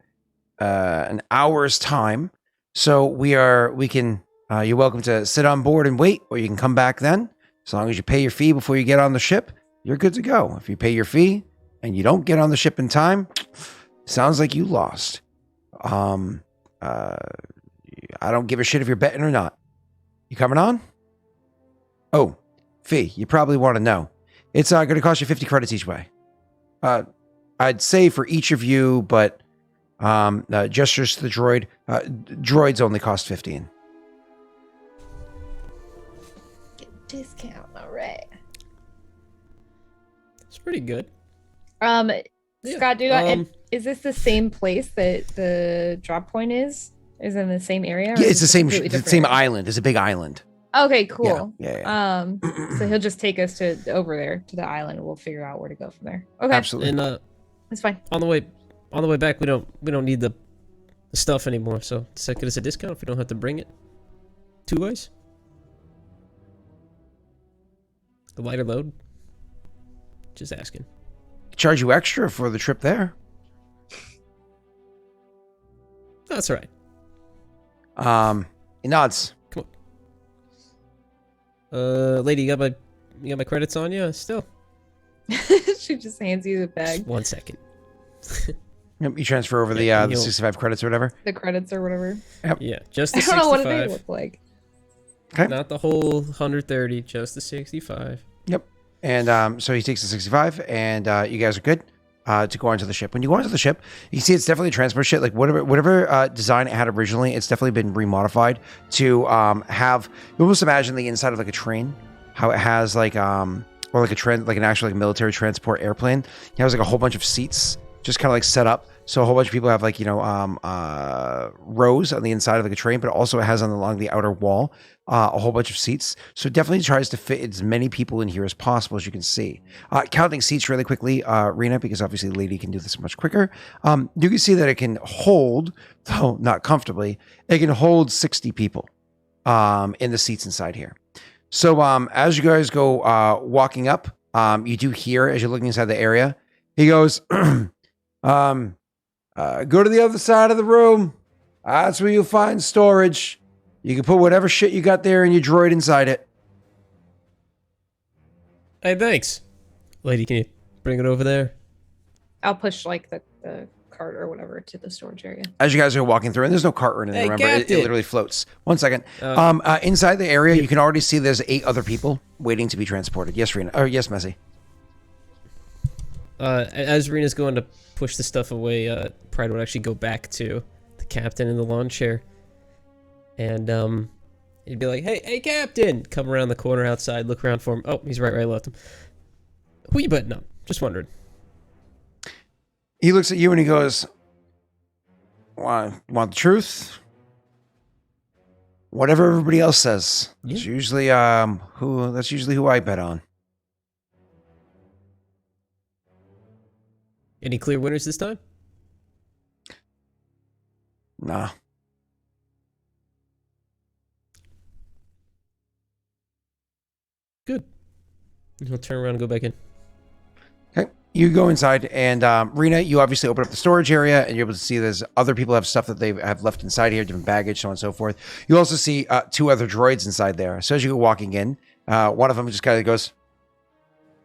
an hour's time. So you're welcome to sit on board and wait, or you can come back then. As long as you pay your fee before you get on the ship, you're good to go. If you pay your fee and you don't get on the ship in time, sounds like you lost. I don't give a shit if you're betting or not. You coming on? Oh, fee. You probably want to know. It's going to cost you 50 credits each way. I'd say for each of you, but gestures to the droid. Droids only cost 15. Get a discount, all right. It's pretty good. Scott, is this the same place that the drop point is? Is it in the same area? Yeah, it's the same island. It's a big island. Okay, cool. Yeah. So he'll just take us to over there to the island, and we'll figure out where to go from there. Okay, Absolutely. And that's fine. on the way back, we don't need the stuff anymore. So does that get us a discount if we don't have to bring it? 2 ways. The lighter load. Just asking. Charge you extra for the trip there. That's all right. He nods. Come on. Lady, you got my credits on you still? She just hands you the bag. Just 1 second. Yep, you transfer over the 65 credits or whatever. The credits or whatever. Yep. Yeah, just the I don't know 65. what they look like. Okay. Not the whole 130, just the 65. Yep. And so he takes the 65, and you guys are good to go onto the ship. When you go onto the ship, you see it's definitely a transport ship. Like whatever design it had originally, it's definitely been remodified to have. You almost imagine the inside of like a train, how it has like or like like an actual like military transport airplane. It has like a whole bunch of seats just kind of like set up. So a whole bunch of people have like, rows on the inside of like a train, but also it has along the outer wall a whole bunch of seats. So it definitely tries to fit as many people in here as possible, as you can see. Counting seats really quickly, Rena, because obviously the lady can do this much quicker. You can see that it can hold, though not comfortably, it can hold 60 people in the seats inside here. So as you guys go walking up, you do hear, as you're looking inside the area, he goes, go to the other side of the room. That's where you'll find storage. You can put whatever shit you got there in your droid inside it. Hey, thanks. Lady, can you bring it over there? I'll push like the cart or whatever to the storage area. As you guys are walking through, and there's no cart or anything, Hey, remember, it Captain. literally floats. 1 second. Inside the area, you can already see there's 8 other people waiting to be transported. Yes, Rena. Or yes, Messi. As Rena's going to push the stuff away, Pride would actually go back to the captain in the lawn chair. And he'd be like, hey, Captain! Come around the corner outside, look around for him. Oh, he's right where I left him. Who you betting on? Just wondering. He looks at you and he goes, want the truth? Whatever everybody else says. Yeah. It's usually that's usually who I bet on. Any clear winners this time? Nah. Good. He'll turn around and go back in. Okay. You go inside, and Rena, you obviously open up the storage area, and you're able to see there's other people have stuff that they have left inside here, different baggage, so on and so forth. You also see 2 other droids inside there. So as you go walking in, one of them just kind of goes,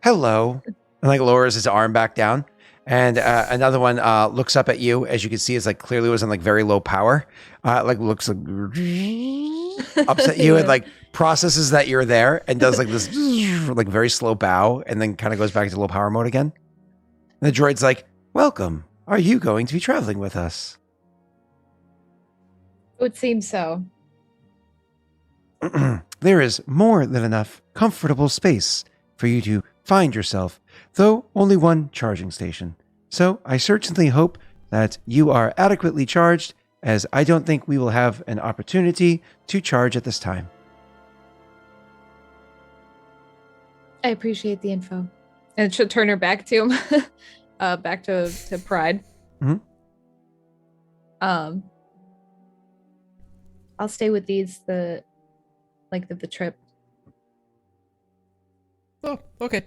"Hello," and like lowers his arm back down, and another one looks up at you. As you can see, it's like clearly was on like very low power, like looks like ups at you and like processes that you're there, and does like this like very slow bow, and then kind of goes back to low power mode again. And the droid's like, "Welcome. Are you going to be traveling with us?" It would seem so. There is more than enough comfortable space for you to find yourself, though only one charging station. So I certainly hope that you are adequately charged, as I don't think we will have an opportunity to charge at this time. I appreciate the info. And she'll turn her back to him. Back to Pride. Mhm. I'll stay with these the trip. Oh, okay.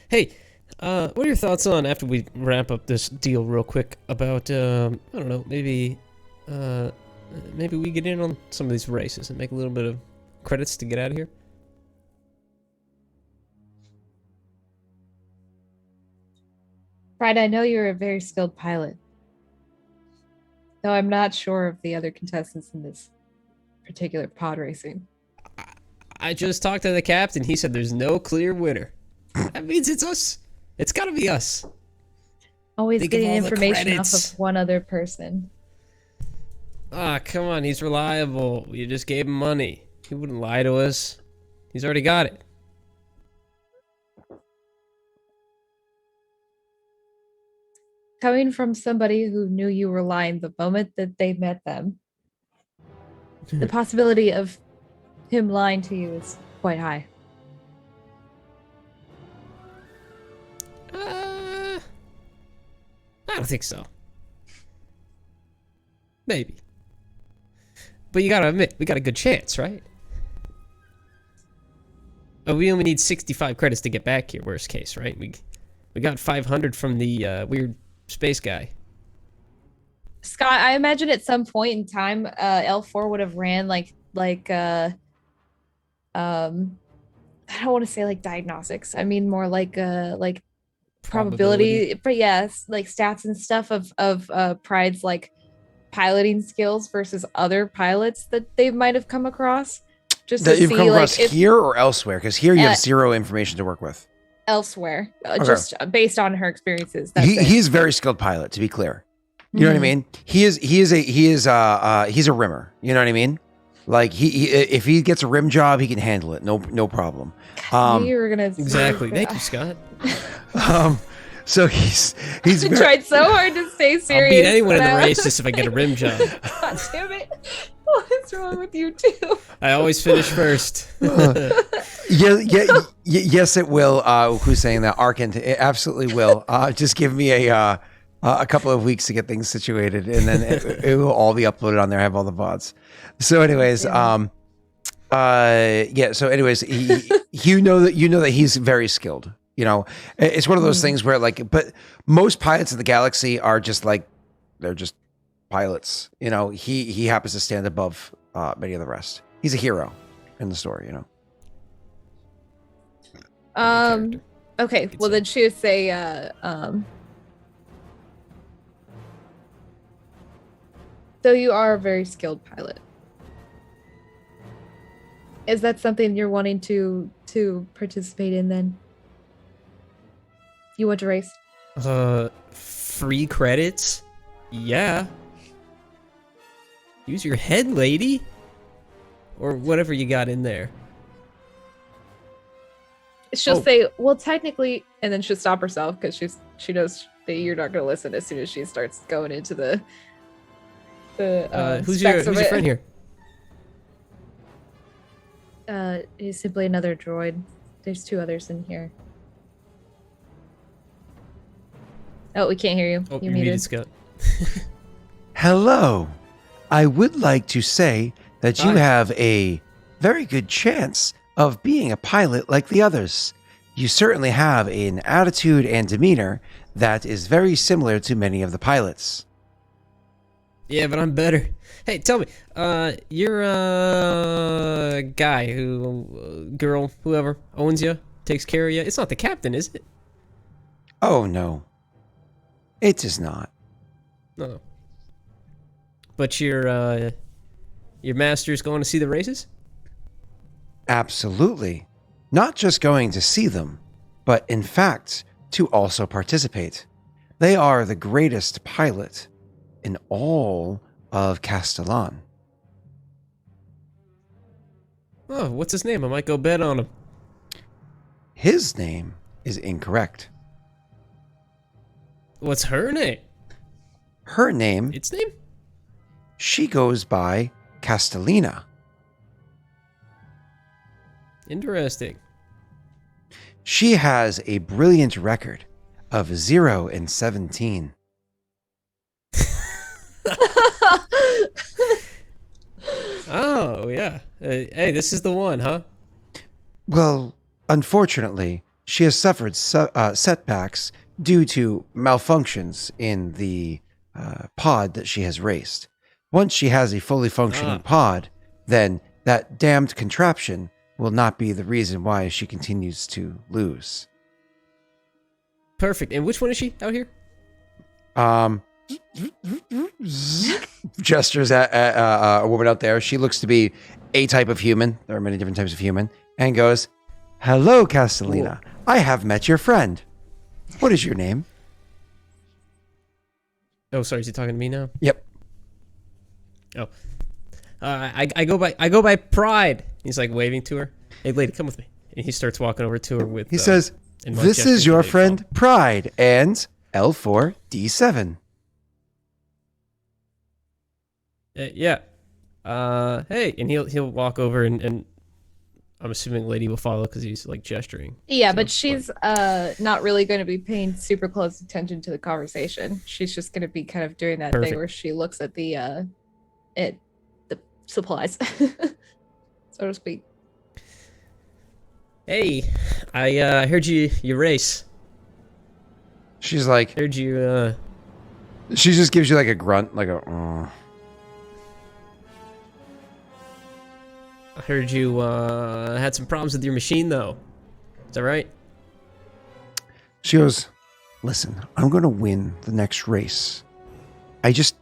Hey, what are your thoughts on, after we wrap up this deal real quick, about, I don't know, maybe we get in on some of these races and make a little bit of credits to get out of here? Pride, I know you're a very skilled pilot. Though I'm not sure of the other contestants in this particular pod racing. I just talked to the captain. He said there's no clear winner. That means it's us. It's gotta be us. Always Think of getting all the information credits. off of one other person. Ah, come on. He's reliable. You just gave him money. He wouldn't lie to us. He's already got it. Coming from somebody who knew you were lying the moment that they met them, the possibility of him lying to you is quite high. I don't think so. Maybe. But you gotta admit, we got a good chance, right? Oh, we only need 65 credits to get back here, worst case, right? We got 500 from the weird space guy. Scott, I imagine at some point in time, L4 would have ran like I don't want to say like diagnostics. I mean more like probability, but yes, like stats and stuff of Pride's like piloting skills versus other pilots that they might have come across. Just That to you've see come like across if here or elsewhere? Because here you have 0 information to work with. elsewhere, Okay. just based on her experiences. That's it. He's a very skilled pilot, to be clear. You know what I mean? He's a rimmer. You know what I mean? Like he if he gets a rim job, he can handle it. No problem. I knew you were gonna Exactly. Thank you, Scott. So he's I very, tried so hard to stay serious. I'll beat anyone in the but I- race just if I get a rim job. God damn it! What's wrong with you two? I always finish first. yes, it will. Who's saying that? Arkant. It absolutely will. Just give me a couple of weeks to get things situated, and then it will all be uploaded on there. I have all the VODs. So, anyways, Yeah. So, anyways, you know that he's very skilled. You know, it's one of those things where but most pilots in the galaxy are just like they're just pilots. You know, he happens to stand above many of the rest. He's a hero in the story. You know. Okay. Well, then she would say, So you are a very skilled pilot. Is that something you're wanting to participate in then? You want to race? Free credits? Yeah. Use your head, lady. Or whatever you got in there. She'll say, well, technically, and then she'll stop herself because she knows that you're not going to listen as soon as she starts going into the who's your friend here? He's simply another droid. There's 2 others in here. Oh, we can't hear you. Oh, You you're muted, muted. Scott. Hello. I would like to say that you Hi. have a very good chance of being a pilot like the others. You certainly have an attitude and demeanor that is very similar to many of the pilots. Yeah, but I'm better. Hey, tell me, you're a guy girl, whoever owns you, takes care of you. It's not the captain, is it? Oh, no. It is not. No. But your master's going to see the races? Absolutely. Not just going to see them, but in fact, to also participate. They are the greatest pilot in all of Castellan. Oh, what's his name? I might go bet on him. His name is incorrect. What's her name? Her name, Its name? she goes by Castellina. Interesting. She has a brilliant record of 0 and 17. Oh, yeah. Hey, this is the one, huh? Well, unfortunately, she has suffered setbacks due to malfunctions in the pod that she has raced. Once she has a fully functioning pod, then that damned contraption will not be the reason why she continues to lose. Perfect. And which one is she out here? Gestures at a woman out there. She looks to be a type of human. There are many different types of human. And goes, "Hello, Castellina. I have met your friend. What is your name?" Oh, sorry. Is he talking to me now? Yep. Oh. I go by Pride. He's like waving to her. Hey, lady, come with me. And he starts walking over to her with. He says, and one "This gesture is your to friend Pride and L4D7. Yeah. Hey, and he'll walk over and I'm assuming lady will follow because he's like gesturing. Yeah, So, but she's not really going to be paying super close attention to the conversation. She's just going to be kind of doing that Perfect. thing where she looks at the supplies, so to speak. Hey, I heard you race. She's like, Heard you she just gives you like a grunt, like a. I heard you had some problems with your machine though. Is that right? She goes, "Listen, I'm going to win the next race. I just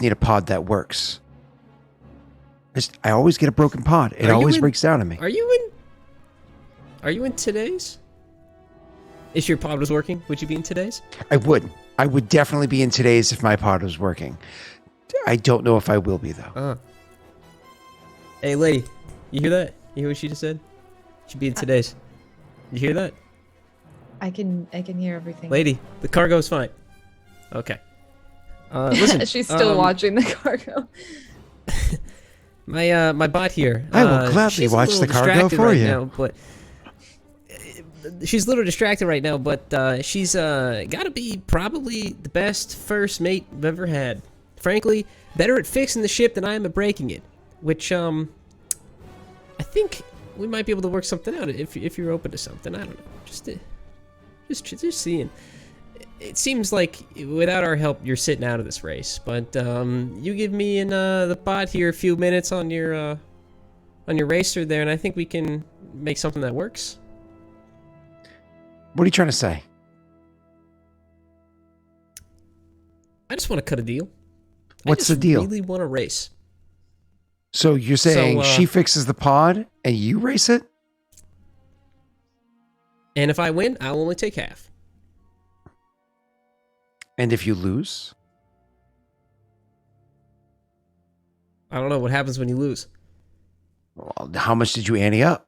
need a pod that works. I always get a broken pod. It Are you always in- breaks down on me." Are you in today's? If your pod was working, would you be in today's? I would definitely be in today's if my pod was working. I don't know if I will be though. Hey lady, you hear that? You hear what she just said? She'd be in today's. You hear that? I can hear everything. Lady, the cargo's fine. Okay. Listen, She's still watching the cargo. my bot here. I will gladly she's a watch little the cargo distracted for right you. now, but she's a little distracted right now, but she's got to be probably the best first mate I've ever had. Frankly, better at fixing the ship than I am at breaking it. Which I think we might be able to work something out if you're open to something. I don't know. Just seeing. It seems like without our help, you're sitting out of this race. But you give me and the bot here a few minutes on your racer there, and I think we can make something that works. What are you trying to say? I just want to cut a deal. What's the deal? I really want to race. So you're saying So, she fixes the pod and you race it? And if I win, I'll only take half. And if you lose? I don't know what happens when you lose. Well, how much did you ante up?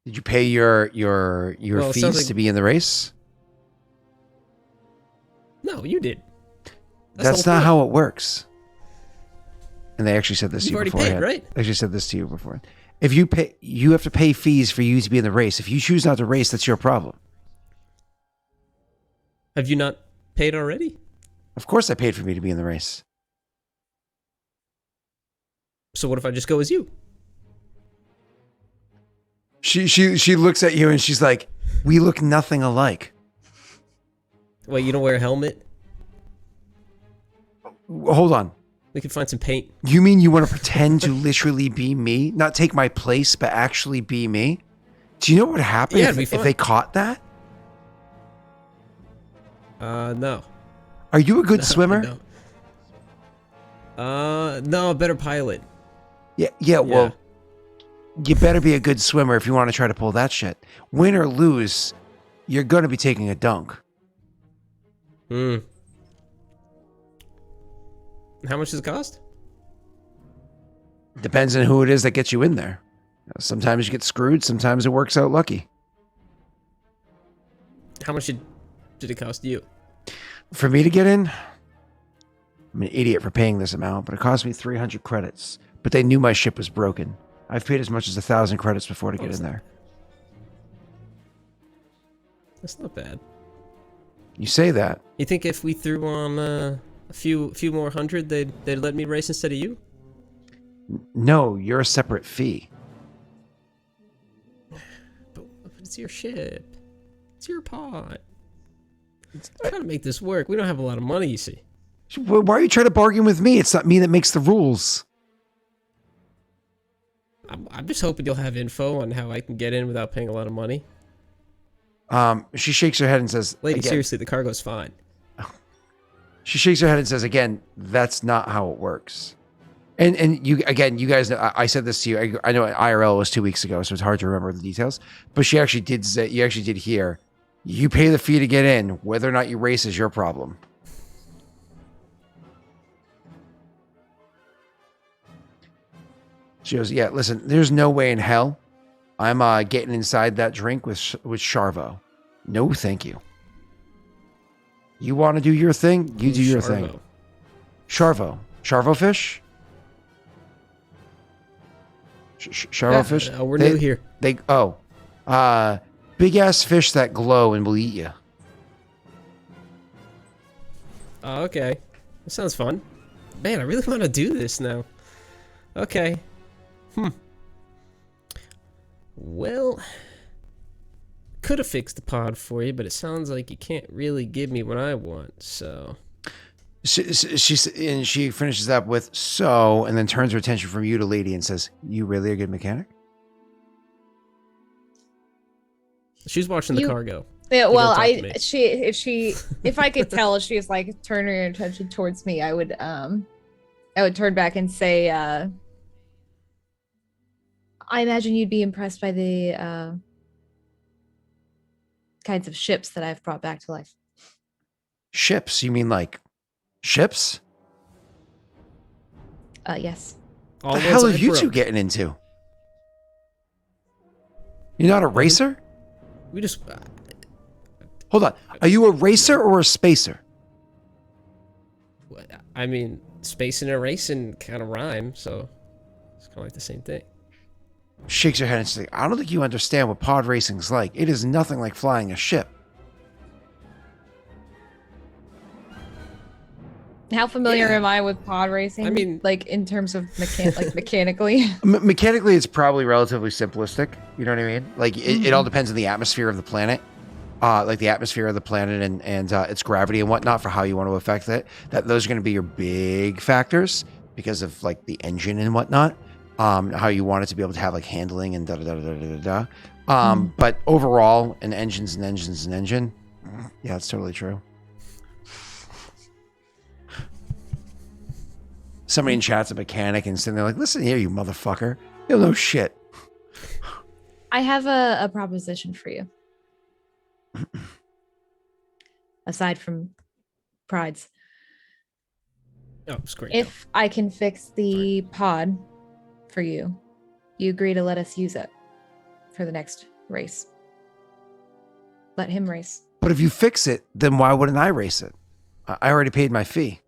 Did you pay your Well, it fees sounds like- to be in the race? No, you did. That's the whole not point. how it works. And they actually said this You've to you already beforehand. paid, right? They actually said this to you before. If you pay, you have to pay fees for you to be in the race. If you choose not to race, that's your problem. Have you not paid already? Of course, I paid for me to be in the race. So what if I just go as you? She looks at you and she's like, "We look nothing alike." Wait, you don't wear a helmet? Hold on. We could find some paint. You mean you want to pretend to literally be me, not take my place, but actually be me? Do you know what would happen Yeah, it'd be if fun. they caught that? No. Are you a good No, swimmer? No, a better pilot. Yeah. Well, you better be a good swimmer if you want to try to pull that shit. Win or lose, you're going to be taking a dunk. Hmm. How much does it cost? Depends on who it is that gets you in there. Sometimes you get screwed. Sometimes it works out lucky. How much did it cost you? For me to get in, I'm an idiot for paying this amount, but it cost me 300 credits. But they knew my ship was broken. I've paid as much as 1,000 credits before to get in there. That's not bad. You say that. You think if we threw on a few more hundred, they'd let me race instead of you? No, you're a separate fee. But it's your ship. It's your pod. I'm trying to make this work. We don't have a lot of money, you see. Why are you trying to bargain with me? It's not me that makes the rules. I'm just hoping you'll have info on how I can get in without paying a lot of money. She shakes her head and says, Lady, again, seriously, the cargo's fine. she shakes her head and says, again, that's not how it works. And you guys know, I said this to you. I know IRL was 2 weeks ago, so it's hard to remember the details. But she actually did say, you actually did hear, you pay the fee to get in. Whether or not you race is your problem. She goes, yeah, listen, there's no way in hell I'm getting inside that drink with Charvo. No, thank you. You want to do your thing? You do your thing. Charvo. Charvo fish? Charvo fish? We're new here. Big ass fish that glow and will eat you. Oh, okay. That sounds fun. Man, I really want to do this now. Okay. Well, could have fixed the pod for you, but it sounds like you can't really give me what I want, so... She finishes up with, so, and then turns her attention from you to Lady and says, you really a good mechanic? She's watching the cargo. Yeah, You well, don't talk to me. if I could tell she's like turning her attention towards me, I would turn back and say, I imagine you'd be impressed by the kinds of ships that I've brought back to life. Ships? You mean like ships? Yes. All What the ones hell are I you two broke. getting into? You're not a racer? We just... Hold on. Are you a racer or a spacer? I mean, space and a racing kind of rhyme, so it's kind of like the same thing. Shakes her head and says, I don't think you understand what pod racing's like. It is nothing like flying a ship. How familiar Yeah. am I with pod racing? I mean- like in terms of mechanically. Mechanically, it's probably relatively simplistic. You know what I mean? Like, it all depends on the atmosphere of the planet. Like the atmosphere of the planet and its gravity and whatnot for how you want to affect it. Those are going to be your big factors because of like the engine and whatnot. How you want it to be able to have like handling and da. But overall, an engine's an engine's an engine. Yeah, it's totally true. somebody in chat's a mechanic and sitting there like, listen here, you motherfucker. You don't know shit. I have a proposition for you. Aside from prides. Oh, it's great. If I can fix the pod for you, you agree to let us use it for the next race. Let him race. But if you fix it, then why wouldn't I race it? I already paid my fee.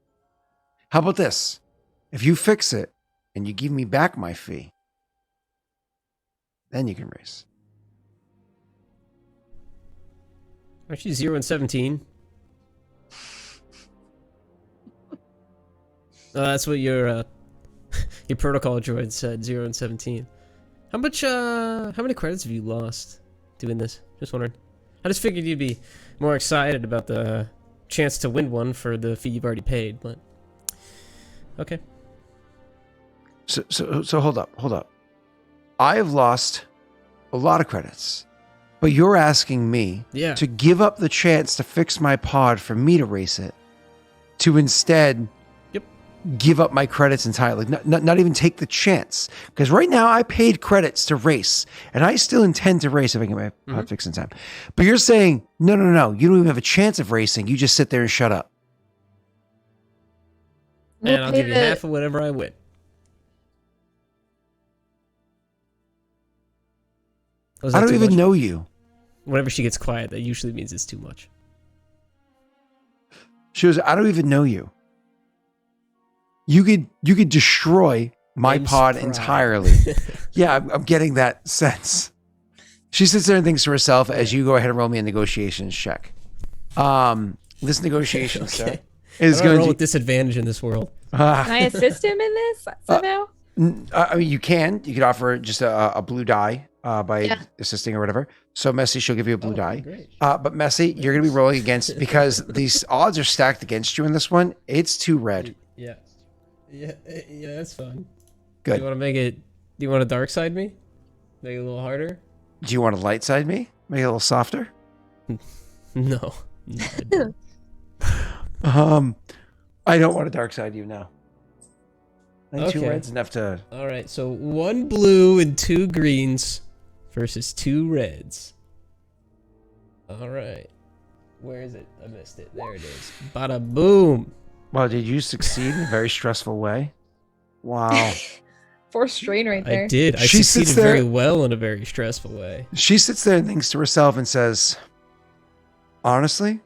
How about this? If you fix it and you give me back my fee, then you can race. Aren't you 0 and 17? That's what your protocol droid said, 0 and 17. How many credits have you lost doing this? Just wondering. I just figured you'd be more excited about the chance to win one for the fee you've already paid, but okay. So hold up. I have lost a lot of credits, but you're asking me to give up the chance to fix my pod for me to race it, to instead give up my credits entirely, not even take the chance. Because right now I paid credits to race, and I still intend to race if I get my pod fixed in time. But you're saying, no, you don't even have a chance of racing. You just sit there and shut up. And I'll give you half of whatever I win. I don't even know you. Whenever she gets quiet, that usually means it's too much. She goes, I don't even know you. You could destroy my pod entirely. Yeah, I'm getting that sense. She sits there and thinks to herself as you go ahead and roll me a negotiations check. This negotiation, sir, is going to roll with disadvantage in this world. Can I assist him in this somehow? I mean, you could offer just a blue die by assisting or whatever. So Messy, she'll give you a blue die. Great. But Messy, you're going to be rolling against, because these odds are stacked against you in this one. It's 2 red. Yeah, that's fine. Good. Do you want to make it? Do you want to dark side me? Make it a little harder? Do you want to light side me? Make it a little softer? No. I don't want to dark side you now. I think 2 reds enough to. All right, so 1 blue and 2 greens versus 2 reds. All right. Where is it? I missed it. There it is. Bada boom. Wow, did you succeed in a very stressful way? Wow. 4 strain right there. I did. I succeeded very well in a very stressful way. She sits there and thinks to herself and says, honestly,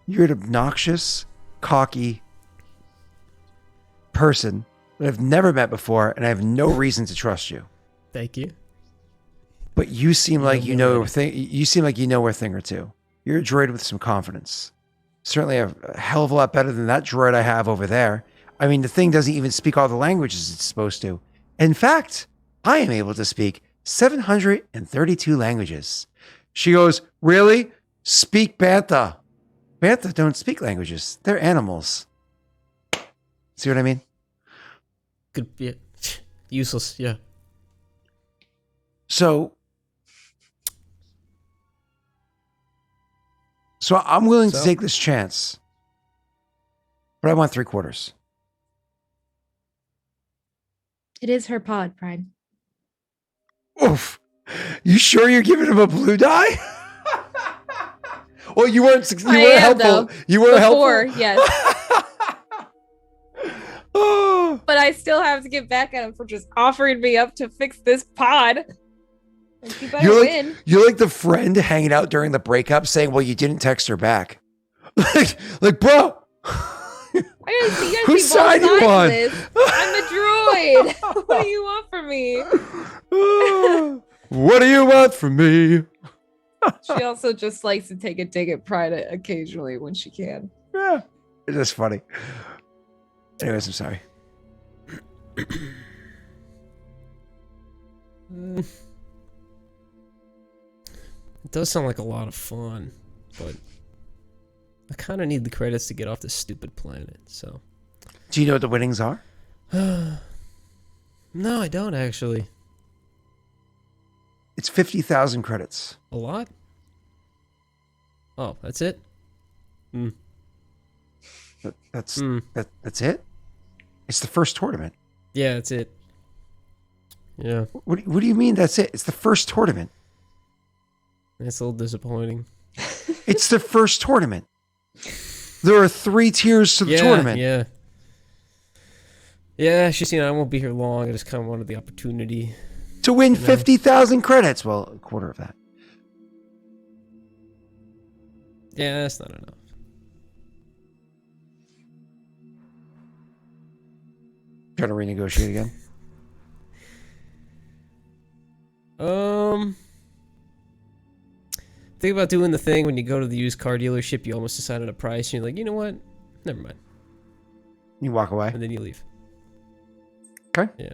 you're an obnoxious, cocky person that I've never met before, and I have no reason to trust you. Thank you. But you seem like you know a thing or two. You're a droid with some confidence. Certainly a hell of a lot better than that droid I have over there. I mean, the thing doesn't even speak all the languages it's supposed to. In fact, I am able to speak 732 languages. She goes, really? Speak Bantha. Bantha don't speak languages. They're animals. See what I mean? Good. Yeah. Useless. Yeah. So I'm willing to take this chance, but I want 3/4. It is her pod, Pride. Oof. You sure you're giving him a blue die? Well, you weren't helpful. You were helpful. Yes. Oh. But I still have to get back at him for just offering me up to fix this pod. Like, you better win. You're like the friend hanging out during the breakup saying, well, you didn't text her back. like, bro. Whose side you on? I'm a droid. What do you want from me? What do you want from me? She also just likes to take a dig at Pride occasionally when she can. Yeah, it is funny. Anyways, I'm sorry. It does sound like a lot of fun, but I kind of need the credits to get off this stupid planet, so. Do you know what the winnings are? No, I don't actually. It's 50,000 credits. A lot? Oh, that's it? That's it. It's the first tournament. Yeah, that's it. Yeah, What do you mean that's it? It's the first tournament. that's a little disappointing. It's the first tournament. There are 3 tiers to the tournament. Yeah. Yeah, it's just, I won't be here long. I just kind of wanted the opportunity. To win 50,000 credits. Well, a quarter of that. Yeah, that's not enough. Trying to renegotiate again. Think about doing the thing when you go to the used car dealership, you almost decide on a price, and you're like, you know what? Never mind. You walk away. And then you leave. Okay. Yeah.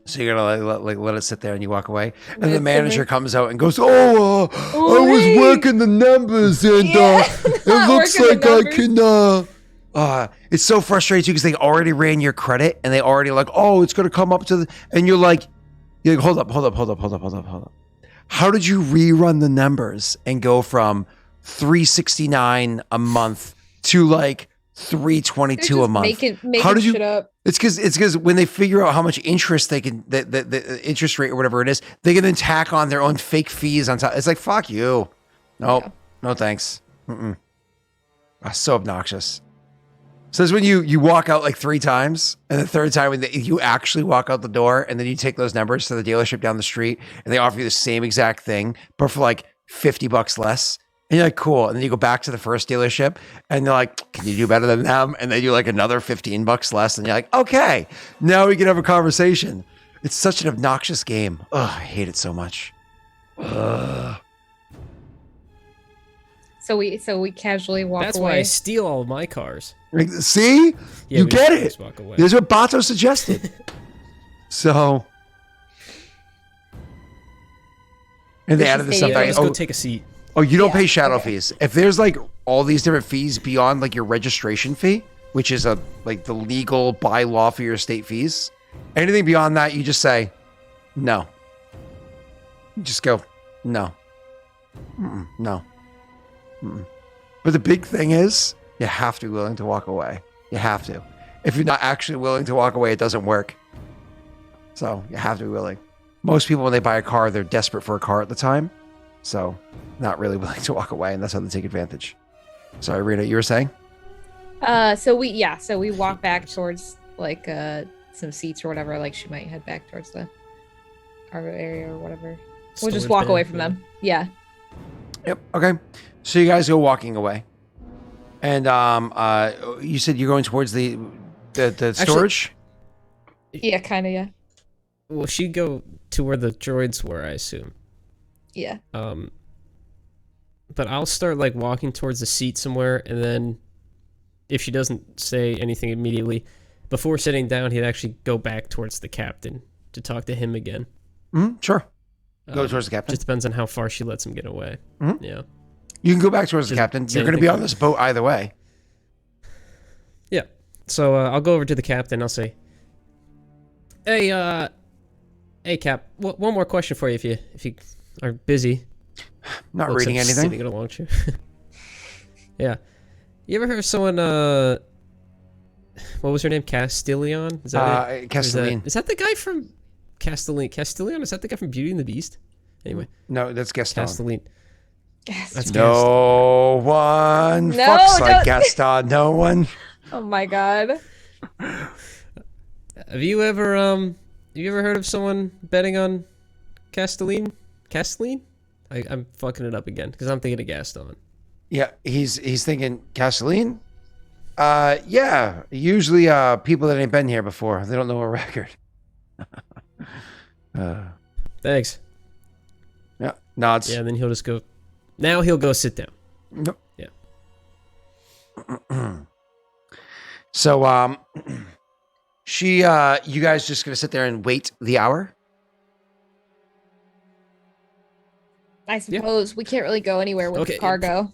So you're gonna let it sit there and you walk away, and the That's manager amazing. comes out and goes, "Oh, I was Wait. working the numbers, and it Not looks working the like I can." It's so frustrating too because they already ran your credit and they already like, "Oh, it's gonna come up to the," and you're like, "Hold up. How did you rerun the numbers and go from $369 a month to like $322 a month? Making How did you? shit up. It's because when they figure out how much interest they can, the interest rate or whatever it is, they can then tack on their own fake fees on top. It's like, fuck you. No, Yeah. no thanks. So obnoxious. So this is when you walk out like 3 times, and the third time when you actually walk out the door, and then you take those numbers to the dealership down the street, and they offer you the same exact thing, but for like $50 less. And you're like, cool. And then you go back to the first dealership and they're like, can you do better than them? And they do like another $15 less. And you're like, okay, now we can have a conversation. It's such an obnoxious game. Ugh, I hate it so much. Ugh. So we casually walk That's why I away. steal all of my cars. Like, see? Yeah, You we get just it. walk away. There's what Bato suggested. So. And they We added should this stay stuff. Yeah, back. let's go take a seat. Oh, you don't Yeah, pay shadow okay. fees. If there's like all these different fees beyond like your registration fee, which is like the legal by law for your state fees, anything beyond that, you just say no. You just go no, no. But the big thing is you have to be willing to walk away. You have to. If you're not actually willing to walk away, it doesn't work. So you have to be willing. Most people, when they buy a car, they're desperate for a car at the time. So not really willing to walk away, and that's how they take advantage. Sorry, Rita, you were saying? So we walk back towards like some seats or whatever. Like she might head back towards the cargo area or whatever. We'll just Storage walk bin, away from yeah. them. Yeah. Yep. Okay. So you guys go walking away. And you said you're going towards the storage? Yeah, kind of. Yeah. Well, she'd go to where the droids were, I assume. Yeah. But I'll start like walking towards the seat somewhere, and then if she doesn't say anything immediately, before sitting down, he'd actually go back towards the captain to talk to him again. Sure. Go towards the captain. Just depends on how far she lets him get away. Mhm. Yeah. You can go back towards the Just captain. say You're going to be anything. on this boat either way. Yeah. So I'll go over to the captain. I'll say, "Hey, Cap. One more question for you, if you are busy." Not Looks reading like anything. Sitting in a long chair. Yeah. You ever heard of someone? What was her name? Castillon? Is that it? Castelline. Is that the guy from Castelline? Castellion? Is that the guy from Beauty and the Beast? Anyway, No, that's Gaston. Castelline. Yes. That's No one No, fucks like don't- Gaston. No one. Oh my god. Have you ever heard of someone betting on Castelline? Castelline? I'm fucking it up again because I'm thinking of Gaston. Yeah, he's thinking Castelline. Yeah. Usually, people that ain't been here before, they don't know a record. Thanks. Yeah, nods. Yeah, and then he'll just go. Now he'll go sit down. Yep. Yeah. So, you guys just gonna sit there and wait the hour? I suppose we can't really go anywhere with Okay, the cargo.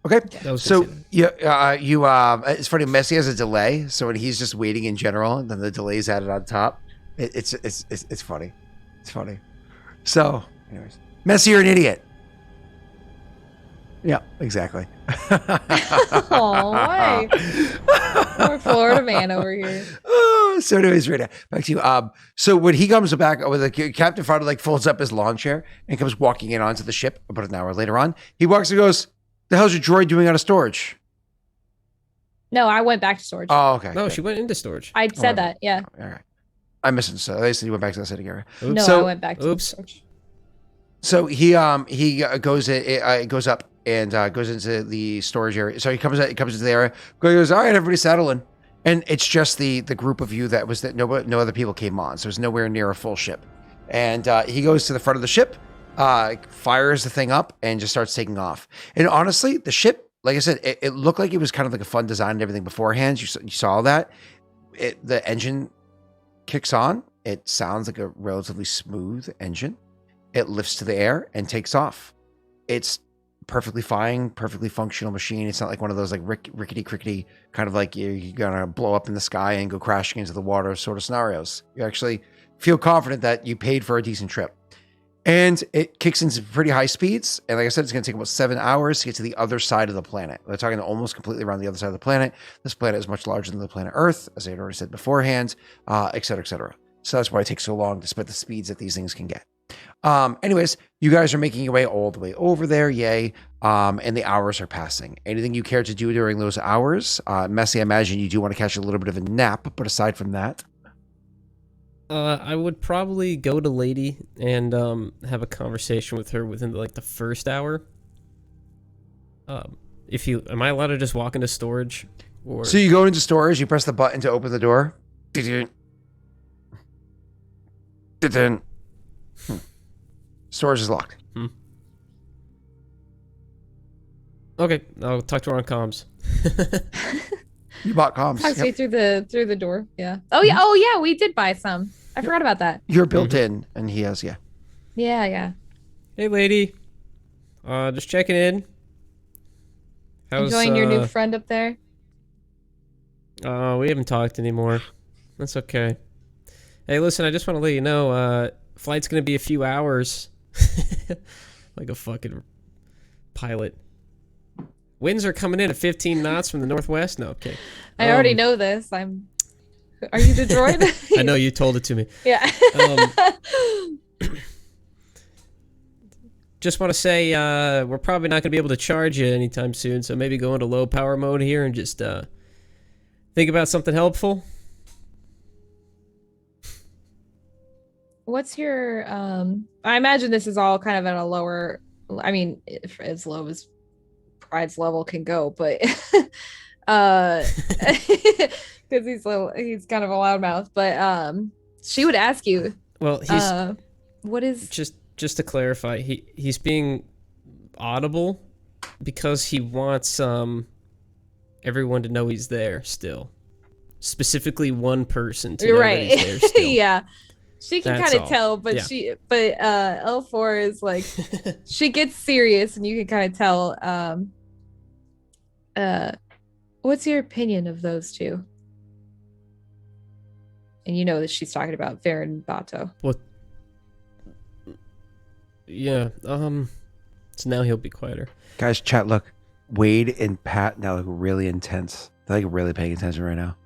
Okay. That was So good. it's funny. Messi has a delay, so when he's just waiting in general, then the delay's added on top. It's funny. It's funny. So Anyways, Messi, you're an idiot. Yeah, exactly. Oh, why? Poor Florida man over here. So anyways, Rita, back to you. So when he comes back with the Captain Fodder like folds up his lawn chair and comes walking in onto the ship about an hour later on, he walks and goes, "The hell's your droid doing out of storage?" No, I went back to storage. Oh, okay. No, good. she went into storage. I said right. that. Yeah. All right. I misunderstood. I said he went back to the sitting area. Oops. No, So- I went back to Oops. storage. So he goes up and goes into the storage area. So he comes into the area. Goes, all right, everybody settle in. And it's just the group of you that no other people came on. So it's nowhere near a full ship. And he goes to the front of the ship, fires the thing up, and just starts taking off. And honestly, the ship, like I said, it looked like it was kind of like a fun design and everything beforehand. You saw that. The engine kicks on. It sounds like a relatively smooth engine. It lifts to the air and takes off. It's perfectly fine, perfectly functional machine. It's not like one of those like rickety crickety kind of like you're gonna blow up in the sky and go crashing into the water sort of scenarios. You actually feel confident that you paid for a decent trip. And it kicks into pretty high speeds. And like I said, it's going to take about 7 hours to get to the other side of the planet. We're talking almost completely around the other side of the planet. This planet is much larger than the planet Earth, as I had already said beforehand, et cetera, et cetera. So that's why it takes so long despite the speeds that these things can get. Anyways, you guys are making your way all the way over there. Yay. And the hours are passing. Anything you care to do during those hours? Messi, I imagine you do want to catch a little bit of a nap, but aside from that, I would probably go to Lady and have a conversation with her within like the first hour. Am I allowed to just walk into storage? Or so you go into storage, you press the button to open the door. Storage is locked. Okay, I'll talk to her on comms. You bought comms. Talks me Yep. through the door. Yeah. Oh yeah. Oh yeah. We did buy some. I forgot about that. You're built in, and he has, yeah. Yeah. Yeah. Hey, Lady. Just checking in. How's, Enjoying your new friend up there. We haven't talked anymore. That's okay. Hey, listen, I just want to let you know, flight's gonna be a few hours. Like a fucking pilot. Winds are coming in at 15 knots from the northwest. No, okay. I already know this. Are you the droid? I know you told it to me. Yeah. Just want to say we're probably not going to be able to charge you anytime soon, so maybe go into low power mode here and just think about something helpful. What's your I imagine this is all kind of at a lower, I mean, if as low as Pride's level can go, but because he's kind of a loudmouth, but she would ask you, Well, he's what is just to clarify, he's being audible because he wants everyone to know he's there still. Specifically one person to know that he's there still. Yeah. She can That's kind of all. tell, but Yeah. L4 is like she gets serious and you can kind of tell what's your opinion of those two? And you know that she's talking about Varen Bato. What? Yeah. So now he'll be quieter. Guys, chat, look. Wade and Pat now look really intense. They're like really paying attention right now.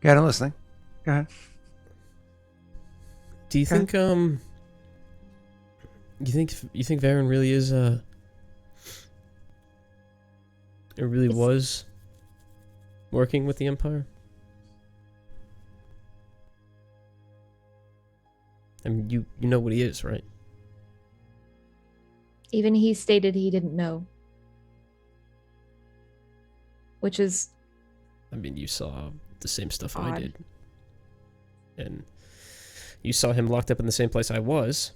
Go ahead, I'm listening. Go ahead. Do you think you think Varen really is it really was working with the Empire? I mean, you know what he is, right? Even he stated he didn't know. Which is I mean, you saw the same stuff I odd. did. And you saw him locked up in the same place I was.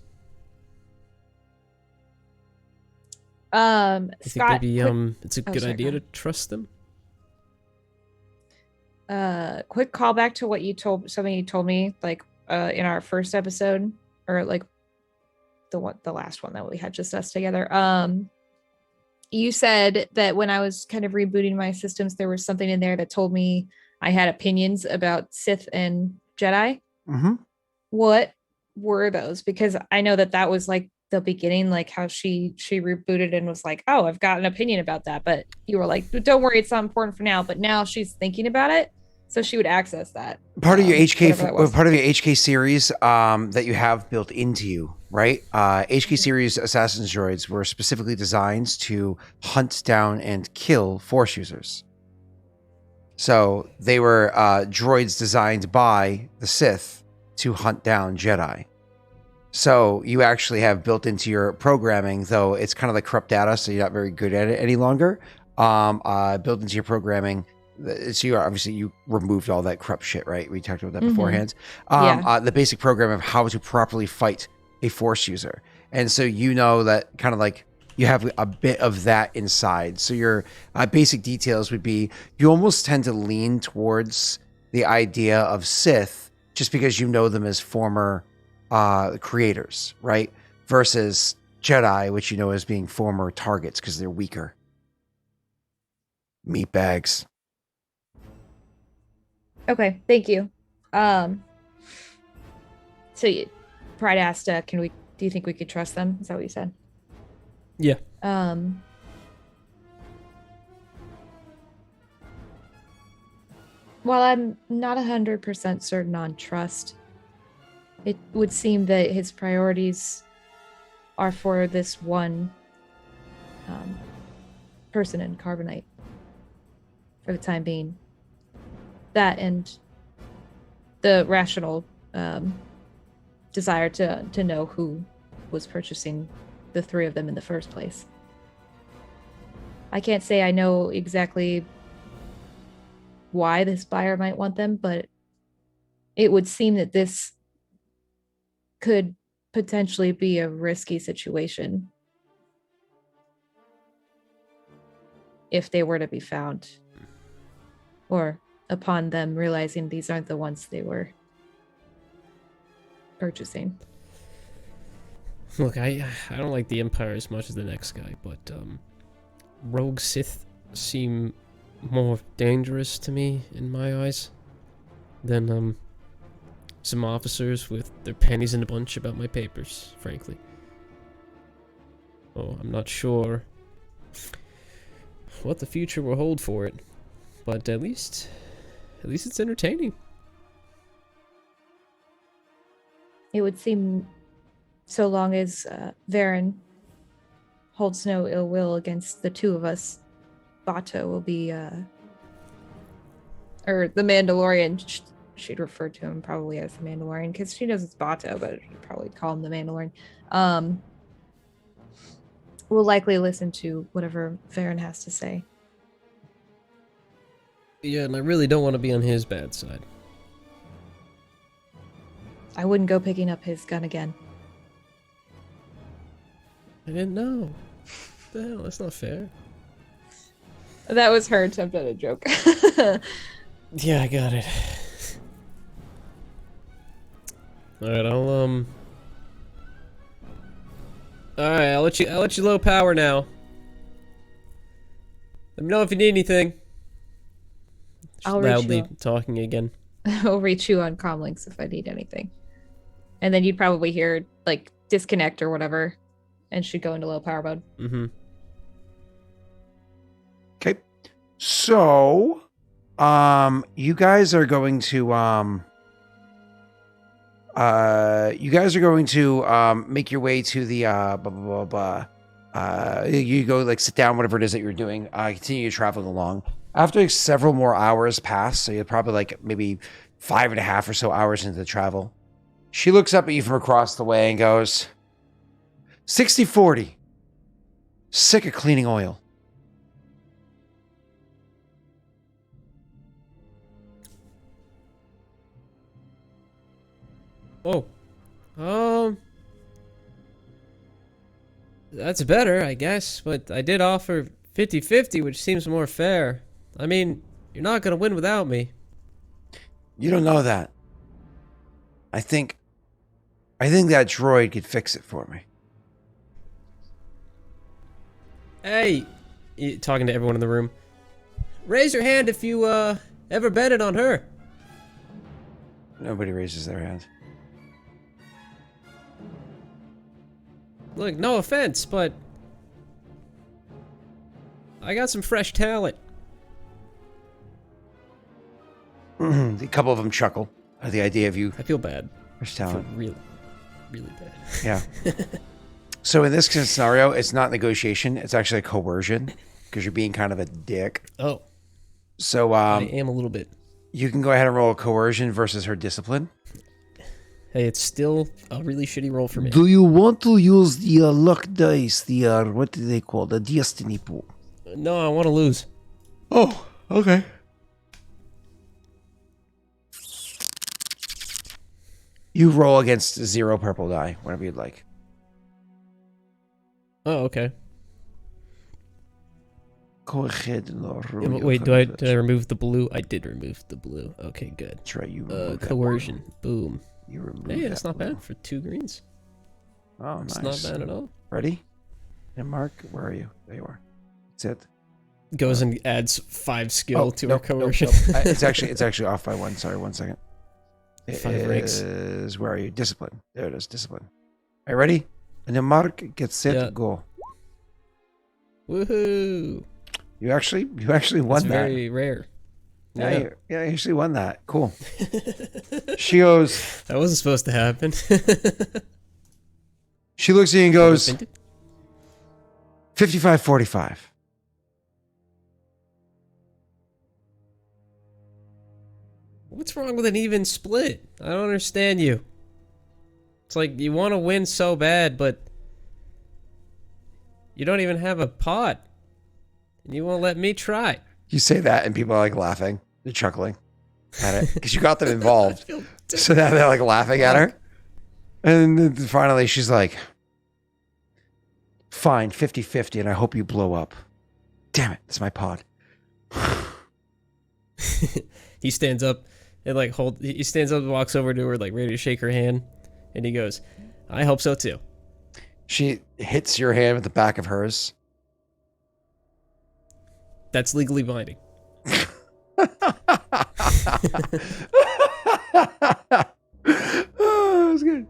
You think Scott, maybe quick, it's a Oh, good sorry, idea go to trust them? quick callback to what you told something you told me like in our first episode, or like the last one that we had just us together. You said that when I was kind of rebooting my systems, there was something in there that told me I had opinions about Sith and Jedi. Mm-hmm. What were those? Because I know that was like the beginning, like how she rebooted and was like, oh, I've got an opinion about that, but you were like, don't worry, it's not important for now. But now she's thinking about it, so she would access that. Part of your HK, whatever that was. part of your HK series that you have built into you, right? HK series assassin's droids were specifically designed to hunt down and kill Force users. So they were droids designed by the Sith to hunt down Jedi. So you actually have built into your programming, though it's kind of like corrupt data, so you're not very good at it any longer. Built into your programming, so you removed all that corrupt shit, right? We talked about that beforehand. The basic program of how to properly fight a Force user, and so you know that kind of like you have a bit of that inside. So your basic details would be you almost tend to lean towards the idea of Sith just because you know them as former creators, right? Versus Jedi, which you know as being former targets because they're weaker. Meat bags. Okay, thank you. So Pride asked, do you think we could trust them? Is that what you said? Yeah. While I'm not 100% certain on trust, it would seem that his priorities are for this one person in Carbonite for the time being. That and the rational desire to know who was purchasing the three of them in the first place. I can't say I know exactly why this buyer might want them, but it would seem that this could potentially be a risky situation if they were to be found, or upon them realizing these aren't the ones they were purchasing. Look, I don't like the Empire as much as the next guy, but rogue Sith seem more dangerous to me in my eyes than some officers with their panties in a bunch about my papers, frankly. Oh, I'm not sure what the future will hold for it, but at least it's entertaining. It would seem, so long as Varen holds no ill will against the two of us, Bato will be, or the Mandalorian, she'd refer to him probably as the Mandalorian, because she knows it's Bato, but she'd probably call him the Mandalorian. Will likely listen to whatever Varen has to say. Yeah, and I really don't want to be on his bad side. I wouldn't go picking up his gun again. I didn't know. What the hell? That's not fair. That was her attempt at a joke. Yeah, I got it. Alright, Alright, I'll let you low power now. Let me know if you need anything. I'll loudly reach you. Talking again. I'll reach you on comlinks if I need anything. And then you'd probably hear like disconnect or whatever, and she'd go into low power mode. Mm-hmm. Okay. So, you guys are going to make your way to the you go like sit down, whatever it is that you're doing, continue traveling along. After like, several more hours pass, so you're probably like maybe 5.5 or so hours into the travel, she looks up at you from across the way and goes, 60-40. Sick of cleaning oil. Oh. That's better, I guess, but I did offer 50-50, which seems more fair. I mean, you're not gonna win without me. You don't know that. I think that droid could fix it for me. Hey, talking to everyone in the room. Raise your hand if you ever betted on her. Nobody raises their hand. Look, no offense, but I got some fresh talent. A couple of them chuckle at the idea of you. I feel bad. Fresh For talent. really, really bad. Yeah. So in this scenario, it's not negotiation. It's actually a coercion because you're being kind of a dick. Oh, So I am a little bit. you can go ahead and roll a coercion versus her discipline. Hey, it's still a really shitty roll for me. Do you want to use the luck dice? The what do they call the destiny pool? No, I want to lose. Oh, okay. You roll against 0 purple die, whatever you'd like. Oh, okay. Go ahead and Yeah, but wait, did I remove the blue? I did remove the blue. Okay, good. That's right. You removed that Coercion. Boom. blue. You removed Hey, that that's not blue. bad for 2 greens. Oh, nice. It's not bad at all. Ready? And Mark, where are you? There you are. That's it. Goes and adds 5 skill to her coercion. Nope. It's actually off by 1. Sorry, 1 second. It 5 ranks. is, where are you? Discipline. There it is. Discipline. Are you ready? And then Mark, get set, Yeah. go. Woohoo! You actually won That's that. very rare. Yeah, you actually won that. Cool. She goes. That wasn't supposed to happen. She looks at you and goes, 55-45. What's wrong with an even split? I don't understand you. It's like you want to win so bad, but you don't even have a pot. And you won't let me try. You say that, and people are like laughing. They're chuckling at it because you got them involved. So now they're like laughing at her. And then finally, she's like, fine, 50-50, and I hope you blow up. Damn it, it's my pod. He stands up and he stands up and walks over to her, like ready to shake her hand. And he goes, I hope so too. She hits your hand with the back of hers. That's legally binding. Oh, that was good.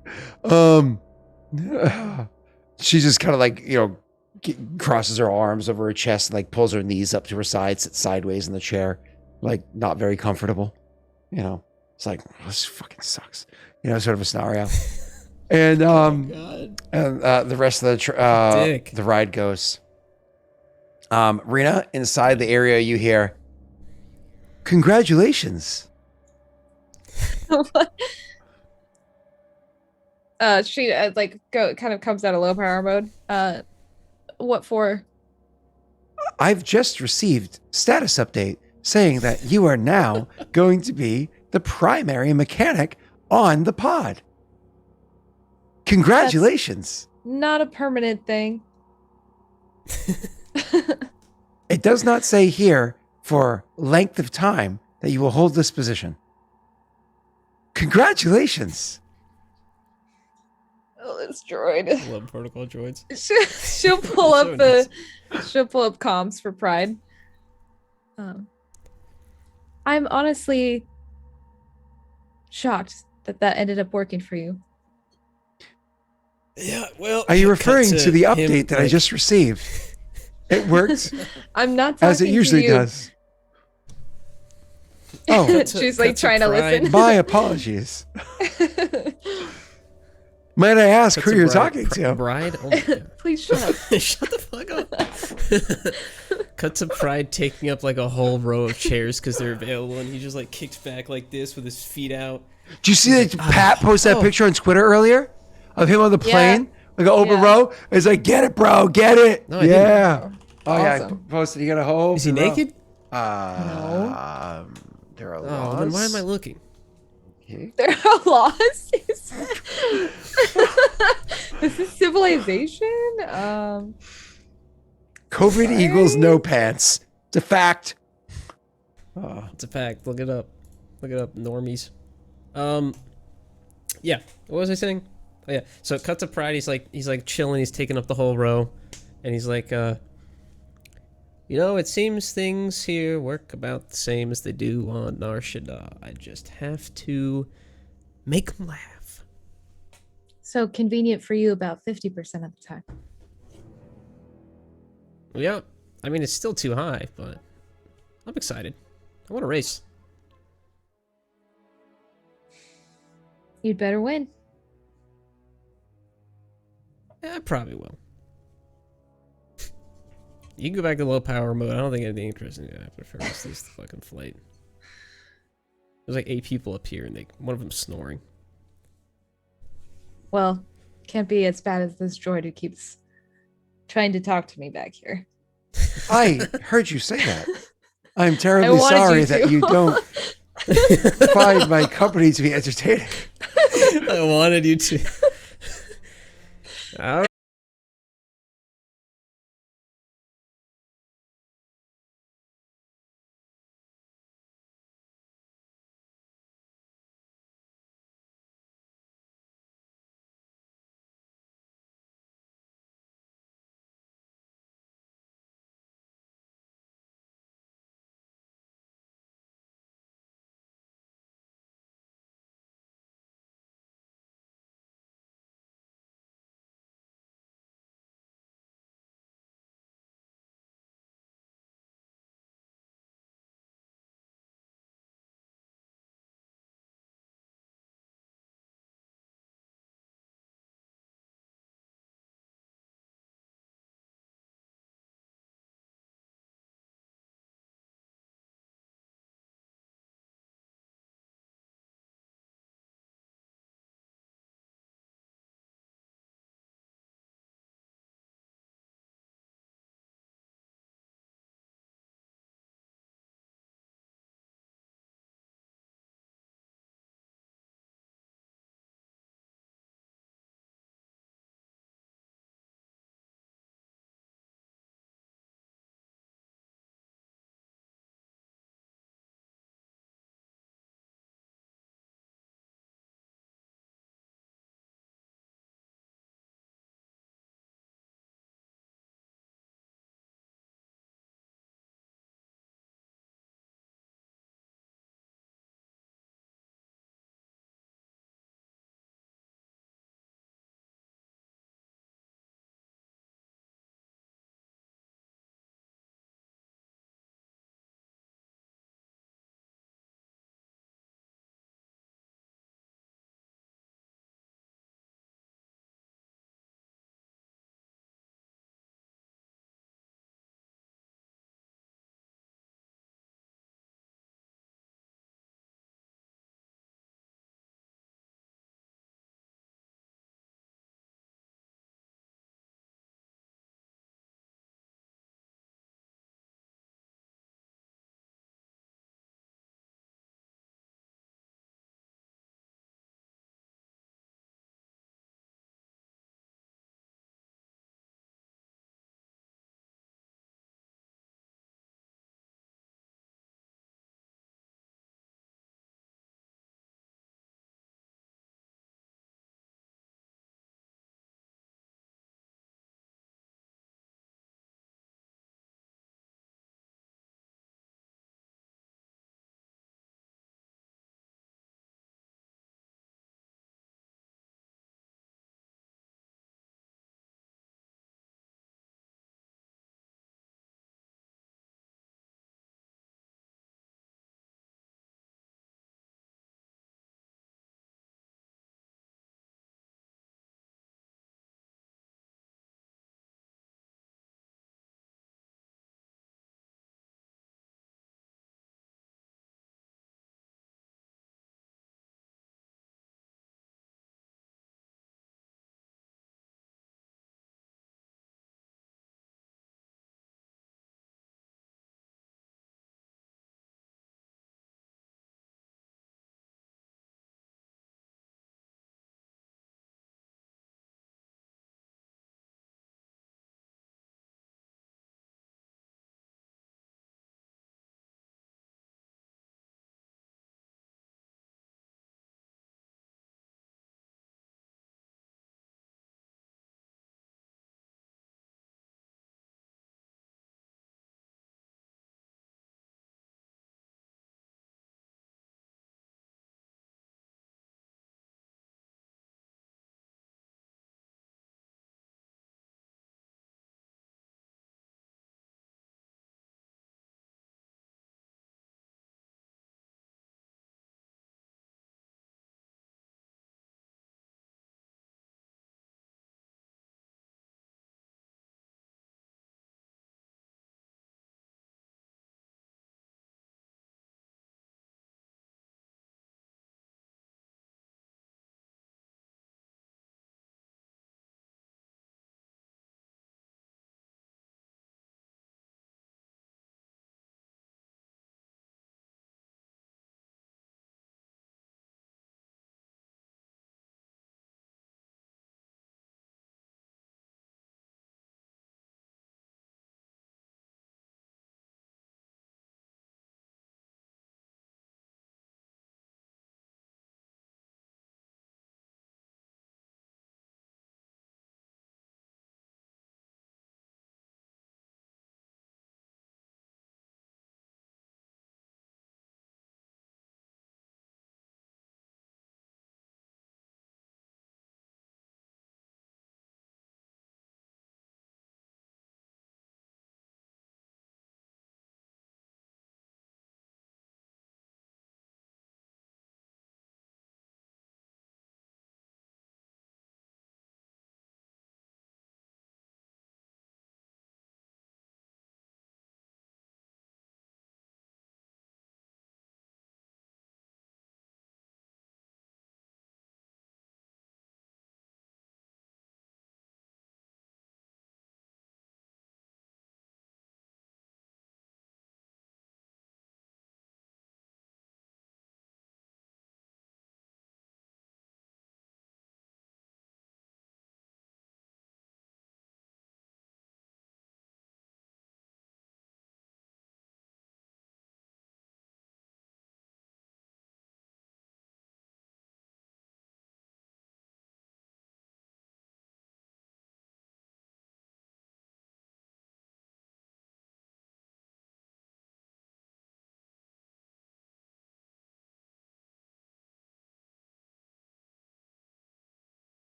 She just kind of like, crosses her arms over her chest and like pulls her knees up to her side, sits sideways in the chair, like not very comfortable. It's like, this fucking sucks. Sort of a scenario. And God. and the rest of the ride goes. Rena, inside the area, you hear, congratulations. She kind of comes out of low power mode. What for? I've just received status update saying that you are now going to be the primary mechanic on the pod. Congratulations. Not a permanent thing. It does not say here for length of time that you will hold this position. Congratulations. Oh, this droid. Love protocol droids. She'll pull So up nice. she'll pull up comms for Pride. I'm honestly shocked that ended up working for you. Yeah, well. Are you referring cut to the him, update that I like- just received? It worked I'm not talking as it to usually you. does. Oh, She's like cut to trying to Pride. listen. my apologies. Might I ask Cut who to you're Bride- talking to? Bride? Oh my God. Please shut up. Shut the fuck up. Cut to Pride taking up like a whole row of chairs because they're available, and he just like kicks back like this with his feet out. Did you see that Pat posted that picture on Twitter earlier of him on the plane? Like an open Yeah. row? It's like, get it, bro, get it. No, I didn't. yeah. Oh, yeah, Awesome. I posted. You got a whole Is he open row. naked? There are laws. Oh, then why am I looking? Okay. There are laws. This is civilization. COVID equals no pants. It's a fact. It's a fact. Look it up. Look it up, normies. Yeah. What was I saying? Oh yeah. So cut to Pride. He's like chilling. He's taking up the whole row, and he's like, it seems things here work about the same as they do on Nar Shaddaa. I just have to make them laugh. So convenient for you about 50% of the time. Yeah, I mean, it's still too high, but I'm excited. I want to race. You'd better win. Yeah, I probably will. You can go back to low power mode. I don't think anything interesting is gonna happen for the rest of this fucking flight. There's like 8 people up here, and one of them's snoring. Well, can't be as bad as this droid who keeps trying to talk to me back here. I heard you say that. I'm I terribly wanted sorry you that to. you don't find my company to be entertaining. I wanted you to. All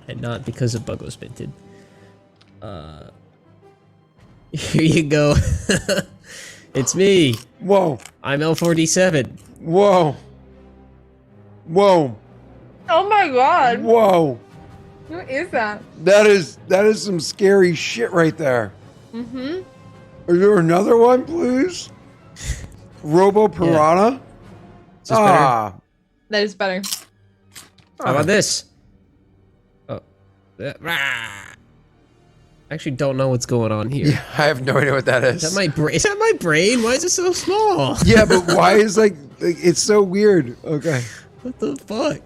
and not because of Bogo's Binted. Here you go. It's me. Whoa. I'm L47. Whoa. Whoa. Oh my god. Whoa. Who is that? That is some scary shit right there. Mm-hmm. Is there another one, please? Robo Piranha? Is this better? That is better. How about this? Oh. I actually don't know what's going on here. Yeah, I have no idea what that is. Is that my brain? Is that my brain? Why is it so small? Yeah, but why is like it's so weird? Okay. What the fuck?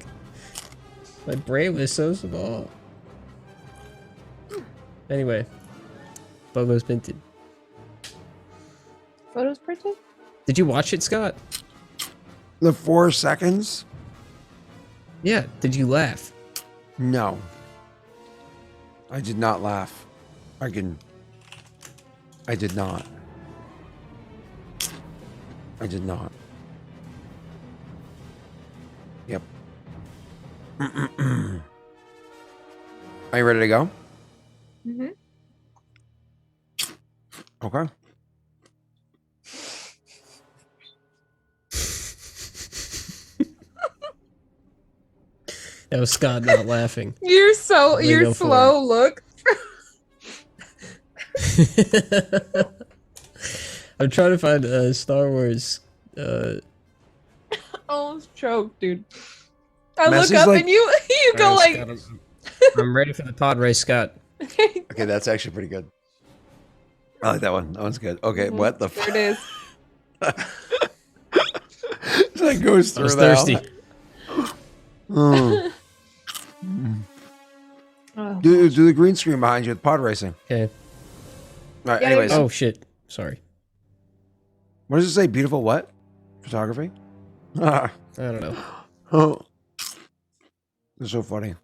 My brain was so small. Anyway, Bogo's Binted. Photos printed? Did you watch it, Scott? The 4 seconds? Yeah. Did you laugh? No. I did not laugh. I did not. I did not. Yep. Are you ready to go? Mm-hmm. Okay. That was Scott not laughing. You're so Let me your go for slow look. I'm trying to find a Star Wars. Almost choked, dude. I Mess look is up like- and you go Alright, like. Scott, I'm ready for the pod race, Scott. Okay, that's actually pretty good. I like that one. That one's good. Okay, what the There it is. That goes I through was that. thirsty. Mm. Oh. Do the green screen behind you with pod racing. Okay. All right, Yeah, anyways. Oh shit. Sorry. What does it say? Beautiful what? Photography? I don't know. Oh. They're so funny.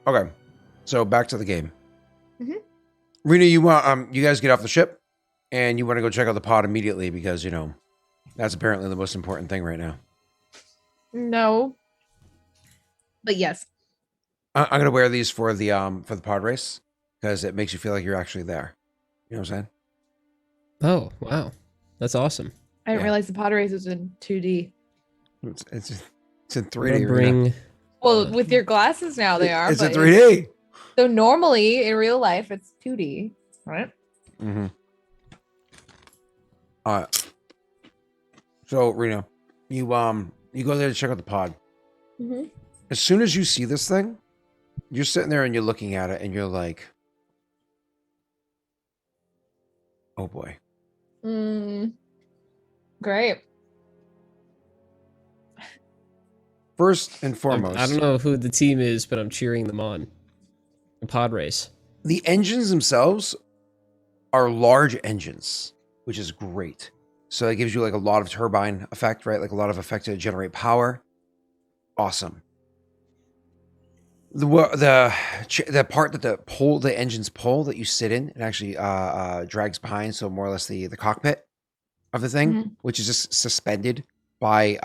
Okay. So back to the game. Mhm. Rena, you want you guys get off the ship and you want to go check out the pod immediately because, you know, that's apparently the most important thing right now. No. But yes. I'm gonna wear these for the pod race because it makes you feel like you're actually there. You know what I'm saying? Oh wow, that's awesome. I didn't Yeah. realize the pod race was in 2D. It's in I'm 3D. gonna Rena. bring. Well, with your glasses now they are. It's in but 3D. So normally in real life it's 2D, right? Mm-hmm. All right. So Rena, you go there to check out the pod. Mm-hmm. As soon as you see this thing, you're sitting there and you're looking at it and you're like, oh boy. Great. First and foremost, I don't know who the team is, but I'm cheering them on. The pod race. the engines themselves are large engines, which is great. So it gives you like a lot of turbine effect, right? Like a lot of effect to generate power. Awesome. The part that the engines pull that you sit in, it actually drags behind, so more or less the cockpit of the thing, Mhm. which is just suspended by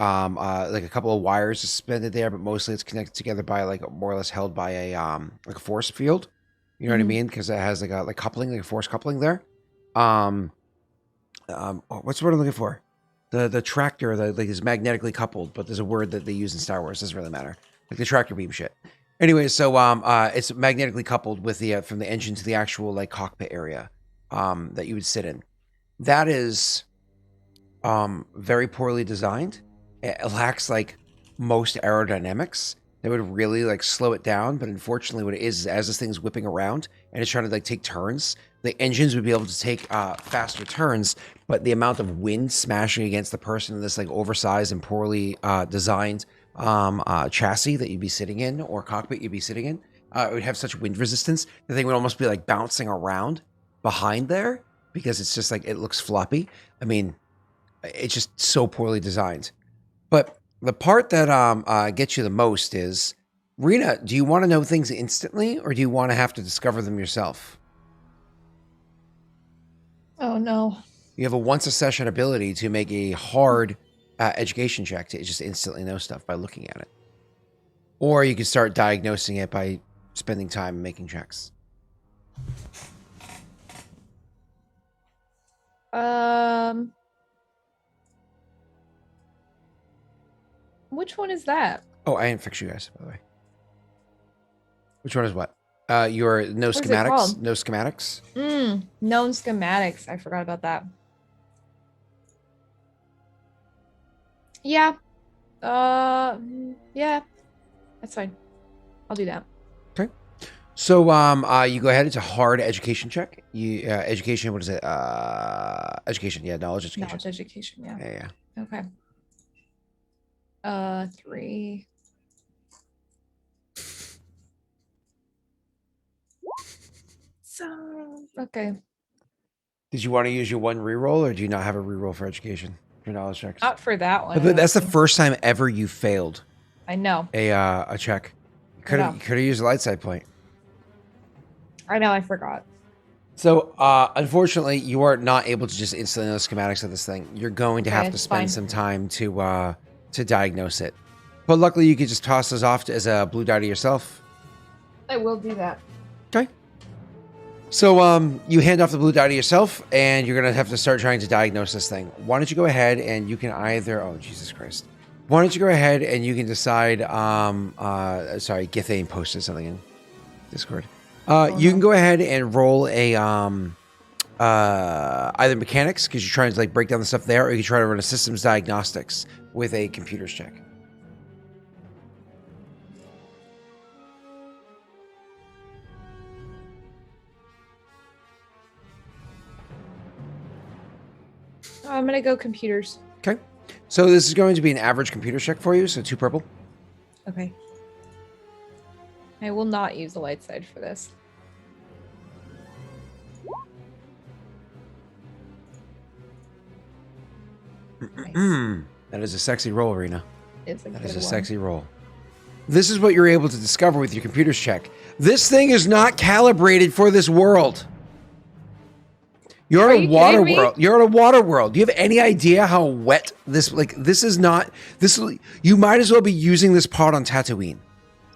like a couple of wires suspended there, but mostly it's connected together by like more or less held by a like a force field. You know what I Mhm. mean? Because it has like a coupling, like a force coupling there. What's the word I'm looking for? The tractor that like is magnetically coupled, but there's a word that they use in Star Wars. Doesn't really matter. Like the tractor beam shit. Anyway, so it's magnetically coupled with the from the engine to the actual like cockpit area that you would sit in. That is very poorly designed. It lacks like most aerodynamics. That would really like slow it down. But unfortunately, what it is as this thing's whipping around and it's trying to like take turns, the engines would be able to take faster turns, but the amount of wind smashing against the person in this like oversized and poorly designed chassis that you'd be sitting in or cockpit you'd be sitting in, it would have such wind resistance. The thing would almost be like bouncing around behind there because it's just like it looks floppy. I mean, it's just so poorly designed. But the part that gets you the most is, Rena, do you want to know things instantly or do you want to have to discover them yourself? Oh no. You have a once a session ability to make a hard education check to just instantly know stuff by looking at it. or you can start diagnosing it by spending time making checks. Which one is that? Oh, I didn't fix you guys, by the way. Which one is what? Your no What is it schematics? called? No schematics? Known schematics. I forgot about that. Yeah. Yeah. That's fine. I'll do that. Okay. So you go ahead, it's a hard education check. You education, what is it? Education, yeah, knowledge education. Knowledge education, yeah. Yeah. Okay. 3. So okay. Did you want to use your one reroll, or do you not have a reroll for education? For knowledge checks? Not for that one. But that's the I don't first time ever you failed think. I know. a check. You could know. have used a light side point. I know. I forgot. So, unfortunately, you are not able to just instantly know the schematics of this thing. You're going to Okay, have to it's spend fine. some time to diagnose it. But luckily, you could just toss those off as a blue die to yourself. I will do that. Okay. So, you hand off the blue die to yourself, and you're gonna have to start trying to diagnose this thing. Why don't you go ahead and you can either... Oh, Jesus Christ. Why don't you go ahead and you can decide... sorry, Githane posted something in Discord. You can go ahead and roll a either mechanics, because you're trying to like break down the stuff there, or you can try to run a systems diagnostics with a computers check. I'm gonna go computers. Okay. So this is going to be an average computer check for you, so 2 purple. Okay. I will not use the light side for this. Nice. That is a sexy roll, Rena. It's a That good is a one. sexy roll. This is what you're able to discover with your computer's check. This thing is not calibrated for this world. You're Are in a you water kidding me? world. You're in a water world. Do you have any idea how wet this is not? You might as well be using this pod on Tatooine.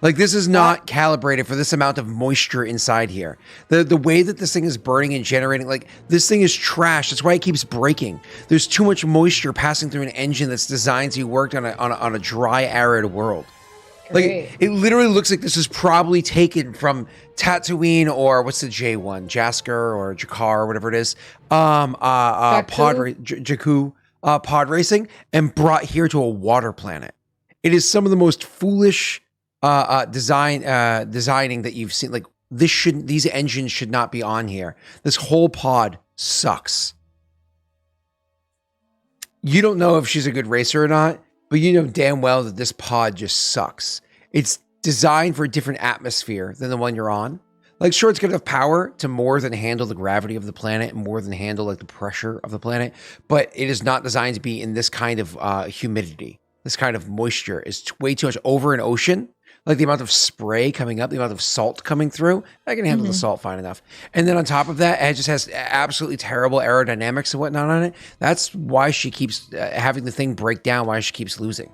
Like, this is not calibrated for this amount of moisture inside here. The way that this thing is burning and generating, like, this thing is trash. That's why it keeps breaking. There's too much moisture passing through an engine that's designed to be worked on a dry, arid world. Great. Like, it literally looks like this is probably taken from Tatooine, or what's the J1? Jasker or Jakar or whatever it is. Jakku pod racing, and brought here to a water planet. It is some of the most foolish designing that you've seen. Like, these engines should not be on here. This whole pod sucks. You don't know if she's a good racer or not, but you know damn well that this pod just sucks. It's designed for a different atmosphere than the one you're on. Like, sure, it's got enough power to more than handle the gravity of the planet and more than handle like the pressure of the planet, but it is not designed to be in this kind of humidity. This kind of moisture is way too much. Over an ocean, like the amount of spray coming up, the amount of salt coming through, I can handle the salt fine enough. And then on top of that, it just has absolutely terrible aerodynamics and whatnot on it. That's why she keeps having the thing break down, why she keeps losing.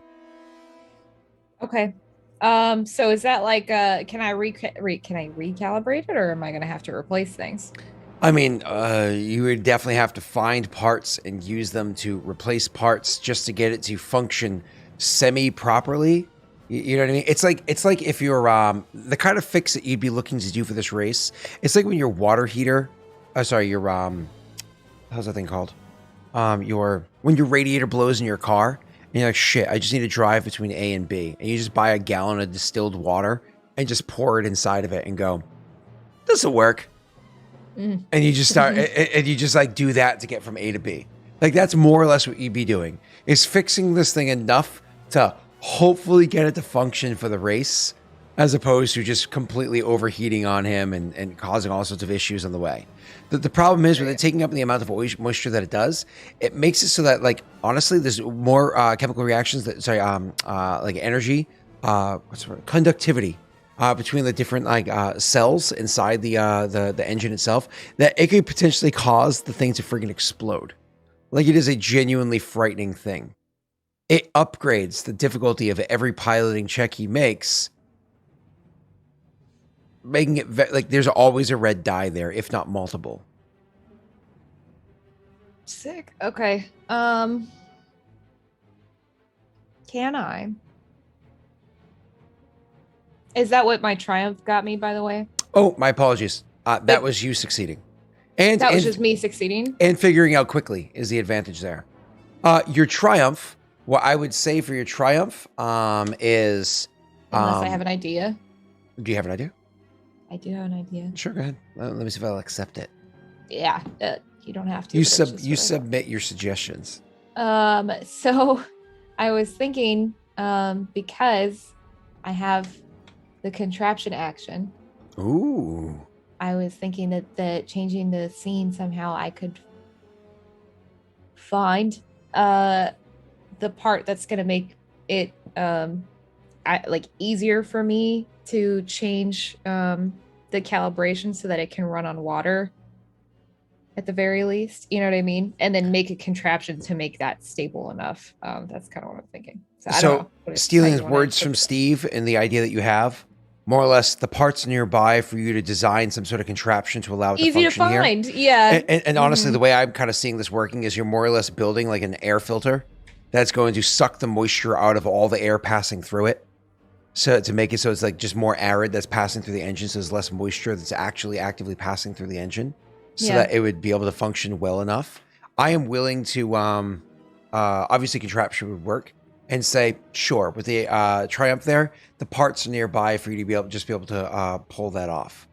Okay. So is that like can I recalibrate it, or am I gonna have to replace things? I mean, you would definitely have to find parts and use them to replace parts just to get it to function semi-properly. You know what I mean? It's like if you're the kind of fix that you'd be looking to do for this race. It's like when your water heater, how's that thing called? When your radiator blows in your car, and you're like, shit, I just need to drive between A and B, and you just buy a gallon of distilled water and just pour it inside of it and go, this will work. And you just start, and you just like do that to get from A to B. Like, that's more or less what you'd be doing, is fixing this thing enough to hopefully get it to function for the race, as opposed to just completely overheating on him and causing all sorts of issues on the way. The problem is, with it taking up the amount of moisture that it does, it makes it so that, like, honestly, there's more chemical reactions like energy, conductivity between the different cells inside the engine itself, that it could potentially cause the thing to friggin' explode. Like, it is a genuinely frightening thing. It upgrades the difficulty of every piloting check he makes making it like there's always a red dye there, if not multiple. Sick. Okay. Can I? Is that what my triumph got me, by the way? Oh, my apologies. That was you succeeding. And That was just me succeeding. And figuring out quickly is the advantage there. Your triumph, what I would say for your triumph is... Unless I have an idea. Do you have an idea? I do have an idea. Sure, go ahead. Let me see if I'll accept it. Yeah, you don't have to. You but it's just what I thought. submit your suggestions. So I was thinking, because I have the contraption action, Ooh. I was thinking that changing the scene somehow I could find the part that's gonna make it easier for me to change the calibration so that it can run on water at the very least, you know what I mean? And then make a contraption to make that stable enough. That's kind of what I'm thinking. So I don't know stealing how his you wanna words from fix it. Steve and the idea that you have, more or less the parts nearby for you to design some sort of contraption to allow it Easy to to function here. find, yeah. And honestly, the way I'm kind of seeing this working is you're more or less building like an air filter that's going to suck the moisture out of all the air passing through it. So to make it so it's like just more arid that's passing through the engine, so there's less moisture that's actually actively passing through the engine, so that it would be able to function well enough. I am willing to obviously contraption would work and say sure with the Triumph there, the parts are nearby for you to be able to pull that off.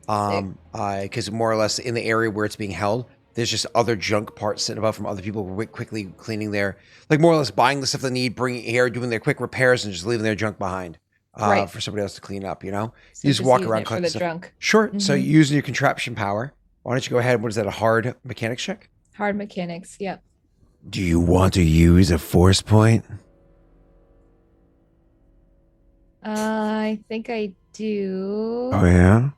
Because more or less in the area where it's being held, there's just other junk parts sitting above from other people quickly cleaning their, like more or less buying the stuff they need, bringing it here, doing their quick repairs, and just leaving their junk behind for somebody else to clean up. You know, So you just walk using around it for collecting the stuff. junk. Sure. So using your contraption power, why don't you go ahead? What is that? A hard mechanics check? Hard mechanics. Yep. Do you want to use a force point? I think I do. Oh yeah.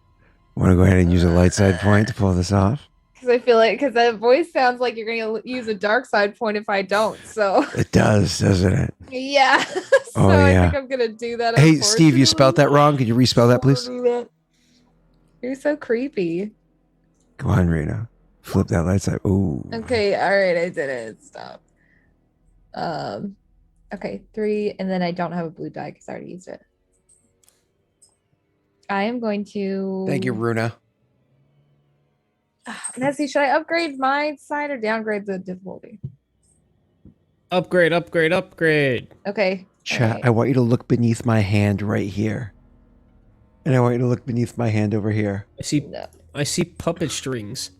Want to go ahead and use a light side point to pull this off? Because I feel like, because that voice sounds like you're going to use a dark side point if I don't. So It does, doesn't it? yeah. So Oh, I yeah. think I'm going to do that. Hey, Steve, you spelled that wrong. Could you respell that, please? You're so creepy. Go on, Rita. Flip that light side. Ooh. Okay, all right, I did it. Stop. Okay, 3, and then I don't have a blue die because I already used it. I am going to. Thank you, Runa. Nessie, should I upgrade my side or downgrade the difficulty? Upgrade, upgrade, upgrade. Okay. Chat, alright. I want you to look beneath my hand right here. And I want you to look beneath my hand over here. No. I see puppet strings.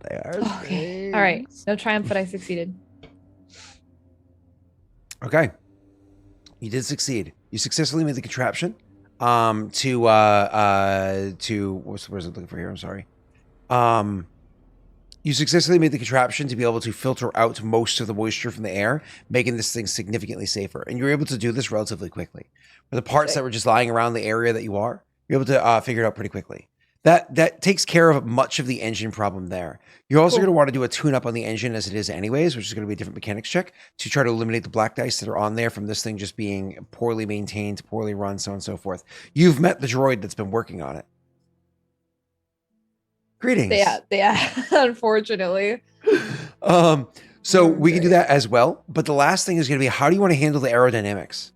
They are. Okay. All right. No triumph, but I succeeded. Okay. You did succeed. You successfully made the contraption to what's the word I'm looking for here? I'm sorry. You successfully made the contraption to be able to filter out most of the moisture from the air, making this thing significantly safer. And you're able to do this relatively quickly. For the parts that were just lying around the area that you are, you're able to figure it out pretty quickly. That takes care of much of the engine problem there. You're also going to want to do a tune-up on the engine as it is anyways, which is going to be a different mechanics check to try to eliminate the black dice that are on there from this thing just being poorly maintained, poorly run, so on and so forth. You've met the droid that's been working on it. Greetings. Yeah, unfortunately. So we can do that as well. But the last thing is going to be, how do you want to handle the aerodynamics?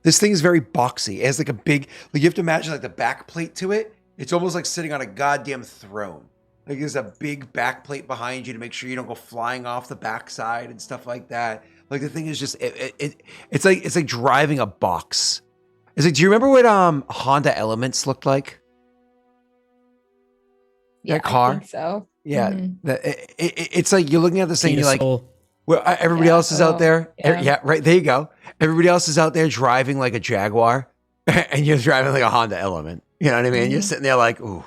This thing is very boxy. It has like a big, like you have to imagine like the back plate to it. It's almost like sitting on a goddamn throne. Like there's a big back plate behind you to make sure you don't go flying off the backside and stuff like that. Like the thing is just, it's like driving a box. It's like, do you remember what Honda Elements looked like? Yeah, That car? I think so. Yeah, Mhm. it's like you're looking at this thing, you're like, Soul. well, everybody Yeah, else is out there. yeah. Yeah, right. There you go. Everybody else is out there driving like a Jaguar, and you're driving like a Honda Element. You know what I mean? You're sitting there like, ooh.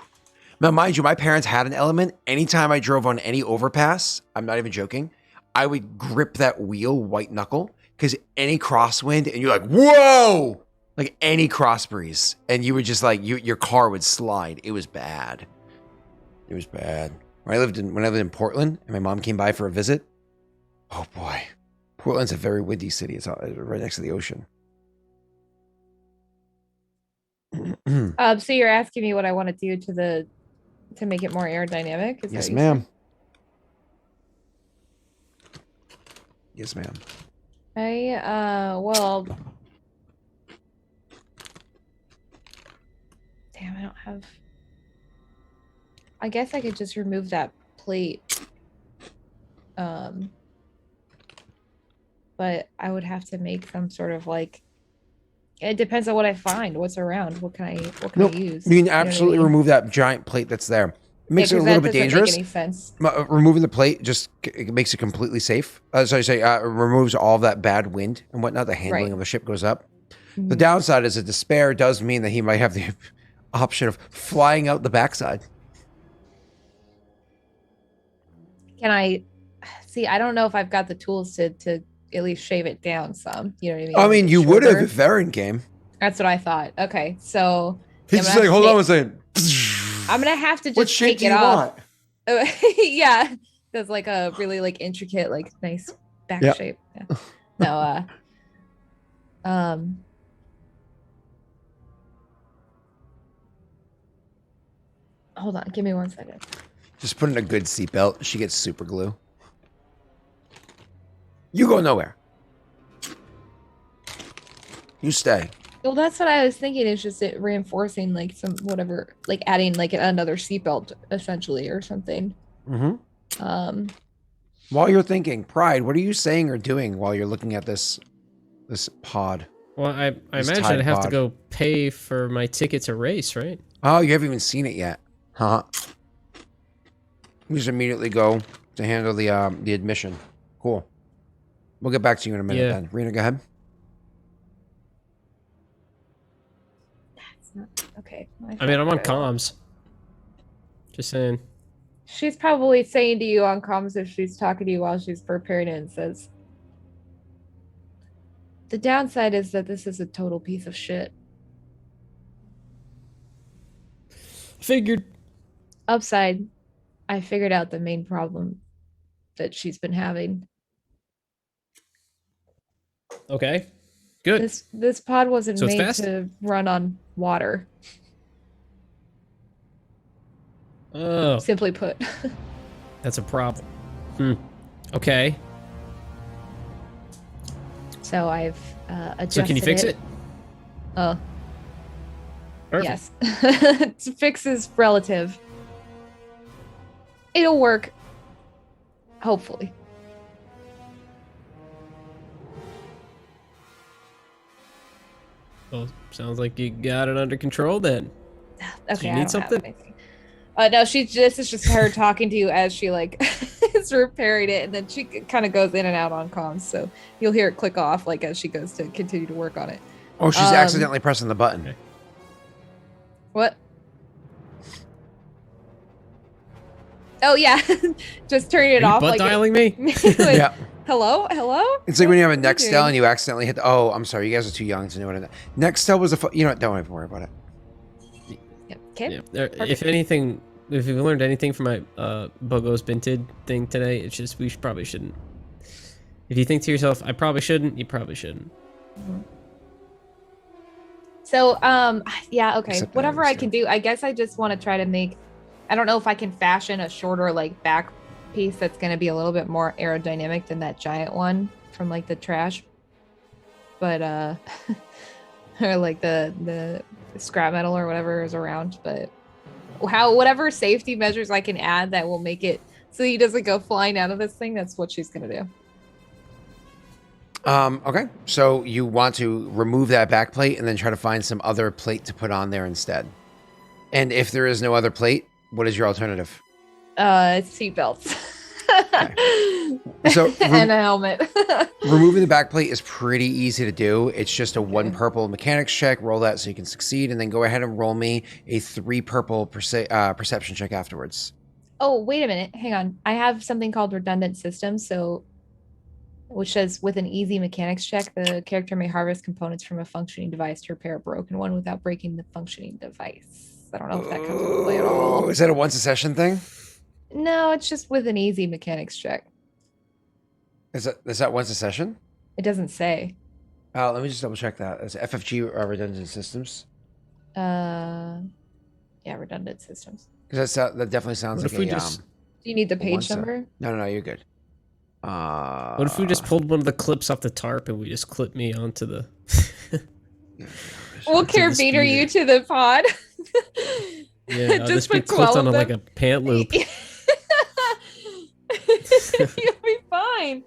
Now, mind you, my parents had an Element. Anytime I drove on any overpass, I'm not even joking, I would grip that wheel white knuckle because any crosswind, and you're like, whoa, like any cross breeze, and you would just like your car would slide. It was bad. It was bad. When I lived in Portland, and my mom came by for a visit. Oh boy, Portland's a very windy city. It's right next to the ocean. So you're asking me what I want to do to make it more aerodynamic? Is that Yes, what you ma'am. said? Yes, ma'am. Well, damn, I don't have. I guess I could just remove that plate. Um, but I would have to make some sort of like. It depends on what I find, what's around, what can I Nope. use? You can know what I absolutely mean? remove that giant plate that's there. It Yeah, makes it a because little that bit doesn't make dangerous. any sense. Removing the plate just it makes it completely safe. Removes all that bad wind and whatnot. The handling Right. of the ship goes up. The Mhm. downside is that despair does mean that he might have the option of flying out the backside. Can I see? I don't know if I've got the tools to at least shave it down some. You know what I mean? I Make mean, it you would have shorter. if Varen came. That's what I thought. Okay, so He's I'm just gonna have like, to hold on take, a second. I'm gonna have to What just shape take do it you off. want? Yeah, that's like a really like intricate, like nice back Yep. shape. Yeah. No, um, hold on, give me 1 second. Just put in a good seatbelt. She gets super glue. You go nowhere. You stay. Well, that's what I was thinking. Is just it reinforcing like some whatever, like adding like another seatbelt essentially or something. Mm-hmm. Um, While you're thinking, Pride, what are you saying or doing while you're looking at this pod? Well, I This imagine Tide I'd have to pod. go pay for my ticket to race, right? Oh, you haven't even seen it yet. Huh? You just immediately go to handle the admission. Cool. We'll get back to you in a minute Yeah. then. Rena, go ahead. that's not okay. I mean, I'm on comms. Just saying. She's probably saying to you on comms if she's talking to you while she's preparing it and says, the downside is that this is a total piece of shit. Figured. Upside, I figured out the main problem that she's been having. Okay. Good. This pod wasn't So it's made fast? to run on water, Oh, simply put. that's a problem. Okay. So I've adjusted So can you fix it? Oh, Perfect. yes. Fix is relative. It'll work. Hopefully. Well, sounds like you got it under control then. Okay, you I need don't something? have anything. No, this is just her talking to you as she like is repairing it, and then she kind of goes in and out on comms, so you'll hear it click off like as she goes to continue to work on it. Oh, she's accidentally pressing the button. Okay. What? Oh yeah, just turning it Are you off. butt Like dialing me? Yeah. Hello, hello. It's like when you have a What are Nextel doing? and you accidentally hit. Oh, I'm sorry. You guys are too young to know what a Nextel was. You know what? Don't even worry about it. Yep. Okay. Yeah. If anything, if we learned anything from my Bogo's Binted thing today, it's just we probably shouldn't. If you think to yourself, I probably shouldn't, you probably shouldn't. So, yeah, okay. Except I Whatever I understand. can do, I guess I just want to try to make. I don't know if I can fashion a shorter like back piece that's going to be a little bit more aerodynamic than that giant one from like the trash, but or like the scrap metal or whatever is around. But whatever safety measures I can add that will make it so he doesn't go flying out of this thing. That's what she's going to do. Okay. So you want to remove that back plate and then try to find some other plate to put on there instead. And if there is no other plate, what is your alternative? Seatbelts. So and a helmet. removing the back plate is pretty easy to do. It's just a Okay. 1 purple mechanics check. Roll that so you can succeed, and then go ahead and roll me a 3 purple perception check afterwards. Oh, wait a minute. Hang on. I have something called redundant systems. So, which says with an easy mechanics check, the character may harvest components from a functioning device to repair a broken one without breaking the functioning device. I don't know if that comes into play at all. Oh, is that a once a session thing? No, it's just with an easy mechanics check. Is that once a session? It doesn't say. Let me just double check that. It's FFG redundant systems. Yeah, redundant systems. Because that definitely sounds What like if we a just Do you need the a one page step. number? No, you're good. what if we just pulled one of the clips off the tarp and we just clip me onto the We'll To the carabiner you speeder. to the pod. Yeah, I'll Just just be put clipped 12 on of like them. a pant loop. You'll be fine.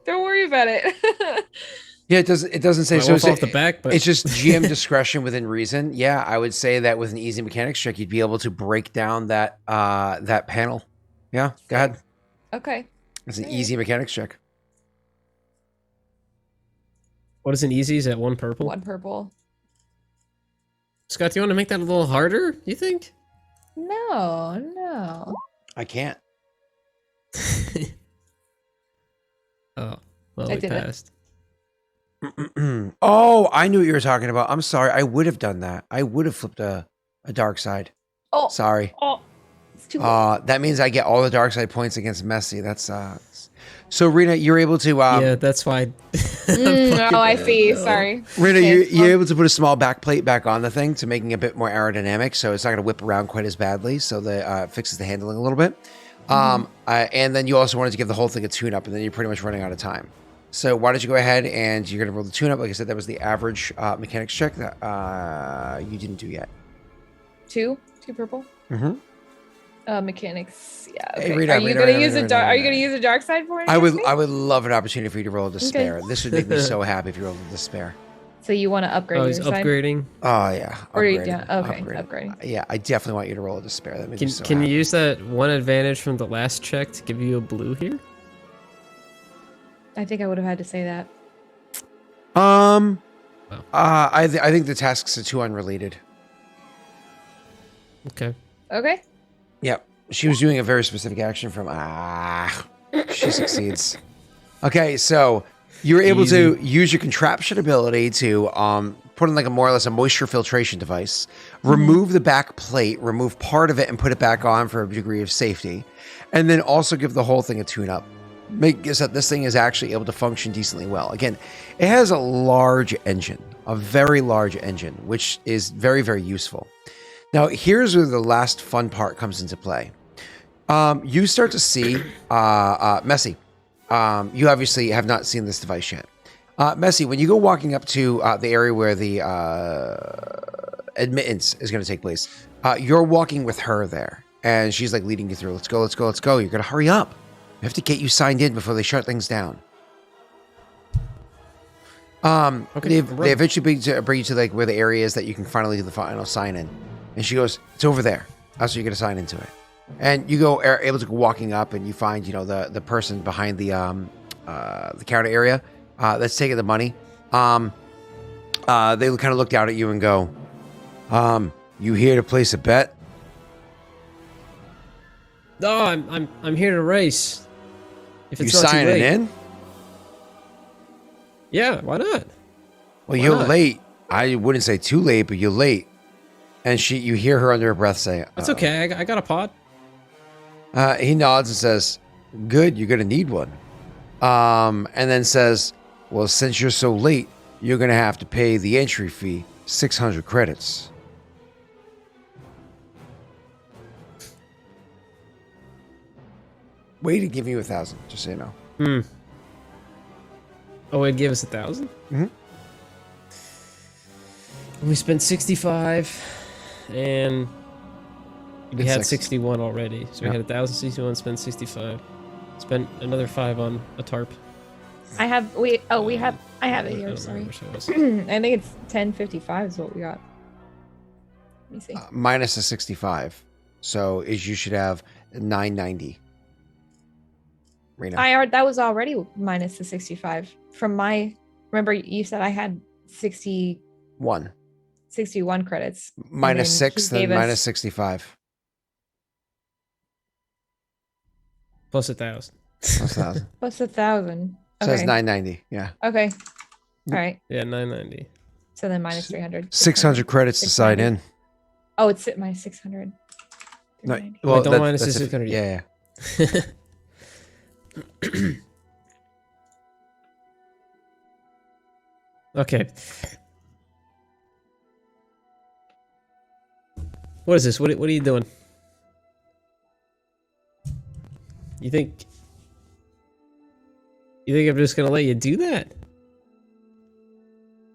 Don't worry about it. Yeah, it doesn't say Well, I so. won't fall off the back, but It's just GM discretion within reason. Yeah, I would say that with an easy mechanics check, you'd be able to break down that panel. Yeah, go ahead. Okay. It's an All easy mechanics check. What is an easy? Is that one purple? One purple. Scott, do you want to make that a little harder? You think? No. I can't. Oh, well, I we did it. passed. Oh, I knew what you were talking about. I'm sorry. I would have done that. I would have flipped a dark side. Oh. Sorry. Oh. It's too late. That means I get all the dark side points against Messi. That's so Rena, you're able to Yeah, that's why. Oh, I see. No. Sorry. Rena, Okay, you're well, able to put a small back plate back on the thing to making it a bit more aerodynamic, so it's not going to whip around quite as badly. So the fixes the handling a little bit. And then you also wanted to give the whole thing a tune-up, and then you're pretty much running out of time. So why don't you go ahead and you're going to roll the tune-up? Like I said, that was the average mechanics check that you didn't do yet. two purple. Mm-hmm. Mechanics. Yeah. Okay. Hey, Rita, Are you Rita, gonna Rita, use Rita, a dark? Are you Rita. gonna use a dark side for it? I against me? would love an opportunity for you to roll a despair. This would make me so happy if you rolled a despair. So you want to upgrade Oh, your he's side? upgrading. Oh yeah. Or you Upgrading, okay, upgrading. upgrading. Yeah, I definitely want you to roll a despair. That makes me so Can happy. you use that one advantage from the last check to give you a blue here? I think I would have had to say that. I think the tasks are too unrelated. Okay. Okay. Yep. She was doing a very specific action from she succeeds. Okay, so you were able to use your contraption ability to put in like a more or less a moisture filtration device, remove the back plate, remove part of it and put it back on for a degree of safety, and then also give the whole thing a tune up. Make so that this thing is actually able to function decently well. Again, it has a large engine, a very large engine, which is very, very useful. Now, here's where the last fun part comes into play. You start to see Messi. You obviously have not seen this device yet. Messi, when you go walking up to the area where the admittance is going to take place, you're walking with her there, and she's like leading you through. Let's go, let's go, let's go. You're going to hurry up. We have to get you signed in before they shut things down. Okay, They eventually bring you to like where the area is that you can finally do the final sign in. And she goes, "It's over there. That's where you're going to sign into it." And you are able to go walking up, and you find the person behind the counter area that's taking the money. They kind of look down at you and go, "You here to place a bet?" No, I'm here to race. If You it's not too signing late. in? Yeah, why not? Well, Why you're not? late. I wouldn't say too late, but you're late. And you hear her under her breath say, That's okay. I got a pod. He nods and says, "Good, you're gonna need one." And then says, "Well, since you're so late, you're gonna have to pay the entry fee, 600 credits." Way to give you 1,000, just so you know. Oh, it'd give us 1,000. Mhm. We spent 65, and we And had six. 61 already. So Yeah. we had 1,061, spent 65. Spent another 5 on a tarp. I have I have it I here. don't Sorry. remember what it was. I think it's 1055 is what we got. Let me see. Minus a 65. So you should have 990. Rena. That was already minus the 65 from my. Remember, you said I had 1. 61 credits. Minus then 6, he then gave us- minus 65. Plus 1,000. That's 1,000. Plus 1,000. So that's Okay. 990. Yeah. Okay. All right. Yeah, 990. So then minus 300. 600 credits to sign in. Oh, it's at minus 600. No, 390. well, don't minus that's the if- 600 Yeah, yet. yeah. Okay. What is this? What are you doing? You think I'm just gonna let you do that?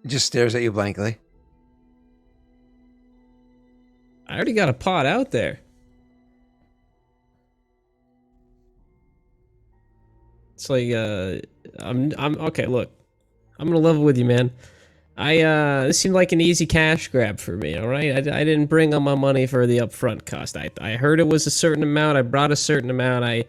He just stares at you blankly. I already got a pot out there. It's like I'm okay, look. I'm gonna level with you, man. This seemed like an easy cash grab for me, all right? I didn't bring up my money for the upfront cost. I heard it was a certain amount. I brought a certain amount. I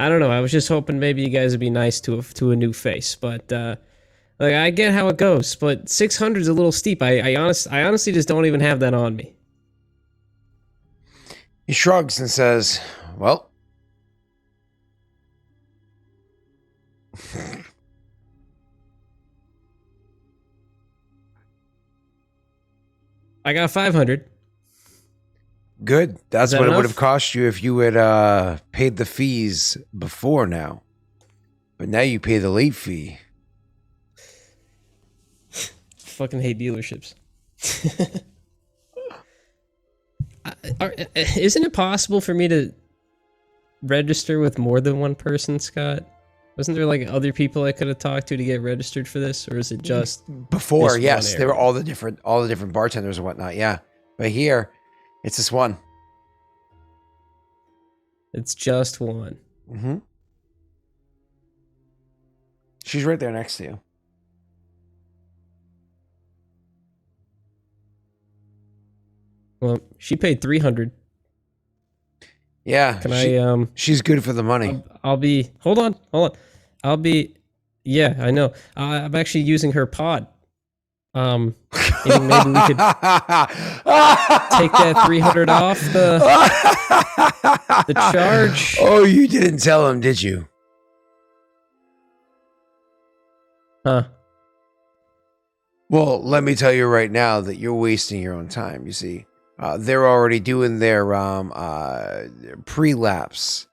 don't know. I was just hoping maybe you guys would be nice to a new face, but like I get how it goes, but 600 is a little steep. I honestly just don't even have that on me. He shrugs and says, well, I got 500. good. That's that what it would enough? have cost you if you had paid the fees before now. But now you pay the late fee. Fucking hate dealerships. Isn't it possible for me to register with more than one person, Scott? Wasn't there like other people I could have talked to get registered for this, or is it just Before, this yes, one there were area? all the different bartenders and whatnot. Yeah, but here, it's this one. It's just one. Mm-hmm. She's right there next to you. Well, she paid 300. Yeah, Can I she's good for the money. I'll be hold on. I'll be yeah, I know. I'm actually using her pod. You think maybe we could take that 300 off the charge? Oh, you didn't tell him, did you? Huh. Well, let me tell you right now that you're wasting your own time. You see, they're already doing their pre-laps.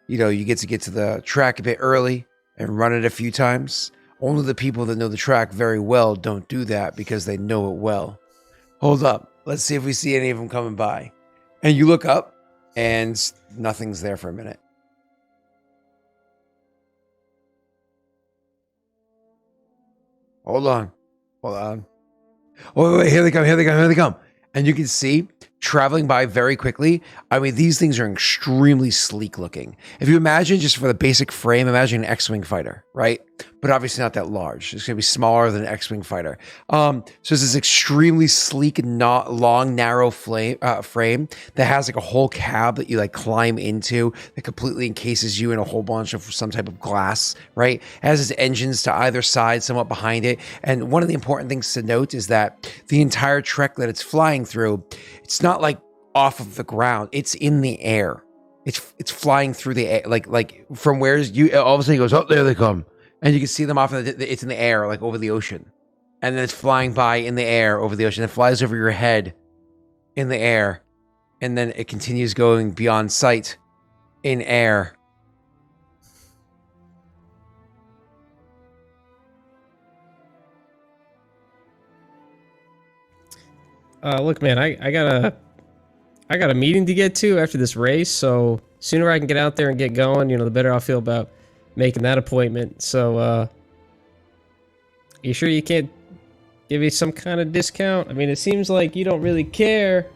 You know, you get to the track a bit early and run it a few times. Only the people that know the track very well don't do that because they know it well. Hold up. Let's see if we see any of them coming by. And you look up and nothing's there for a minute. Hold on. Hold on. Oh, wait, here they come. And you can see traveling by very quickly. I mean, these things are extremely sleek looking. If you imagine just for the basic frame, imagine an X-Wing fighter, right? But obviously not that large. It's going to be smaller than an X-Wing fighter. So it's this extremely sleek, not long, narrow frame that has like a whole cab that you like climb into that completely encases you in a whole bunch of some type of glass, right? It has its engines to either side, somewhat behind it. And one of the important things to note is that the entire trek that it's flying through, it's not like off of the ground. It's in the air. It's flying through the air, like from where you all of a sudden it goes, oh, there they come. And you can see them off it's in the air, like over the ocean. And then it's flying by in the air over the ocean. It flies over your head in the air. And then it continues going beyond sight in air. Look, man, I got a meeting to get to after this race, so sooner I can get out there and get going, the better I'll feel about making that appointment. So, you sure you can't give me some kind of discount? I mean, it seems like you don't really care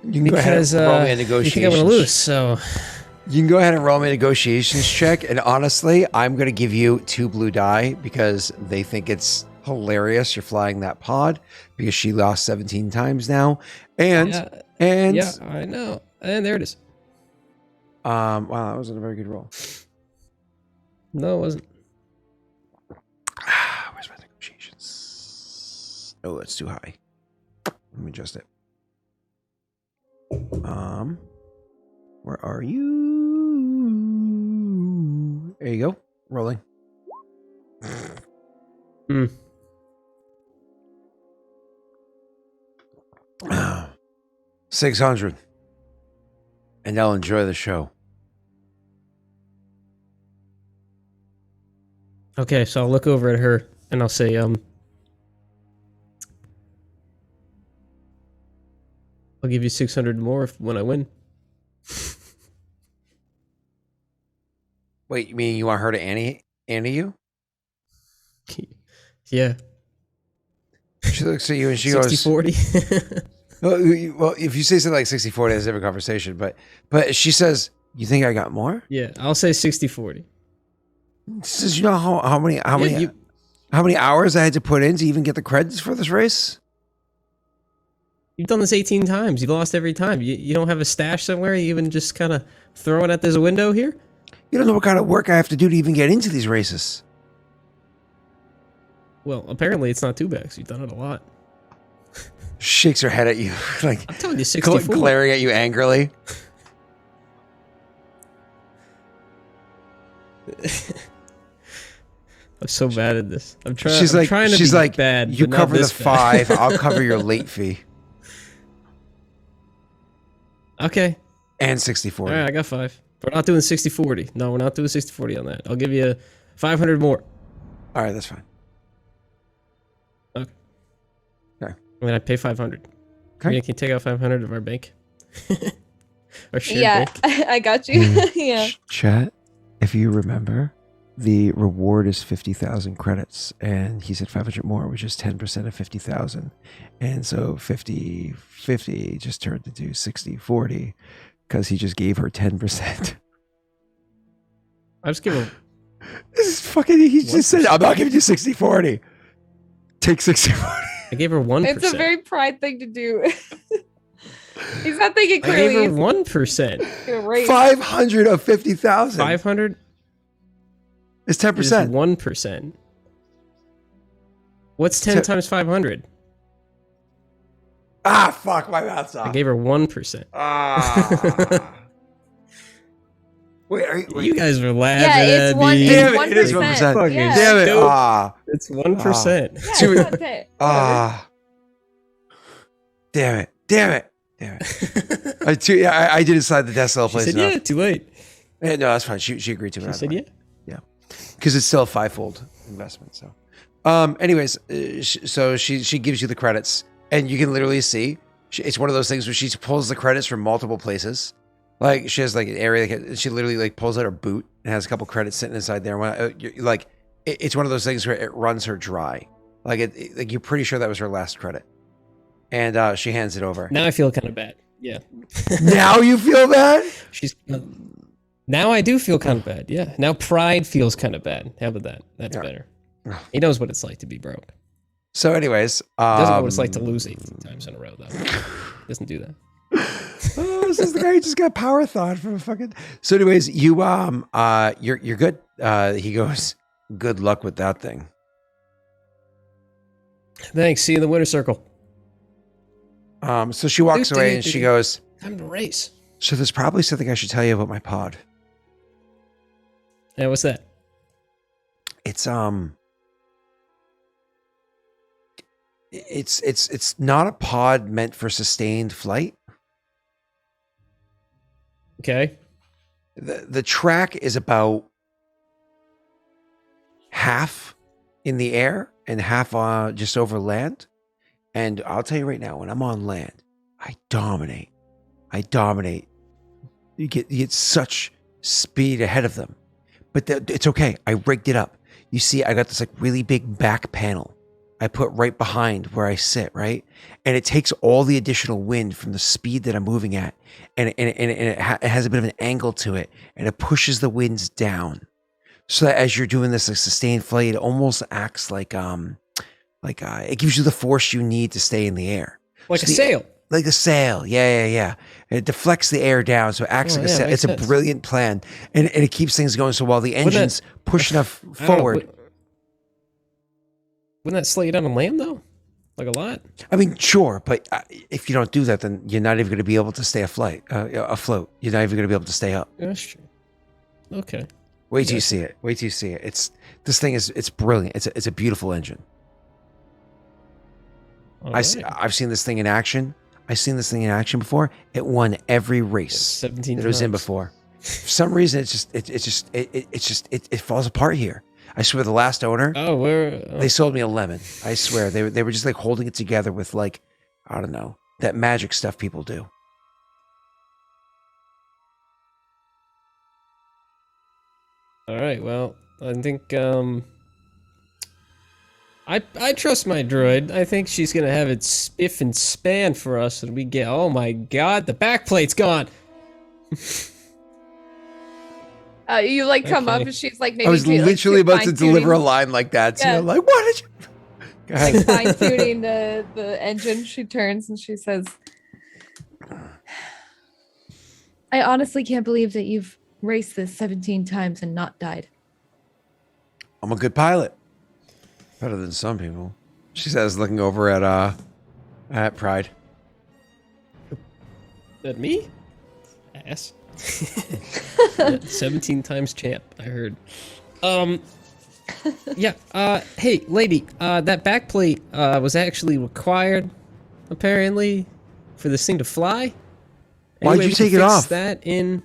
You can because go ahead and roll me a you think negotiations. I'm gonna lose. So, You can go ahead and roll me a negotiations check. And honestly, I'm going to give you 2 blue die because they think it's hilarious you're flying that pod because she lost 17 times now. And yeah, I know. And there it is. wow, that wasn't a very good roll. No, it wasn't. Where's my negotiations? Oh, that's too high. Let me adjust it. Where are you? There you go. Rolling. Hmm. 600. And I'll enjoy the show. Okay, so I'll look over at her and I'll say, I'll give you 600 more when I win. Wait, you mean you want her to Annie you? Yeah. She looks at you and she 60 goes, 40. well, if you say something like 60-40, that's a different conversation. But she says, you think I got more? Yeah, I'll say 60 40. She says, you know how many hours I had to put in to even get the credits for this race? You've done this 18 times. You lost every time. You don't have a stash somewhere? You even just kind of throw it at this window here? You don't know what kind of work I have to do to even get into these races. Well, apparently it's not too bad, 'cause you've done it a lot. Shakes her head at you, like I'm telling you, 64. glaring at you angrily. I'm so bad at this. I'm trying. She's I'm like, trying to she's be like, bad. you but not cover the this bad. 5, I'll cover your late fee. Okay. And 60-40. All right, I got 5. We're not doing 60 40. No, we're not doing 60 40 on that. I'll give you 500 more. All right, that's fine. Okay. Okay. I mean, I pay 500. Okay. Yeah, can you take out 500 of our bank? Our shared Yeah, bank. I got you. Yeah. Chat, if you remember, the reward is 50,000 credits, and he said 500 more, which is 10% of 50,000. And so 50-50 just turned into 60-40 because he just gave her 10%. I just give him. This is fucking, he just said, I'm not giving you 60-40. Take 60-40. I gave her 1%. It's a very pride thing to do. He's not thinking I gave clearly. her 1%. He's gonna raise. 500 of 50,000 500 is is 10%. 1%. What's 10 times 500? Ah, fuck, my mouth's I off. gave her 1%. Ah. Wait, You guys were laughing Yeah, it's at one. me. Damn It's it, it is 1%. 1%. Yeah. Damn it. Stupid. Ah. It's 1%. Yeah, it's not that. Ah. Damn it. Damn it. Damn it. I did inside the decimal She place said, enough. yeah, too late. No, that's fine. She agreed to it. She either said, way. yeah. Because it's still a 5-fold investment. So, anyways, so she gives you the credits, and you can literally see it's one of those things where she pulls the credits from multiple places. Like she has like an area that she literally like pulls out her boot and has a couple credits sitting inside there. Like it's one of those things where it runs her dry. Like you're pretty sure that was her last credit, and she hands it over. Now I feel kind of bad. Yeah. Now you feel bad? She's. Now I do feel kind of bad. Yeah. Now pride feels kind of bad. How about that? That's Yeah. better. He knows what it's like to be broke. So, anyways, He doesn't know what it's like to lose 18 times in a row, though. He doesn't do that. Oh, this is the guy who just got power thought from a fucking. So, anyways, you're good. He goes, good luck with that thing. Thanks. See you in the winner circle. So she walks away and she goes, Time to race. so there's probably something I should tell you about my pod. Yeah, what's that? It's not a pod meant for sustained flight. Okay. The track is about half in the air and half just over land. And I'll tell you right now, when I'm on land, I dominate. You get such speed ahead of them. But it's okay. I rigged it up. You see, I got this like really big back panel I put right behind where I sit, right? And it takes all the additional wind from the speed that I'm moving at, and it has a bit of an angle to it, and it pushes the winds down, so that as you're doing this like sustained flight, it almost acts like it gives you the force you need to stay in the air, Like So a sail. like a sail. Yeah. It deflects the air down, so it acts like a sail. makes It's sense. a brilliant plan, and it keeps things going. So while the engine's push enough I don't know, forward. Wouldn't that slow you down on land, though? Like a lot? I mean, sure, but if you don't do that, then you're not even going to be able to stay afloat. You're not even going to be able to stay up. Yeah, that's true. Okay. Wait till you see it. This thing is brilliant. It's a beautiful engine. All right. I've seen this thing in action. I've seen this thing in action before. It won every race 17 that it was in times. before. For some reason, it falls apart here. I swear, the last owner, Oh, they sold me a lemon. I swear, they were just like holding it together with like, I don't know, that magic stuff people do. All right. Well, I think I trust my droid. I think she's gonna have it spiff and span for us, and we get. Oh my God, the backplate's gone. You like come up Okay. and she's like maybe I was literally about to deliver a fine-tuning- line like that. So Yeah. I'm like, what did you? Go ahead. fine tuning the engine. She turns and she says, "I honestly can't believe that you've raced this 17 times and not died." I'm a good pilot. Better than some people. She says, looking over at Pride. That me? Ass. Yeah, 17 times champ, I heard. Yeah, hey, lady, that backplate, was actually required, apparently, for this thing to fly. Why'd you we can take it fix off? that in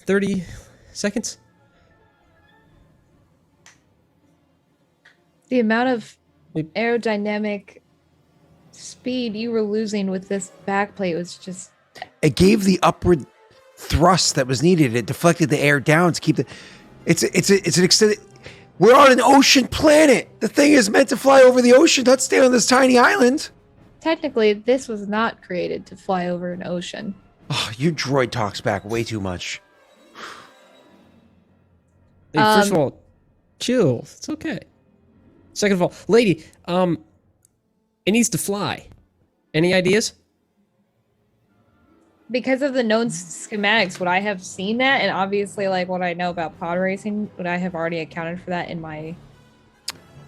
30 seconds? The amount of We- aerodynamic speed you were losing with this backplate was just It gave the upward thrust that was needed. It deflected the air down to keep the. It's an extended. We're on an ocean planet. The thing is meant to fly over the ocean, not stay on this tiny island. technically this was not created to fly over an ocean. Oh, your droid talks back way too much. Hey, first of all, chill. It's okay. Second of all, lady, it needs to fly. Any ideas? Because of the known schematics, would I have seen that? And obviously, like what I know about pod racing, would I have already accounted for that in my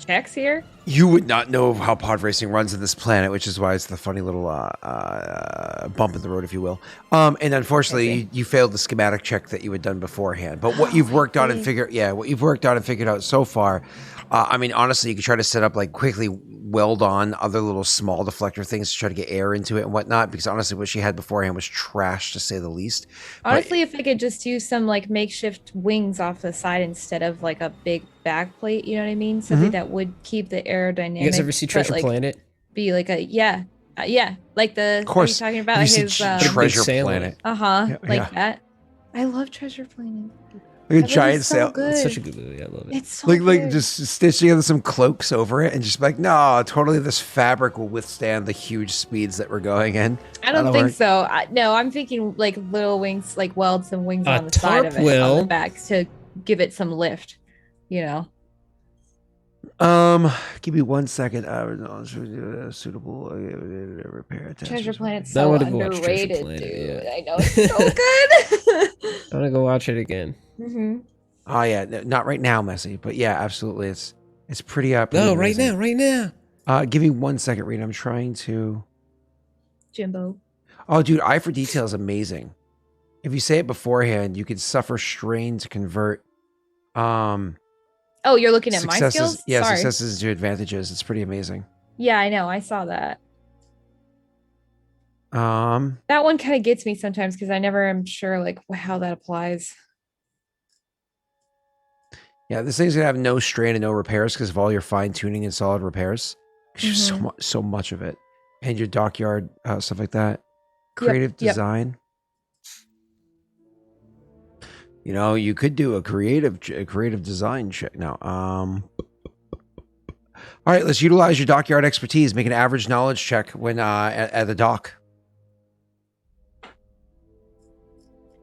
checks here? You would not know how pod racing runs in this planet, which is why it's the funny little bump in the road, if you will. And unfortunately, you failed the schematic check that you had done beforehand. But what you've worked on and what you've worked on and figured out so far, I mean, honestly, you could try to set up like quickly weld on other little small deflector things to try to get air into it and whatnot. Because honestly, what she had beforehand was trash to say the least. Honestly, if I could just use some like makeshift wings off the side instead of like a big back plate, you know what I mean? Something that would keep the aerodynamic. You guys ever see but, Treasure like, Planet? Be like a like the. Of course, What are you talking about you see his. Treasure Big Planet. Like yeah. that. I love Treasure Planet. Like a That giant movie's so sail. good. It's such a good movie. I love it. It's so Like good. just stitch together some cloaks over it and just be like, no, totally this fabric will withstand the huge speeds that we're going in. I don't That'll think work. so. No, I'm thinking like little wings, like weld some wings A on the side of tarp it, on will. the back to give it some lift. You know. Give me 1 second. Suitable repair. Treasure Planet's I so wanna go watch Treasure underrated, Planet, dude. yeah. I know it's so good. I want to go watch it again. hmm Oh yeah, not right now, Messi, but yeah, absolutely. It's pretty up. No, right now. Give me 1 second, Rita. I'm trying to. Jimbo. Oh, dude, eye for detail is amazing. If you say it beforehand, you could suffer strain to convert. Oh, you're looking at my skills? Yeah, Sorry. successes into advantages. It's pretty amazing. Yeah, I know. I saw that. Um, That one kind of gets me sometimes because I never am sure like how that applies. yeah, this thing's gonna have no strain and no repairs because of all your fine tuning and solid repairs. 'Cause there's so much of it, and your dockyard stuff like that. Creative yep. design. You know, you could do a creative design check now. All right, let's utilize your dockyard expertise. Make an average knowledge check when at the dock.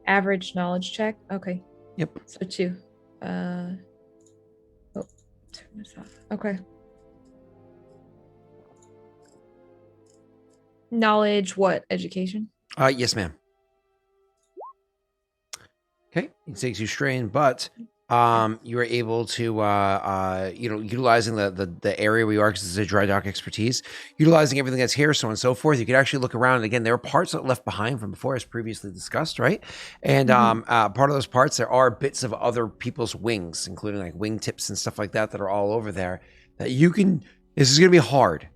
Average knowledge check. Okay. Yep. So 2. Turn this off. Okay. Knowledge what? Education? Yes, ma'am. Okay, it takes you strain, but you are able to utilizing the area where you are because it's a dry dock expertise, utilizing everything that's here, so on and so forth. You can actually look around, and again, there are parts that left behind from before, as previously discussed, right? And part of those parts, there are bits of other people's wings, including like wing tips and stuff like that are all over there. That you can. This is going to be hard.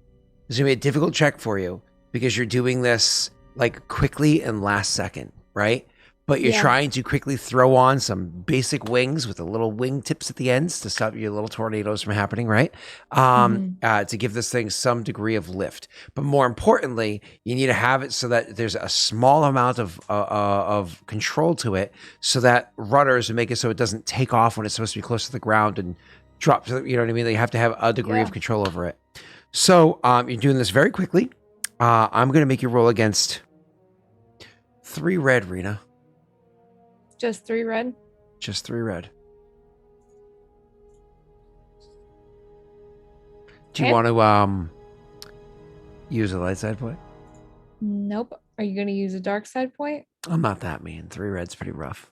This is going to be a difficult check for you because you're doing this like quickly and last second, right? but you're Yeah. trying to quickly throw on some basic wings with the little wing tips at the ends to stop your little tornadoes from happening, right? To give this thing some degree of lift. But more importantly, you need to have it so that there's a small amount of control to it, so that rudders make it so it doesn't take off when it's supposed to be close to the ground and drop. You know what I mean? You have to have a degree of control over it. So you're doing this very quickly. I'm going to make you roll against 3 red, Rena. Just 3 red. Just 3 red. Do you Okay. want to use a light side point? Nope. Are you going to use a dark side point? I'm not that mean. 3 red's pretty rough.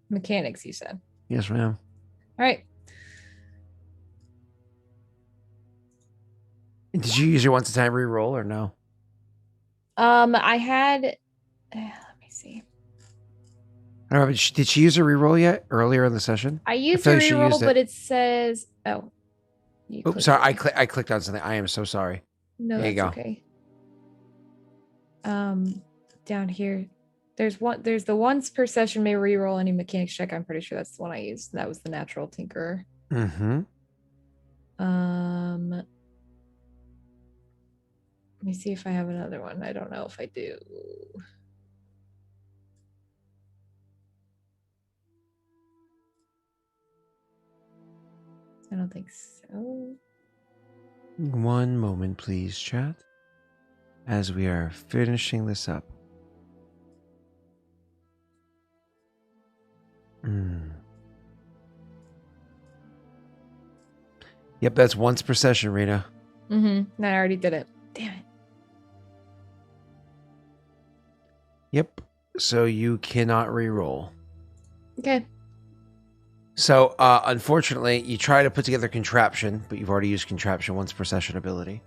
Mechanics, you said. Yes, ma'am. All right. Did you use your once a time reroll or no? I had. Let me see. I don't know. Did she use a reroll yet earlier in the session? I used feel a like she reroll, used it. but it says. Oh. You Oops, clicked sorry. it. I clicked on something. I am so sorry. No, There you that's go. okay. Down here, there's the once per session may reroll any mechanics check. I'm pretty sure that's the one I used. That was the natural tinkerer. Mm-hmm. Let me see if I have another one. I don't know if I do. I don't think so. One moment, please, chat. As we are finishing this up. Yep, that's once per session, Rena. Mm-hmm. I already did it. Damn it. Yep. So you cannot reroll. Okay. So, unfortunately, you try to put together a contraption, but you've already used contraption once per session ability.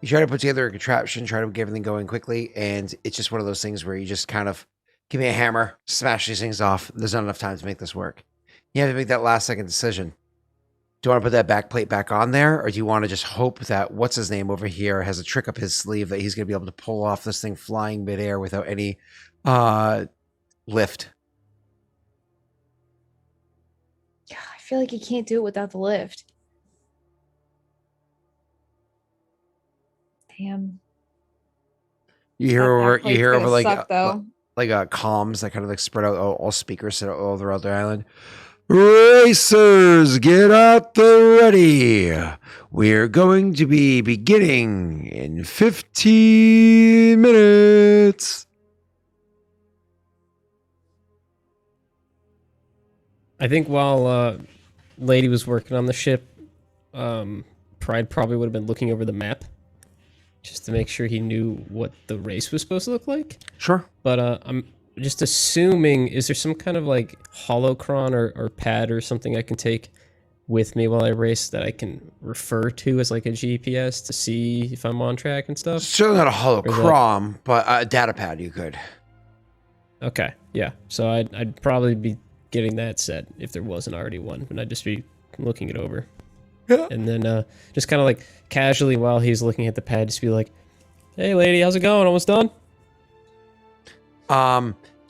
You try to put together a contraption, try to get everything going quickly, and it's just one of those things where you just kind of give me a hammer, smash these things off. There's not enough time to make this work. You have to make that last second decision. Do you want to put that back plate back on there, or do you want to just hope that what's his name over here has a trick up his sleeve that he's going to be able to pull off this thing flying midair without any lift? Yeah, I feel like you can't do it without the lift. Damn. You hear over like though. comms that kind of like spread out all speakers all throughout the island. Racers, get out the ready. We're going to be beginning in 15 minutes. I think while Lady was working on the ship, Pride probably would have been looking over the map just to make sure he knew what the race was supposed to look like. Sure. But I'm just assuming, is there some kind of like holocron or pad or something I can take with me while I race that I can refer to as like a GPS to see if I'm on track and stuff? Certainly not a holocron, but a data pad you could. Okay, yeah. So I'd probably be getting that set if there wasn't already one, but I'd just be looking it over. Yeah. And then just kind of like casually while he's looking at the pad, just be like, "Hey, lady, how's it going? Almost done?"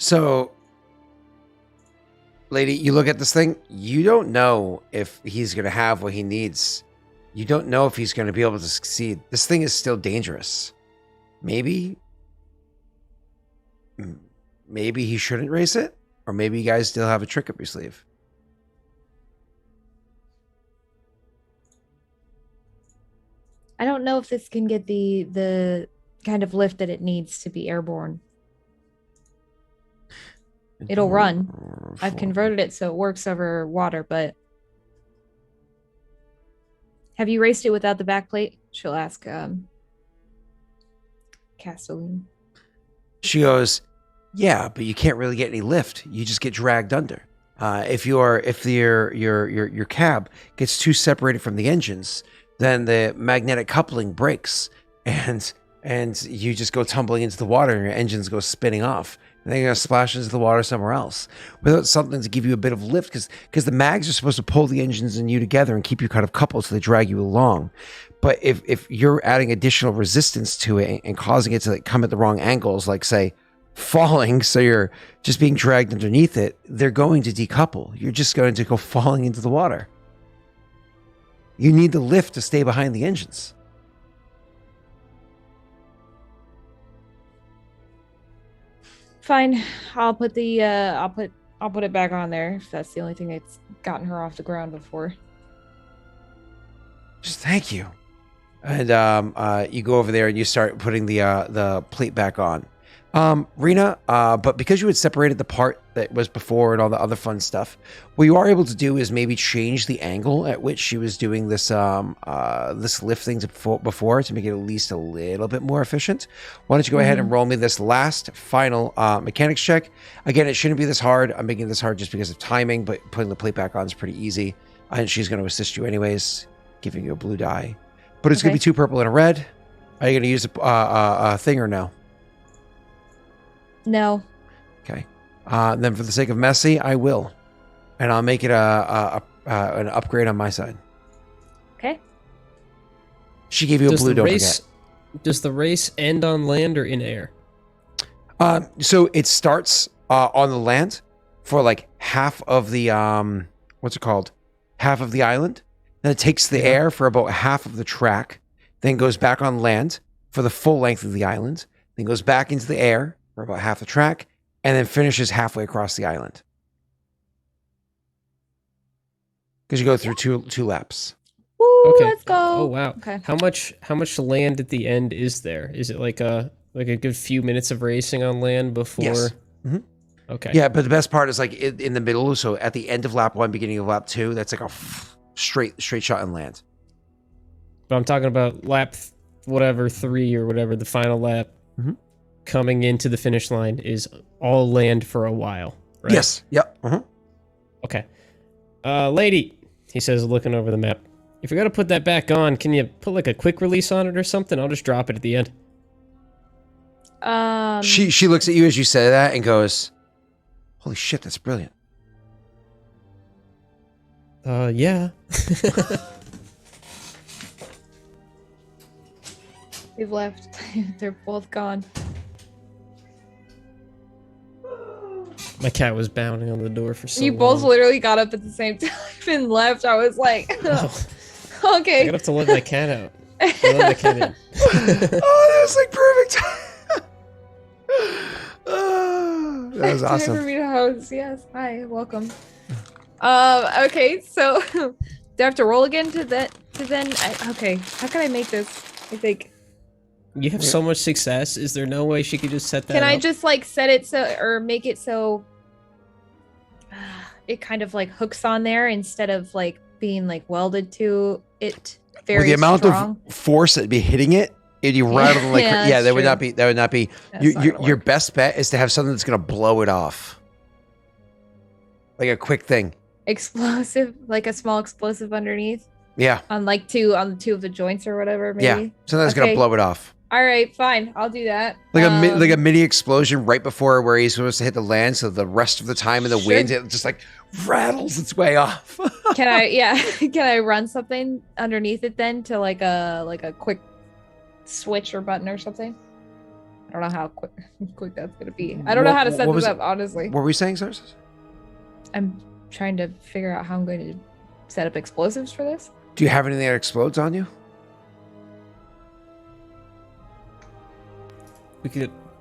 So, lady, you look at this thing, you don't know if he's going to have what he needs. You don't know if he's going to be able to succeed. This thing is still dangerous. Maybe he shouldn't race it, or maybe you guys still have a trick up your sleeve. I don't know if this can get the kind of lift that it needs to be airborne. It'll run. I've converted it so it works over water, but have you raced it without the back plate? She'll ask Castelline. She goes, "Yeah, but you can't really get any lift. You just get dragged under. If your cab gets too separated from the engines, then the magnetic coupling breaks, and you just go tumbling into the water, and your engines go spinning off. And then you're gonna splash into the water somewhere else without something to give you a bit of lift, because the mags are supposed to pull the engines and you together and keep you kind of coupled so they drag you along. But if you're adding additional resistance to it and causing it to like come at the wrong angles, like say falling, so you're just being dragged underneath it, they're going to decouple. You're just going to go falling into the water. You need the lift to stay behind the engines. Fine. I'll put the I'll put it back on there if that's the only thing that's gotten her off the ground before. Just thank you. And you go over there and you start putting the plate back on. Rena, but because you had separated the part that was before and all the other fun stuff, what you are able to do is maybe change the angle at which she was doing this this lift thing before to make it at least a little bit more efficient. Why don't you go ahead and roll me this last final mechanics check? Again, it shouldn't be this hard. I'm making this hard just because of timing, but putting the plate back on is pretty easy. And she's going to assist you anyways, giving you a blue die. But it's going to be 2 purple and a red. Are you going to use a thing or no? No. Okay. Then for the sake of messy, I will. And I'll make it an upgrade on my side. Okay. She gave you a blue, don't forget. Does the race end on land or in air? So it starts on the land for like half of the, what's it called? Half of the island. Then it takes the air for about half of the track. Then goes back on land for the full length of the island. Then goes back into the air for about half the track, and then finishes halfway across the island. Because you go through two laps. Woo, Okay. let's go. Oh wow. Okay. How much land at the end is there? Is it like a good few minutes of racing on land before? Yes. Mhm. Okay. Yeah, but the best part is like in the middle. So at the end of lap 1, beginning of lap 2, that's like a straight shot in land. But I'm talking about lap whatever 3 or whatever the final lap. Mhm. Coming into the finish line is all land for a while, right? Yes. Yep. Uh-huh. Okay. Lady, he says, looking over the map. If you're gonna put that back on, can you put like a quick release on it or something? I'll just drop it at the end. She looks at you as you say that and goes, "Holy shit, that's brilliant." Yeah. They've left. They're both gone. My cat was bounding on the door for so You long. both literally got up at the same time and left. I was like, Oh, okay. I got up to let my cat out. I let my cat in. Oh, that was like perfect. Oh, that was Time for awesome. me to host. Yes. Hi. Welcome. Okay. So, do I have to roll again to then? Okay. How can I make this? I think. You have so much success. Is there no way she could just set that Can up? I just like set it so or make it so it kind of like hooks on there instead of like being like welded to it very With the amount strong? of force that'd be hitting it, it'd be rattling like Yeah, yeah. that's That would true. not be. That would not be. That's not gonna Your work. best bet is to have something that's gonna blow it off, like a quick thing. Explosive, like a small explosive underneath Yeah. on like two of the joints or whatever. Maybe. Yeah. Something that's gonna Okay. blow it off. All right, fine. I'll do that. Like a mini explosion right before where he's supposed to hit the land, so the rest of the time in the Sure. wind it just like rattles its way off. Can I? Yeah. Can I run something underneath it then to like a quick switch or button or something? I don't know how quick that's gonna be. I don't know how to set What this was up, honestly. What were we saying, sir? I'm trying to figure out how I'm going to set up explosives for this. Do you have anything that explodes on you?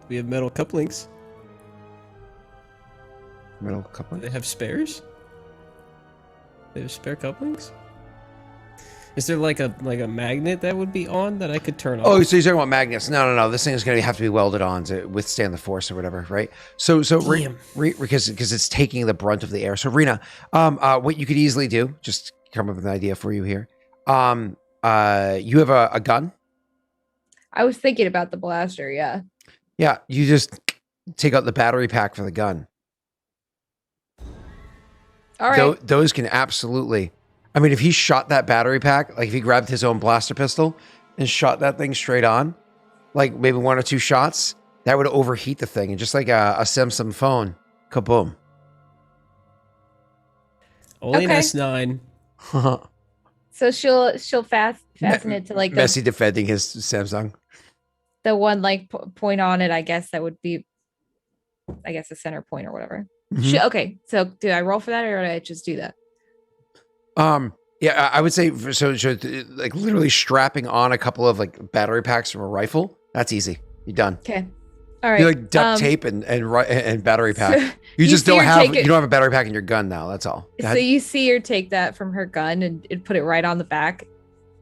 We have metal couplings. Metal coupling? They have spares? They have spare couplings? Is there like a magnet that would be on that I could turn Oh, off? so you're talking about magnets? No. This thing is going to have to be welded on to withstand the force or whatever, right? So Damn. because it's taking the brunt of the air. So Rena, what you could easily do, just come up with an idea for you here. You have a gun. I was thinking about the blaster, yeah. Yeah, you just take out the battery pack for the gun. All right. Those can absolutely. I mean, if he shot that battery pack, like if he grabbed his own blaster pistol and shot that thing straight on, like maybe 1 or 2 shots, that would overheat the thing. And just like a Samsung phone, kaboom. Only an Okay. S9. So she'll fasten it to like the, Messi defending his Samsung. the one like point on it, I guess that would be I guess, a center point or whatever. Mhm. Okay, so do I roll for that or do I just do that? Yeah, I would say so. Like literally strapping on a couple of like battery packs from a rifle. That's easy. You're done. Okay. All right. You like duct tape and battery pack. So you just don't have take you don't have a battery pack in your gun now. That's all. Go So ahead. you see her take that from her gun and put it right on the back,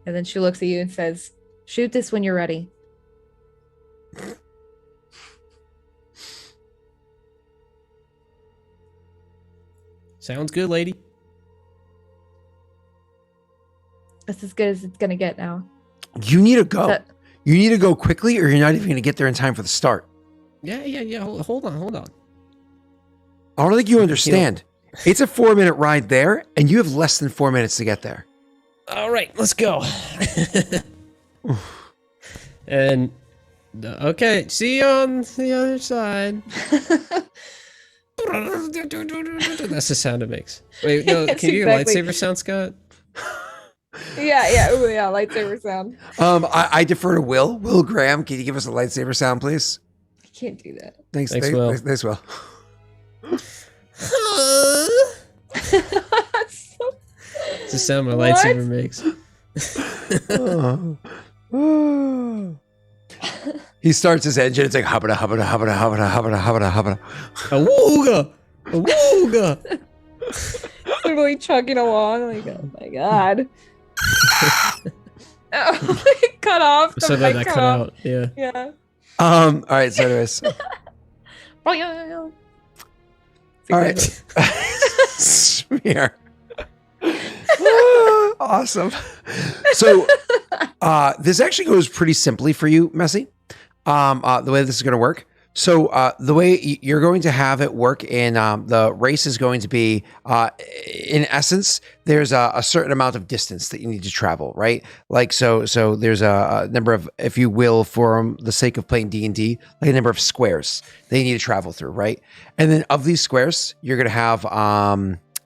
and then she looks at you and says, "Shoot this when you're ready." Sounds good, lady. That's as good as it's gonna get now. You need to go. That- You need to go quickly, or you're not even going to get there in time for the start. Yeah. Hold on. I don't think you understand. It's a 4-minute ride there, and you have less than 4 minutes to get there. All right, let's go. And okay, see you on the other side. That's the sound it makes. Wait, no, Yes, can you do exactly. a lightsaber sound, Scott? yeah, lightsaber sound. I defer to Will. Will Graham, can you give us a lightsaber sound, please? I can't do that. Thanks, Thanks, Will. Thanks, Will. It's the sound my What? lightsaber makes. He starts his engine. It's like hubba hubba hubba hubba hubba hubba hubba. Awooga! Awooga! Literally chugging along. Like, oh my god. Oh, it cut off. So The that mic cut out. Yeah. Yeah. All right. So anyways, Oh, yeah. all right. Smear. Awesome. So this actually goes pretty simply for you, Messy. The way this is going to work. So the way you're going to have it work in the race is going to be, in essence, there's a certain amount of distance that you need to travel, right? Like so there's a number of, if you will, for the sake of playing D&D, like a number of squares that you need to travel through, right? And then of these squares, you're going to have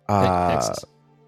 Hexes.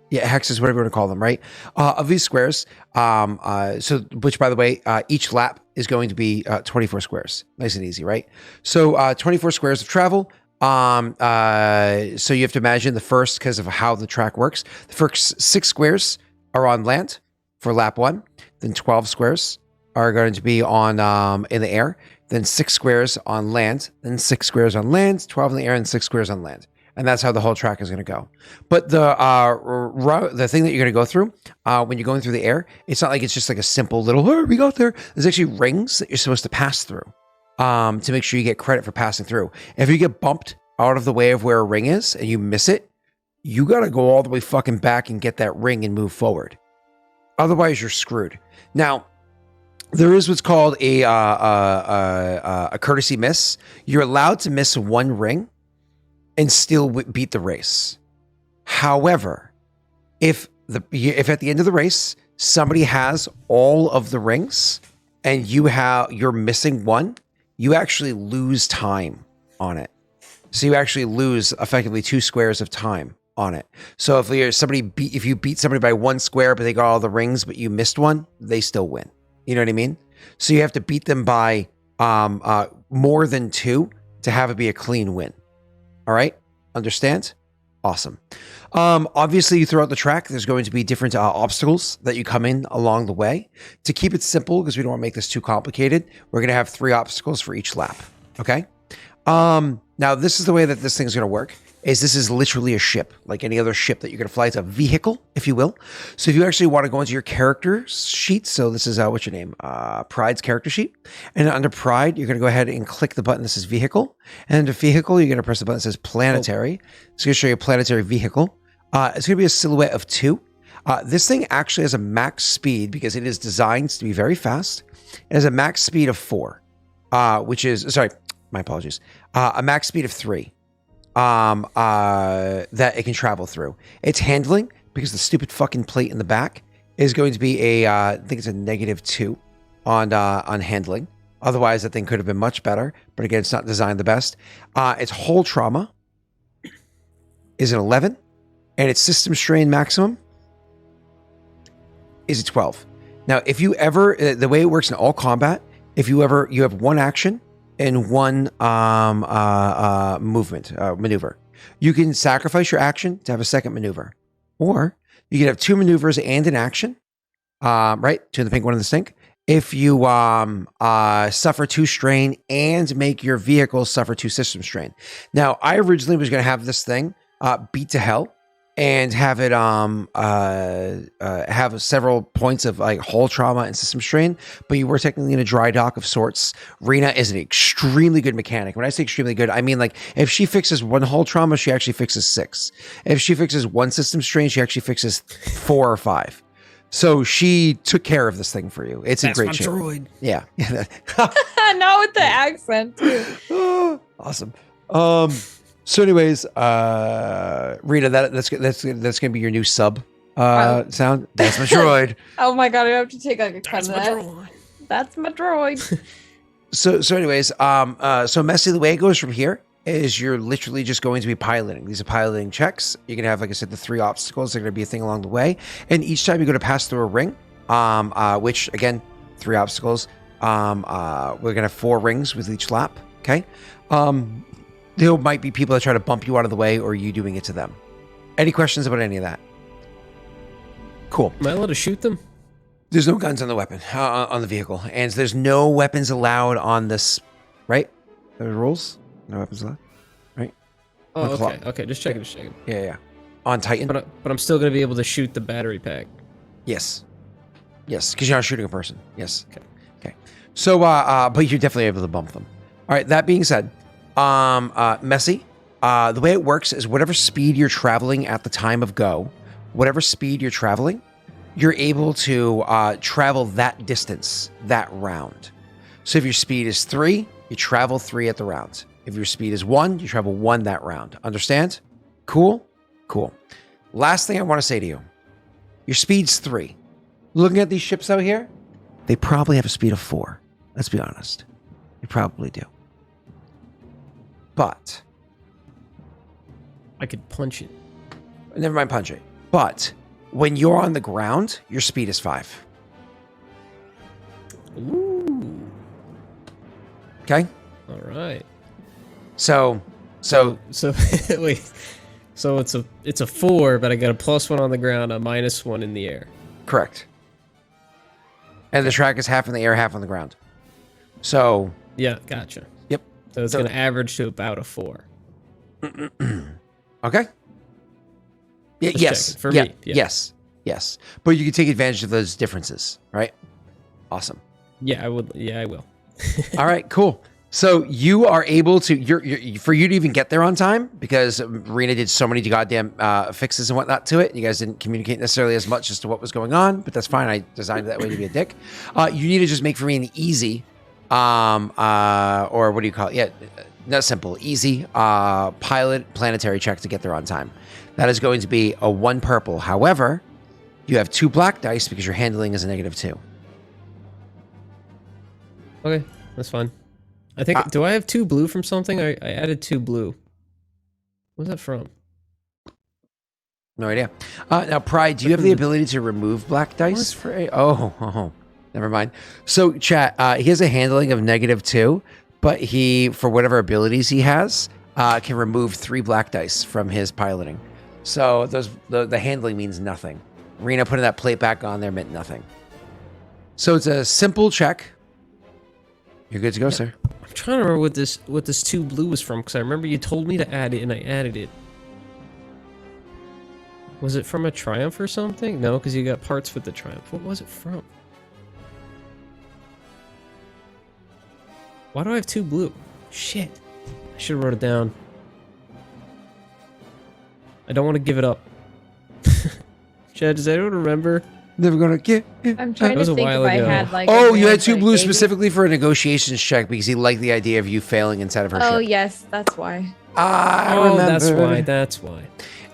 yeah, hexes, whatever you want to call them, right? Of these squares, which by the way, each lap is going to be 24 squares. Nice and easy, right? So 24 squares of travel. So you have to imagine the first, because of how the track works, the first 6 squares are on land for lap 1. Then 12 squares are going to be on in the air. Then 6 squares on land. Then 6 squares on land. 12 in the air and 6 squares on land. And that's how the whole track is going to go. But the thing that you're going to go through when you're going through the air, it's not like it's just like a simple little, oh, we got there. There's actually rings that you're supposed to pass through to make sure you get credit for passing through. If you get bumped out of the way of where a ring is and you miss it, you got to go all the way fucking back and get that ring and move forward. Otherwise, you're screwed. Now, there is what's called a courtesy miss. You're allowed to miss one ring and still beat the race. However, if at the end of the race somebody has all of the rings and you're missing one, you actually lose time on it. So you actually lose effectively 2 squares of time on it. So if you beat somebody by 1 square but they got all the rings but you missed one, they still win. You know what I mean? So you have to beat them by more than 2 to have it be a clean win. All right. Understand? Awesome. Obviously, throughout the track, there's going to be different obstacles that you come in along the way. To keep it simple, because we don't want to make this too complicated, we're going to have 3 obstacles for each lap. Okay. Now, this is the way that this thing's going to work. This is literally a ship, like any other ship that you're going to fly. It's a vehicle, if you will. So if you actually want to go into your character sheet, so this is, what's your name? Pride's character sheet. And under Pride, you're going to go ahead and click the button that says vehicle. And under vehicle, you're going to press the button that says planetary. It's going to show you a planetary vehicle. It's going to be a silhouette of 2. This thing actually has a max speed because it is designed to be very fast. It has a max speed of 4, which is, sorry, my apologies. A max speed of 3. That it can travel through. Its handling, because the stupid fucking plate in the back is going to be I think it's a -2 on handling. Otherwise, that thing could have been much better. But again, it's not designed the best. Its hull trauma is an 11, and its system strain maximum is a 12. Now, if you ever, the way it works in all combat, if you have one action, and one maneuver. You can sacrifice your action to have a second maneuver, or you can have two maneuvers and an action. Right, two in the pink, one in the stink. If you suffer 2 strain and make your vehicle suffer 2 system strain. Now, I originally was going to have this thing beat to hell and have it have several points of like hull trauma and system strain, but you were technically in a dry dock of sorts. Rena is an extremely good mechanic. When I say extremely good, I mean like if she fixes 1 hull trauma, she actually fixes 6. If she fixes 1 system strain, she actually fixes 4 or 5. So she took care of this thing for you. It's a great shit. droid. Yeah. Not with the accent. Too. Awesome. So anyways, Rita, that's gonna be your new sub sound. That's my droid. Oh my god, I have to take like a cut of that. That's my droid. So anyways, so Messy, the way it goes from here is you're literally just going to be piloting. These are piloting checks. You're going to have, like I said, the 3 obstacles. They're going to be a thing along the way. And each time you go to pass through a ring, which, again, 3 obstacles. We're going to have 4 rings with each lap, okay? There might be people that try to bump you out of the way or you doing it to them. Any questions about any of that? Cool. Am I allowed to shoot them? There's no guns on the weapon, on the vehicle. And there's no weapons allowed on this, right? There are rules? No weapons allowed, right? Oh, okay. Okay, just checking. Yeah. On Titan? But I'm still going to be able to shoot the battery pack. Yes, because you're not shooting a person. Yes. Okay. So, but you're definitely able to bump them. All right, that being said, Messy, the way it works is whatever speed you're traveling at the time of go, whatever speed you're traveling, you're able to travel that distance, that round. So if your speed is 3, you travel 3 at the round. If your speed is 1, you travel 1 that round. Understand? Cool? Cool. Last thing I want to say to you. Your speed's 3. Looking at these ships out here, they probably have a speed of 4. Let's be honest. They probably do. But I could punch it. never mind punch it. But when you're on the ground, your speed is 5. Ooh. Okay? All right. So wait. So it's a 4, but I got a +1 on the ground, a -1 in the air. correct. And the track is half in the air, half on the ground. So, Yeah, gotcha. yep. So it's going to average to about a 4. Okay. Yeah, Just yes. checking. For yeah, me, yeah. Yes. But you can take advantage of those differences, right? Awesome. Yeah, I would. Yeah, I will. All right, cool. So you are able to, for you to even get there on time, because Rena did so many goddamn fixes and whatnot to it. You guys didn't communicate necessarily as much as to what was going on, but that's fine. I designed it that way to be a dick. You need to just make for me an easy, or what do you call it? Yeah, not simple, easy pilot planetary check to get there on time. That is going to be a 1 purple. However, you have 2 black dice because your handling is a -2. Okay, that's fine. I think. Do I have 2 blue from something? I added 2 blue. What's that from? No idea. Now, Pride, do you have the ability to remove black dice for a? Oh, never mind. So, chat. He has a handling of -2, but he, for whatever abilities he has, can remove 3 black dice from his piloting. So the handling means nothing. Rena putting that plate back on there meant nothing. So it's a simple check. You're good to go, sir. I'm trying to remember what this 2 blue was from, because I remember you told me to add it and I added it. Was it from a Triumph or something? No, because you got parts with the Triumph. What was it from? Why do I have 2 blue? Shit. I should have wrote it down. I don't want to give it up. Chad, does anyone remember? Never gonna get. I'm trying was to a think if while I ago. had like. Oh, a you had random 2 blue baby. specifically for a negotiations check because he liked the idea of you failing inside of her Oh ship. yes, that's why. I Oh, remember. that's why.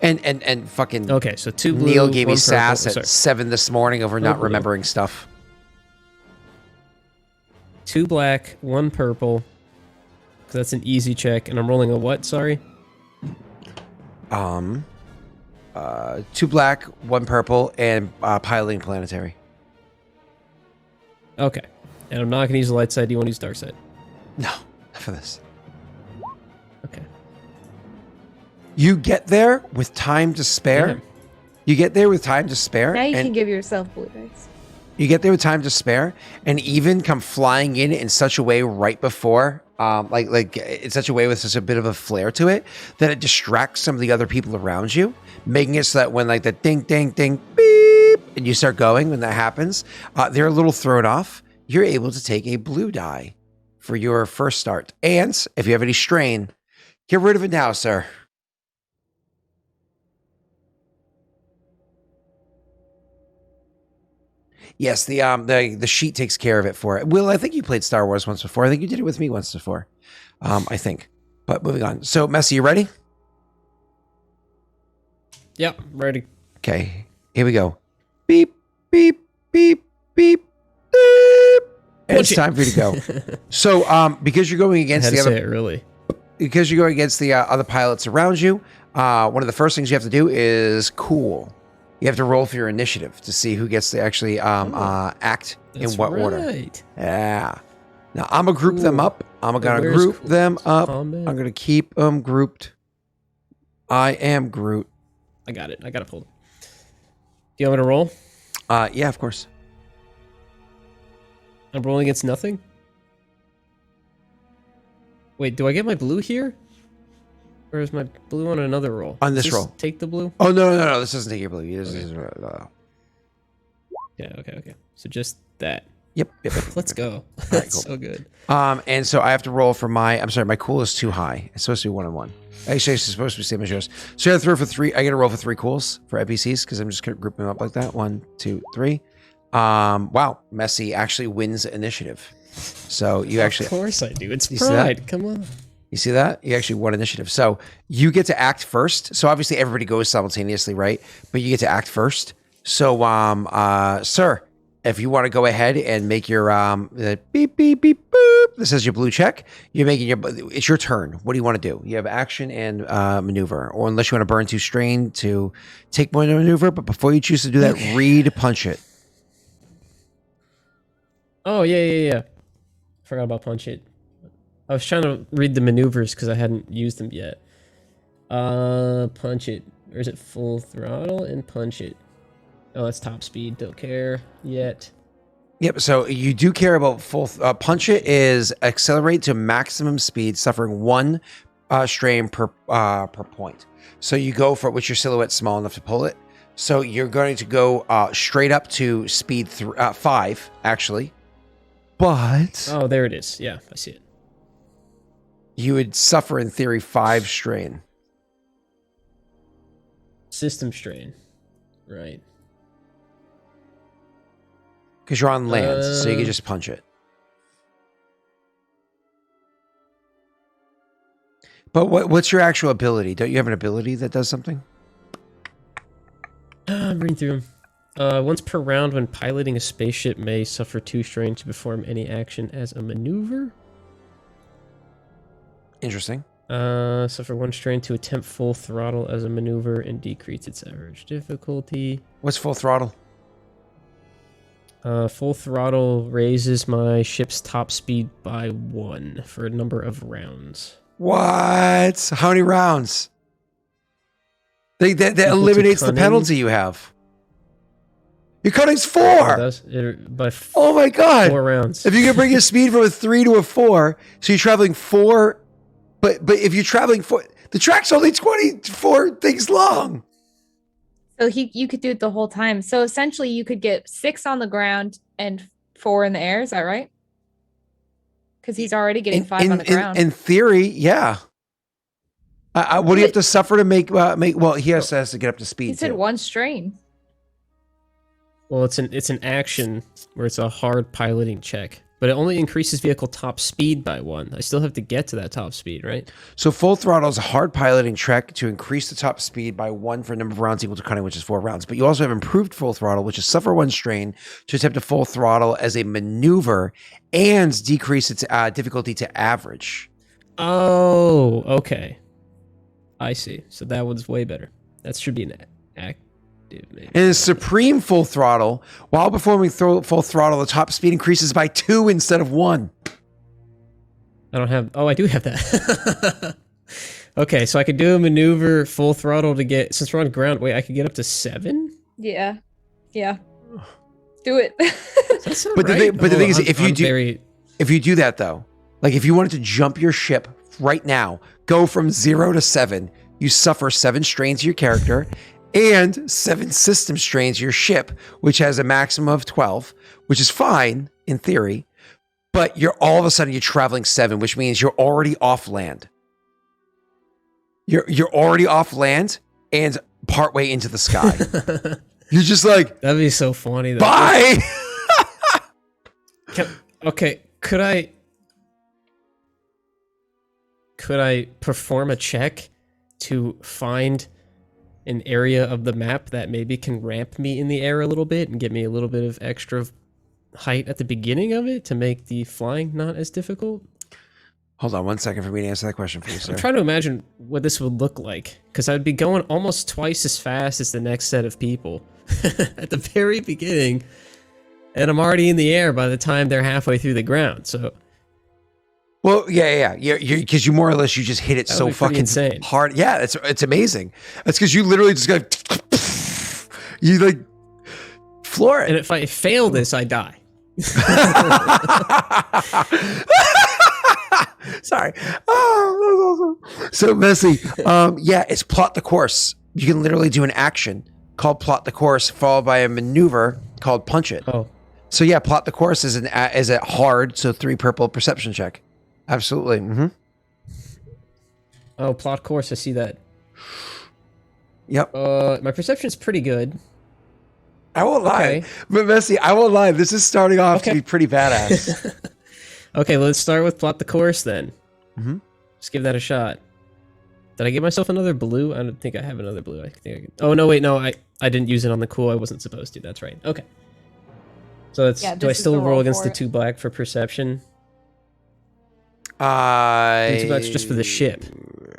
And fucking Okay, so 2 blue. Neil gave me 1 purple. sass at Sorry. 7 this morning over not blue. remembering stuff. 2 black, 1 purple. Because that's an easy check. And I'm rolling a what? Sorry? 2 black, 1 purple, and piloting planetary. Okay. And I'm not going to use the light side. Do you want to use dark side? No. for this. Okay. You get there with time to spare. Damn. You get there with time to spare. Now you and can give yourself blue dice. You get there with time to spare, and even come flying in such a way right before, like in such a way with such a bit of a flair to it that it distracts some of the other people around you, making it so that when like the ding, ding, ding, beep, and you start going, when that happens, they're a little thrown off. You're able to take a blue die for your first start, and if you have any strain, get rid of it now, sir. Yes, the sheet takes care of it for it. Will, I think you played Star Wars once before. I think you did it with me once before. I think. But moving on. So, Messi, you ready? Yep, ready. Okay, here we go. Beep, beep, beep, beep, beep. And it's time for you to go. So, because you're going against the other, really. because you're going against the other pilots around you, one of the first things you have to do is cool. You have to roll for your initiative to see who gets to actually act in what order. Yeah. Now, I'm going to group them up. I'm going to group them up. I'm going to keep them grouped. I am Groot. I got it. I got it pulled. Do you want me to roll? Yeah, of course. I'm rolling against nothing? Wait, do I get my blue here? Or is my blue on another roll? On Does this roll. Take the blue? Oh, no. This doesn't take your blue. Yeah, okay. So just that. Yep. Let's go. All right, That's cool. so good. And so I have to roll for my cool is too high. It's supposed to be 1 and 1. Actually, it's supposed to be same as yours. So I have to throw for 3. I got to roll for 3 cools for NPCs because I'm just going to group them up like that. 1, 2, 3. Wow. Messi actually wins initiative. So you actually. Of course I do. It's You see that? pride. Come on. You see that? You actually won initiative. So you get to act first. So obviously everybody goes simultaneously, right? But you get to act first. So, sir, if you want to go ahead and make your beep, beep, beep, boop. This is your blue check. You're making it's your turn. What do you want to do? You have action and maneuver. Or unless you want to burn 2 strain to take more maneuver. But before you choose to do that, read punch it. Oh, yeah. Forgot about punch it. I was trying to read the maneuvers because I hadn't used them yet. Punch it. Or is it full throttle and punch it? Oh, that's top speed. Don't care yet. Yep. So you do care about full punch it is accelerate to maximum speed, suffering 1 strain per point. So you go for which your silhouette small enough to pull it. So you're going to go straight up to speed 5 actually, but Oh, there it is. Yeah, I see it. you would suffer in theory 5 strain. System strain. Right. Because you're on land, so you can just punch it. But what's your actual ability? Don't you have an ability that does something? I'm reading through them. Once per round, when piloting a spaceship, may suffer 2 strain to perform any action as a maneuver. Interesting. Suffer 1 strain to attempt full throttle as a maneuver and decrease its average difficulty. What's full throttle? Full throttle raises my ship's top speed by 1 for a number of rounds. What? How many rounds? That eliminates the penalty you have. Your cutting's 4. Oh my god! 4 rounds. If you can bring your speed from a 3 to a 4, so you're traveling 4. But if you're traveling 4, the track's only 24 things long. So you could do it the whole time. So essentially you could get 6 on the ground and 4 in the air. Is that right? Because he's already getting 5 on the ground. In theory, yeah. What do you have to suffer to make? Well, he has to get up to speed. He said too. 1 strain. Well, it's an action where it's a hard piloting check, but it only increases vehicle top speed by 1. I still have to get to that top speed, right? So full throttle is a hard piloting check to increase the top speed by 1 for a number of rounds equal to cutting, which is 4 rounds. But you also have improved full throttle, which is suffer 1 strain to attempt a full throttle as a maneuver and decrease its difficulty to average. Oh, okay. I see. So that one's way better. That should be an active. Maybe. And in supreme full throttle, while performing full throttle, the top speed increases by 2 instead of 1. I don't have. Oh, I do have that. Okay, so I could do a maneuver full throttle to get. Since we're on ground, wait, I could get up to 7. Yeah. Yeah. Do it. Does that sound But the right? thing is, I'm- if you I'm do, very- if you do that though, like if you wanted to jump your ship right now, go from 0 to 7, you suffer 7 strains to your character and 7 system strains to your ship, which has a maximum of 12, which is fine in theory. But you're all of a sudden you're traveling 7, which means you're already off land. You're already off land and partway into the sky. You're just like, That'd be so funny. Though. bye. Okay, could I perform a check to find an area of the map that maybe can ramp me in the air a little bit and get me a little bit of extra height at the beginning of it to make the flying not as difficult? Hold on 1 second for me to answer that question for you, sir. I'm trying to imagine what this would look like, because I'd be going almost twice as fast as the next set of people at the very beginning, and I'm already in the air by the time they're halfway through the ground. So, Well, yeah. You're because you more or less you just hit it That so would be pretty fucking insane. hard. Yeah, it's amazing. That's because you literally just go, you like floor and it. if I fail this, I die. Sorry. Oh, that was awesome. So messy. Yeah, it's plot the course. You can literally do an action called plot the course, followed by a maneuver called punch it. Oh, So yeah, plot the course is a hard, so 3 purple perception check. Absolutely. Mm-hmm. oh, plot course. I see that. Yep. My perception's pretty good. I won't lie. Okay. But Messi, I won't lie. This is starting off to Okay. be pretty badass. Okay, let's start with plot the course then. Mhm. Let's give that a shot. Did I get myself another blue? I don't think I have another blue. I think I can... Oh, no, wait, no. I didn't use it on the cool. I wasn't supposed to. That's right. Okay. So that's... Yeah, do I this is still the roll roll against for the it. 2 black for perception? The 2 black's just for the ship,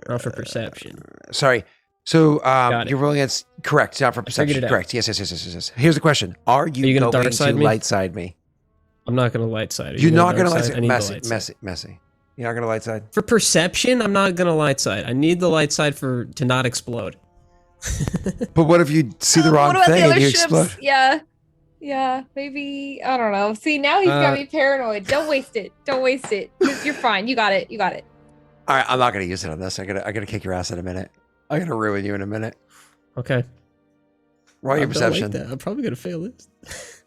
not for perception. Sorry. So Got it. you're rolling against correct, not for figured perception. it out. Correct. Yes. Here's the question: Are you, you gonna going dark side to me? light side me? I'm not going to light side. Are You're you not going to dark light side? I side. need the light side. Messy. You're not going to light side. For perception, I'm not going to light side. I need the light side to not explode. But what if you see the wrong What about thing the and other you ships? explode? Yeah, maybe. I don't know. See, now he's got me paranoid. Don't waste it. You're fine. You got it. All right, I'm not going to use it on this. I gotta kick your ass in a minute. I'm gonna ruin you in a minute. Okay. Roll your I don't like perception. that. I'm probably going to fail this.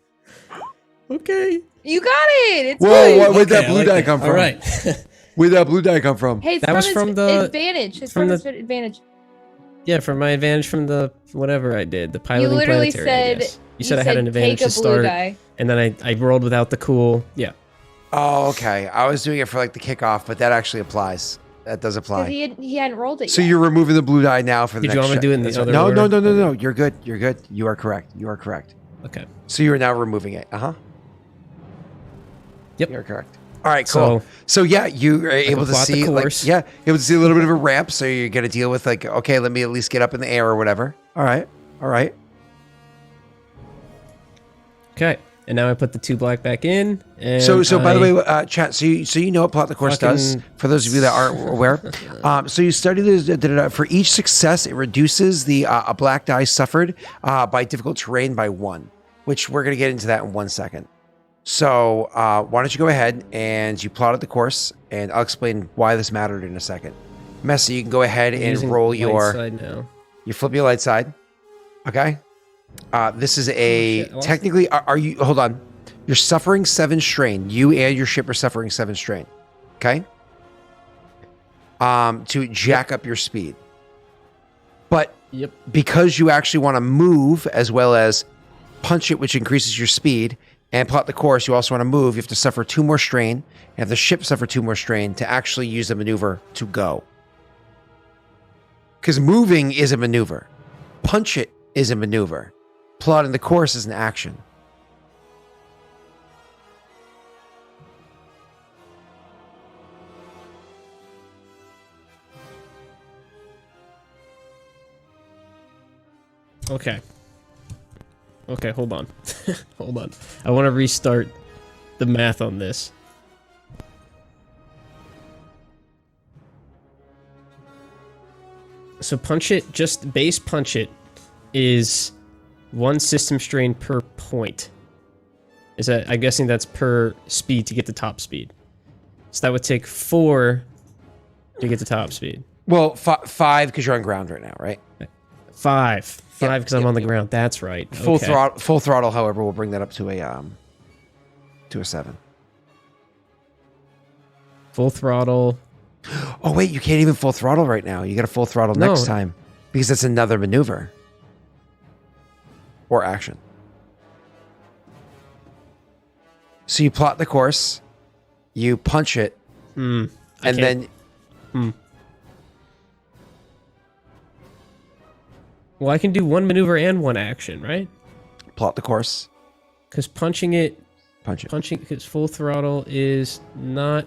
Okay. You got it. It's Whoa, good. where'd that Okay, I blue like die that. come from? All right. Where'd that blue die come from? Hey, it's That was his from the- advantage. It's from from the- his advantage. Yeah, from my advantage from the whatever I did, the You piloting literally planetary. I said. guess. You said I had an take advantage a to blue start, die. and then I rolled without the cool. Yeah. Oh, okay. I was doing it for like the kickoff, but that actually applies. That does apply. Because he hadn't rolled it So yet. you're removing the blue die now for the Did next you want me to check. do it in the That's other right. No, order? no. You're good. You are correct. Okay. So you are now removing it. Uh-huh. Yep. You're correct. All right, cool. So yeah, you are able to plot the see like course. able to see a little bit of a ramp. So you're gonna deal with like, okay, let me at least get up in the air or whatever. All right. Okay. And now I put the 2 black back in. And So by the I- way, chat. So you know what plot the course does Fucking- for those of you that aren't aware. So you study this. For each success, it reduces the a black die suffered by difficult terrain by 1, which we're gonna get into that in 1 second. So why don't you go ahead and you plotted the course, and I'll explain why this mattered in a second. Messi, you can go ahead I'm and using roll light your. side now. You flip your light side. Okay. This is a shit, I lost technically. Are you? Hold on. You're suffering 7 strain. You and your ship are suffering 7 strain. Okay. To jack up your speed. But Yep. because you actually want to move as well as punch it, which increases your speed, and plot the course, you also want to move. You have to suffer 2 more strain, and have the ship suffer 2 more strain to actually use the maneuver to go. Because moving is a maneuver. Punch it is a maneuver. Plotting the course is an action. Okay. Okay, hold on. Hold on. I want to restart the math on this. So punch it, just base punch it is 1 system strain per point. Is that, I'm guessing that's per speed to get the top speed. So that would take 4 to get the top speed. Well, 5 because you're on ground right now, right? 5 Yep, because I'm on the ground. That's right. Full Okay. throttle. Full throttle, however, will bring that up to a 7. Full throttle. Oh wait, you can't even full throttle right now. You got to full throttle No. next time because that's another maneuver or action. So you plot the course, you punch it, and then Well, I can do 1 maneuver and 1 action, right? plot the course, Because punching it, punch it. because full throttle is not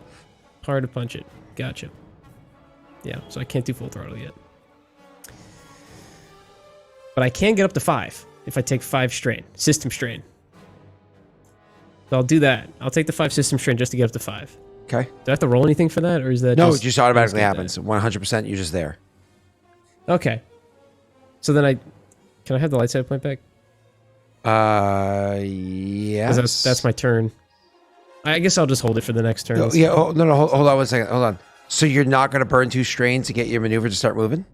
part of punch it. Gotcha. Yeah, so I can't do full throttle yet. But I can get up to 5 if I take 5 strain, system strain. So I'll do that. I'll take the 5 system strain just to get up to 5. Okay. Do I have to roll anything for that, or is that No, it just automatically get happens. 100%. You're just there. Okay. So then can I have the light side point back? Yes. 'Cause that's my turn. I guess I'll just hold it for the next turn. No, yeah. Oh, no. Hold on 1 second. Hold on. So you're not going to burn 2 strains to get your maneuver to start moving?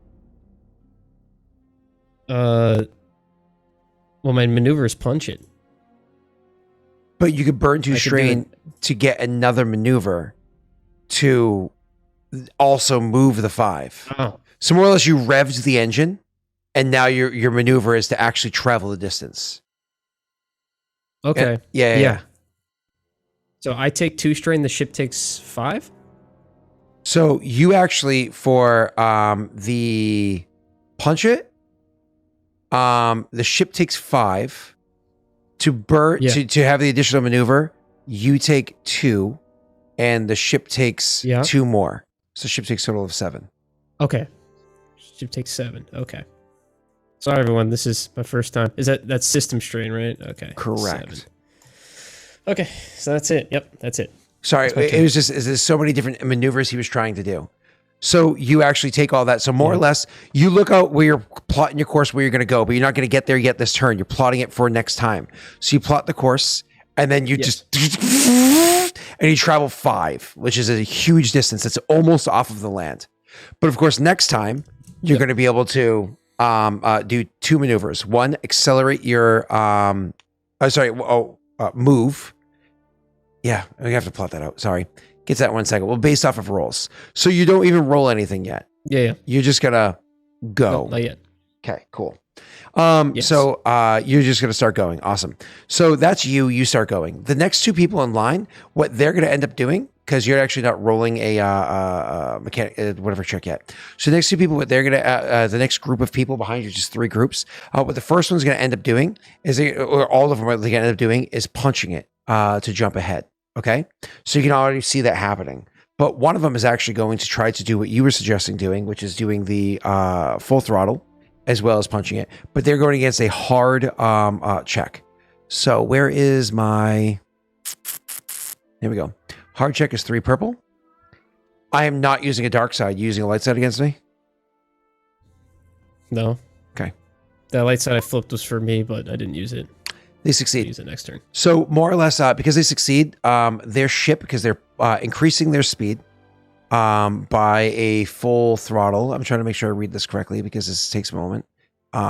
Well, my maneuver is punch it. But you could burn 2 I could do strain to get another maneuver to also move the 5. Oh. So more or less, you revved the engine, and now your maneuver is to actually travel the distance. Okay. Yeah. So I take 2 strain, the ship takes 5? So you actually for the punch it, the ship takes 5. To burn to have the additional maneuver, you take 2, and the ship takes 2 more. So the ship takes a total of 7. Okay. Ship takes 7. Okay. Sorry, everyone. This is my first time. That's system strain, right? Okay. Correct. 7. Okay. So that's it. Yep. That's it. Sorry, it was just there's so many different maneuvers he was trying to do. So you actually take all that. So more or less, you look out where you're plotting your course where you're going to go, but you're not going to get there yet this turn. You're plotting it for next time. So you plot the course, and then you just and you travel 5, which is a huge distance. It's almost off of the land. But of course, next time you're going to be able to do 2 maneuvers. 1, accelerate your move. Yeah, we have to plot that out. Sorry. Get that 1 second. Well, based off of rolls. So you don't even roll anything yet. Yeah. You're just going to go. No, not yet. Okay, cool. Yes. So you're just going to start going. Awesome. So that's you start going. The next 2 people in line, what they're going to end up doing, because you're actually not rolling a mechanic, whatever check yet. So the next 2 people, what they're going to, the next group of people behind you, just 3 groups, what the first one's going to end up doing is, or all of them, what they're going to end up doing is punching it to jump ahead. Okay. So you can already see that happening. But one of them is actually going to try to do what you were suggesting doing, which is doing the full throttle as well as punching it. But they're going against a hard check. So where is my... Here we go. Hard check is 3 purple. I am not using a dark side. Using a light side against me? No. Okay. That light side I flipped was for me, but I didn't use it. They succeed. Use it next turn. So more or less, because they succeed, their ship, because they're increasing their speed by a full throttle. I'm trying to make sure I read this correctly because this takes a moment. Where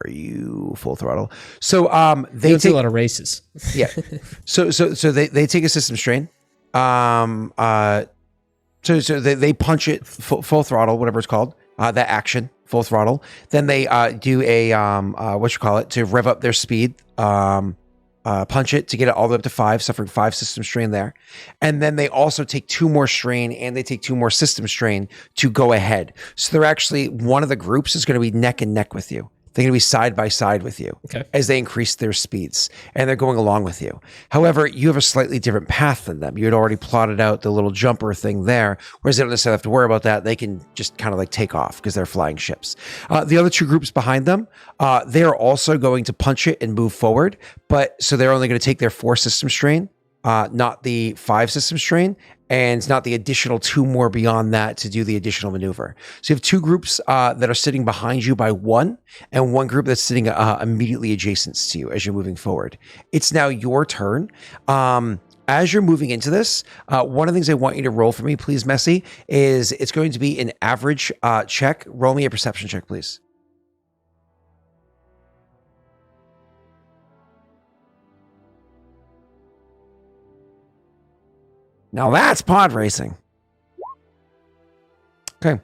are you? Full throttle. So they take take a lot of races. Yeah. So they take a system strain. So they punch it full throttle, whatever it's called. That action, full throttle. Then they do a to rev up their speed. Punch it to get it all the way up to 5, suffering 5 system strain there. And then they also take 2 more strain and they take 2 more system strain to go ahead. So they're actually, one of the groups is going to be neck and neck with you. They're going to be side by side with you as they increase their speeds, and they're going along with you. However, you have a slightly different path than them. You had already plotted out the little jumper thing there, whereas they don't necessarily have to worry about that. They can just kind of like take off because they're flying ships. The other 2 groups behind them, they are also going to punch it and move forward, but so they're only going to take their 4 system strain not the 5 system strain, and not the additional 2 more beyond that to do the additional maneuver. So you have 2 groups that are sitting behind you by 1, and 1 group that's sitting immediately adjacent to you as you're moving forward. It's now your turn. As you're moving into this, one of the things I want you to roll for me, please, Messi, is it's going to be an average check. Roll me a perception check, please. Now that's pod racing. Okay.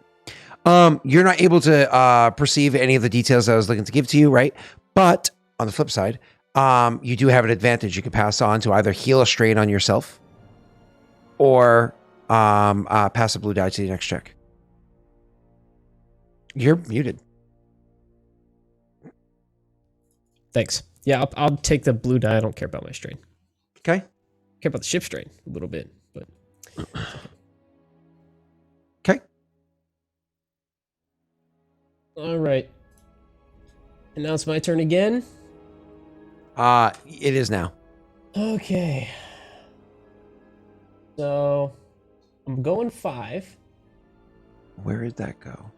You're not able to perceive any of the details I was looking to give to you, right? But on the flip side, you do have an advantage you can pass on to either heal a strain on yourself or pass a blue die to the next check. You're muted. Thanks. Yeah, I'll take the blue die. I don't care about my strain. Okay. I care about the ship strain a little bit, but Okay. all right. And now it's my turn again. It is now. Okay. So I'm going 5. Where did that go?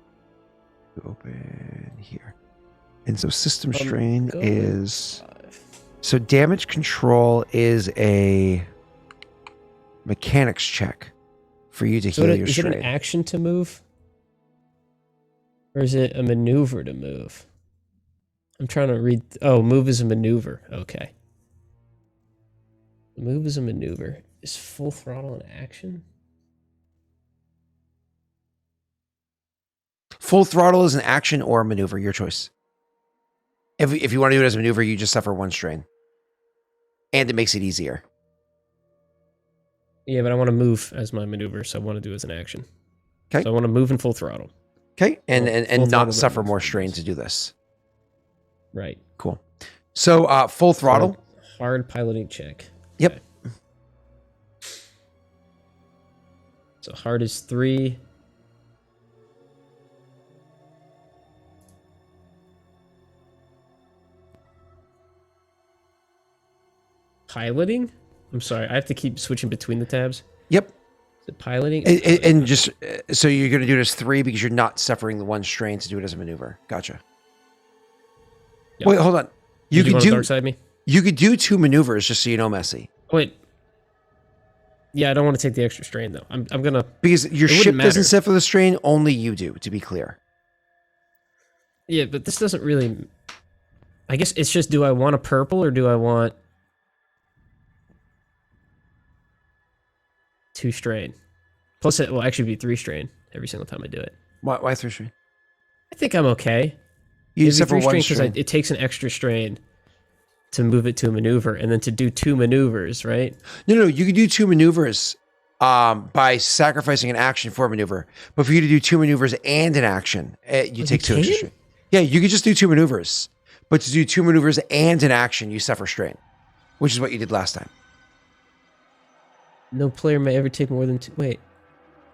Open here. And so system strain is 5. so damage control is a mechanics check for you to So heal your is it strain. an action to move? Or is it a maneuver to move? I'm trying to read. Oh, move is a maneuver. Okay. Move is a maneuver. Is full throttle an action? Full throttle is an action or a maneuver, your choice. If you want to do it as a maneuver, you just suffer 1 strain. And it makes it easier. Yeah, but I want to move as my maneuver, so I want to do it as an action. Okay. So I want to move in full throttle. Okay. And Full throttle not suffer moves. more strain to do this. Right. Cool. So full throttle. Hard piloting check. Yep. Okay. So hard is 3. Piloting? I'm sorry, I have to keep switching between the tabs. Yep. Is it piloting? And just so you're going to do it as 3 because you're not suffering the 1 strain to do it as a maneuver. Gotcha. Yep. Wait, hold on. You could do dark side me? You could do 2 maneuvers just so you know, Messi. Wait. Yeah, I don't want to take the extra strain though. I'm gonna Because your It wouldn't ship doesn't matter. set for the strain, only you do, to be clear. Yeah, but this doesn't really. I guess it's just, do I want a purple or do I want 2 strain? Plus, it will actually be 3 strain every single time I do it. Why 3 strain? I think I'm okay. You It'd be suffer 3 1 strain strain. because it takes an extra strain to move it to a maneuver, and then to do 2 maneuvers, right? No, you could do 2 maneuvers by sacrificing an action for a maneuver. But for you to do 2 maneuvers and an action, you take 2 extra can? strain. Yeah, you could just do 2 maneuvers. But to do 2 maneuvers and an action, you suffer strain, which is what you did last time. No player may ever take more than 2. Wait.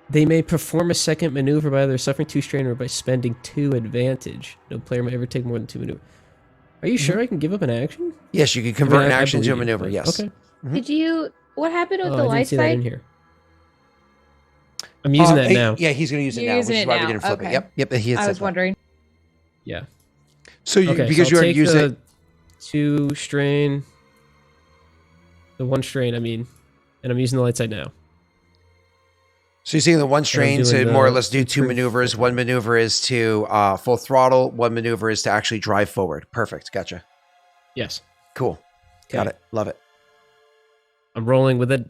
They may perform a second maneuver by either suffering 2 strain or by spending 2 advantage. No player may ever take more than 2 maneuver. Are you sure I can give up an action? Yes, you can convert an I action to a believe you, maneuver. but- Yes. Okay. Did you? What happened with Oh, the I light didn't see that in side? here. I'm using that now. Yeah, he's going to use it You're now, which using is it why we now, didn't flip okay. it. Yep. He had I said was that. wondering. Yeah. So you, Okay, because so you I'll already take used the it. 2 strain. The 1 strain, I mean. And I'm using the light side now. So you're seeing the 1 strain doing to more or the less do 2 improve- maneuvers. 1 maneuver is to full throttle. 1 maneuver is to actually drive forward. Perfect. Gotcha. Yes. Cool. Got Okay. it. Love it. I'm rolling with it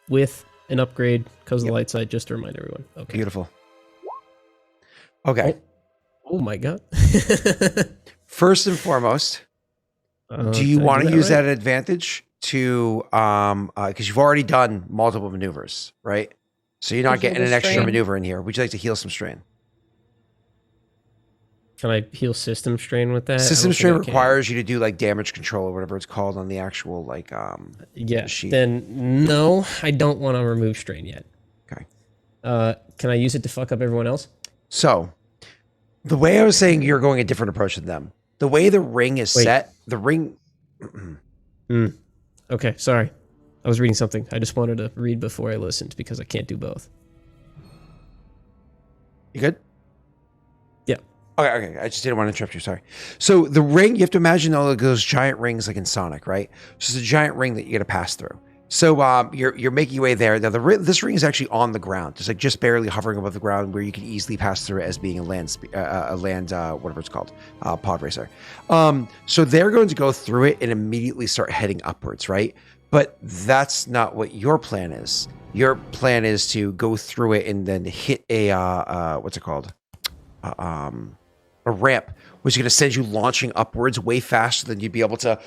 with an upgrade because of Yep. the light side, just to remind everyone. Okay. Beautiful. Okay. Oh my god. First and foremost, do you did I want do to use right? that advantage to because you've already done multiple maneuvers, right? So you're not To heal getting the an extra strain? maneuver in here. Would you like to heal some strain? Can I heal system strain with that? I System don't think strain I can. requires you to do like damage control or whatever it's called on the actual like Yeah. sheet. Then no, I don't want to remove strain yet. Okay. Can I use it to fuck up everyone else? So the way I was saying you're going a different approach than them. The way the ring is Wait. set, the ring Okay, sorry. I was reading something. I just wanted to read before I listened because I can't do both. You good? Yeah. Okay. I just didn't want to interrupt you. Sorry. So the ring, you have to imagine all of those giant rings like in Sonic, right? So it's a giant ring that you got to pass through. So you're making your way there. Now this ring is actually on the ground, just like just barely hovering above the ground, where you can easily pass through it as being a land whatever it's called, pod racer. So they're going to go through it and immediately start heading upwards, right? But that's not what your plan is. Your plan is to go through it and then hit a what's it called? A ramp, which is going to send you launching upwards way faster than you'd be able to,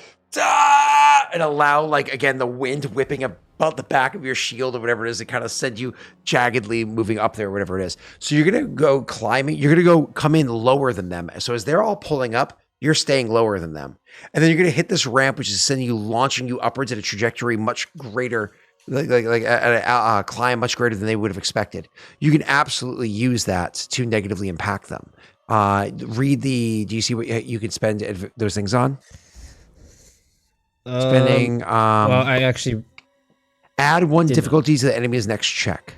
and allow, like, again, the wind whipping about the back of your shield or whatever it is to kind of send you jaggedly moving up there, or whatever it is. So you're going to go climbing. You're going to go come in lower than them. So as they're all pulling up, you're staying lower than them. And then you're going to hit this ramp, which is sending you, launching you upwards at a trajectory much greater, like a climb much greater than they would have expected. You can absolutely use that to negatively impact them. Do you see what you could spend those things on? Spending, well, I actually add one didn't. difficulty to the enemy's next check.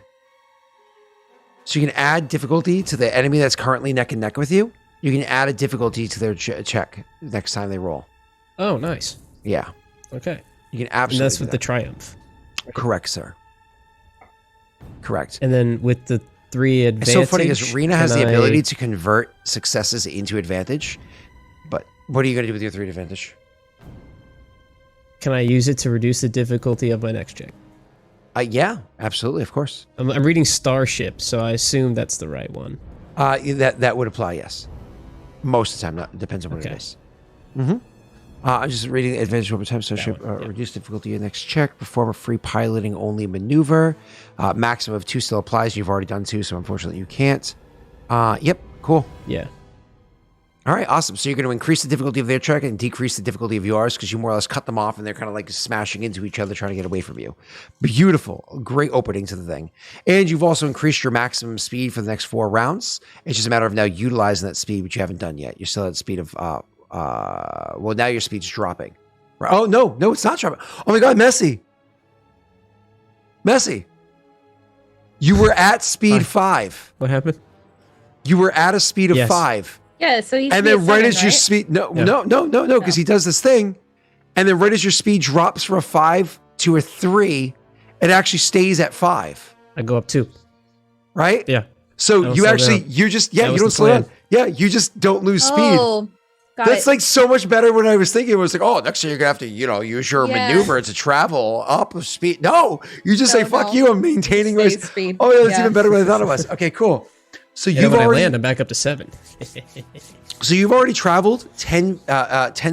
So you can add difficulty to the enemy that's currently neck and neck with you. You can add a difficulty to their check next time they roll. Oh, nice. Yeah. Okay. You can And absolutely that's do with that. the triumph. Correct, sir. Correct. And then with the 3 advantage. It's so funny because Rena has the can ability I- to convert successes into advantage. But what are you going to do with your 3 advantage? Can I use it to reduce the difficulty of my next check? Yeah, absolutely, of course. I'm reading Starship, so I assume that's the right one. That would apply, yes. Most of the time, not depends on what Okay. it is. Mm-hmm. I'm just reading advantage over time. So That one, yeah. reduce difficulty of next check. Perform a free piloting only maneuver. Maximum of 2 still applies. You've already done 2, so unfortunately you can't. Yep, cool. Yeah. All right, awesome. So you're going to increase the difficulty of their check and decrease the difficulty of yours because you more or less cut them off and they're kind of like smashing into each other trying to get away from you. Beautiful. Great opening to the thing. And you've also increased your maximum speed for the next 4 rounds. It's just a matter of now utilizing that speed, which you haven't done yet. You're still at the speed of, well, now your speed's dropping. Oh, no, it's not dropping. Oh my God, Messi. You were at speed 5. What happened? You were at a speed of Yes. 5. Yeah, so he's And then right as your speed, no, because he does this thing, and then right as your speed drops from a 5 to a 3, it actually stays at 5, I go up 2. right? Yeah. So don't you slow actually, down. you just, That you was don't the slow plan. down. Yeah, you just don't lose speed. Oh, got That's it. like so much better when I was thinking. It was like, oh, next year you're going to have to, use your Yeah. maneuver to travel up the speed. No, you just say, fuck No. you, I'm maintaining my Stay speed. Oh, yeah, that's Yeah. even better than I thought it was. Okay, cool. So And you've when already, I land, I'm back up to 7. So you've already traveled 10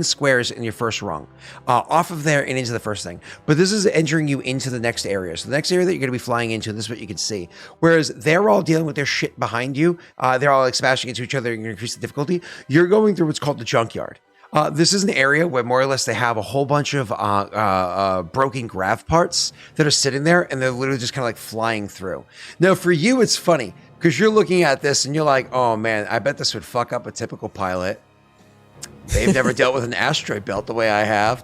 squares in your first rung, off of there and into the first thing. But this is entering you into the next area. So the next area that you're going to be flying into, this is what you can see. Whereas they're all dealing with their shit behind you. They're all like smashing into each other and you're going to increase the difficulty. You're going through what's called the junkyard. This is an area where more or less they have a whole bunch of broken grav parts that are sitting there and they're literally just kind of like flying through. Now for you, it's funny. Because you're looking at this and you're like, oh man, I bet this would fuck up a typical pilot. They've never dealt with an asteroid belt the way I have.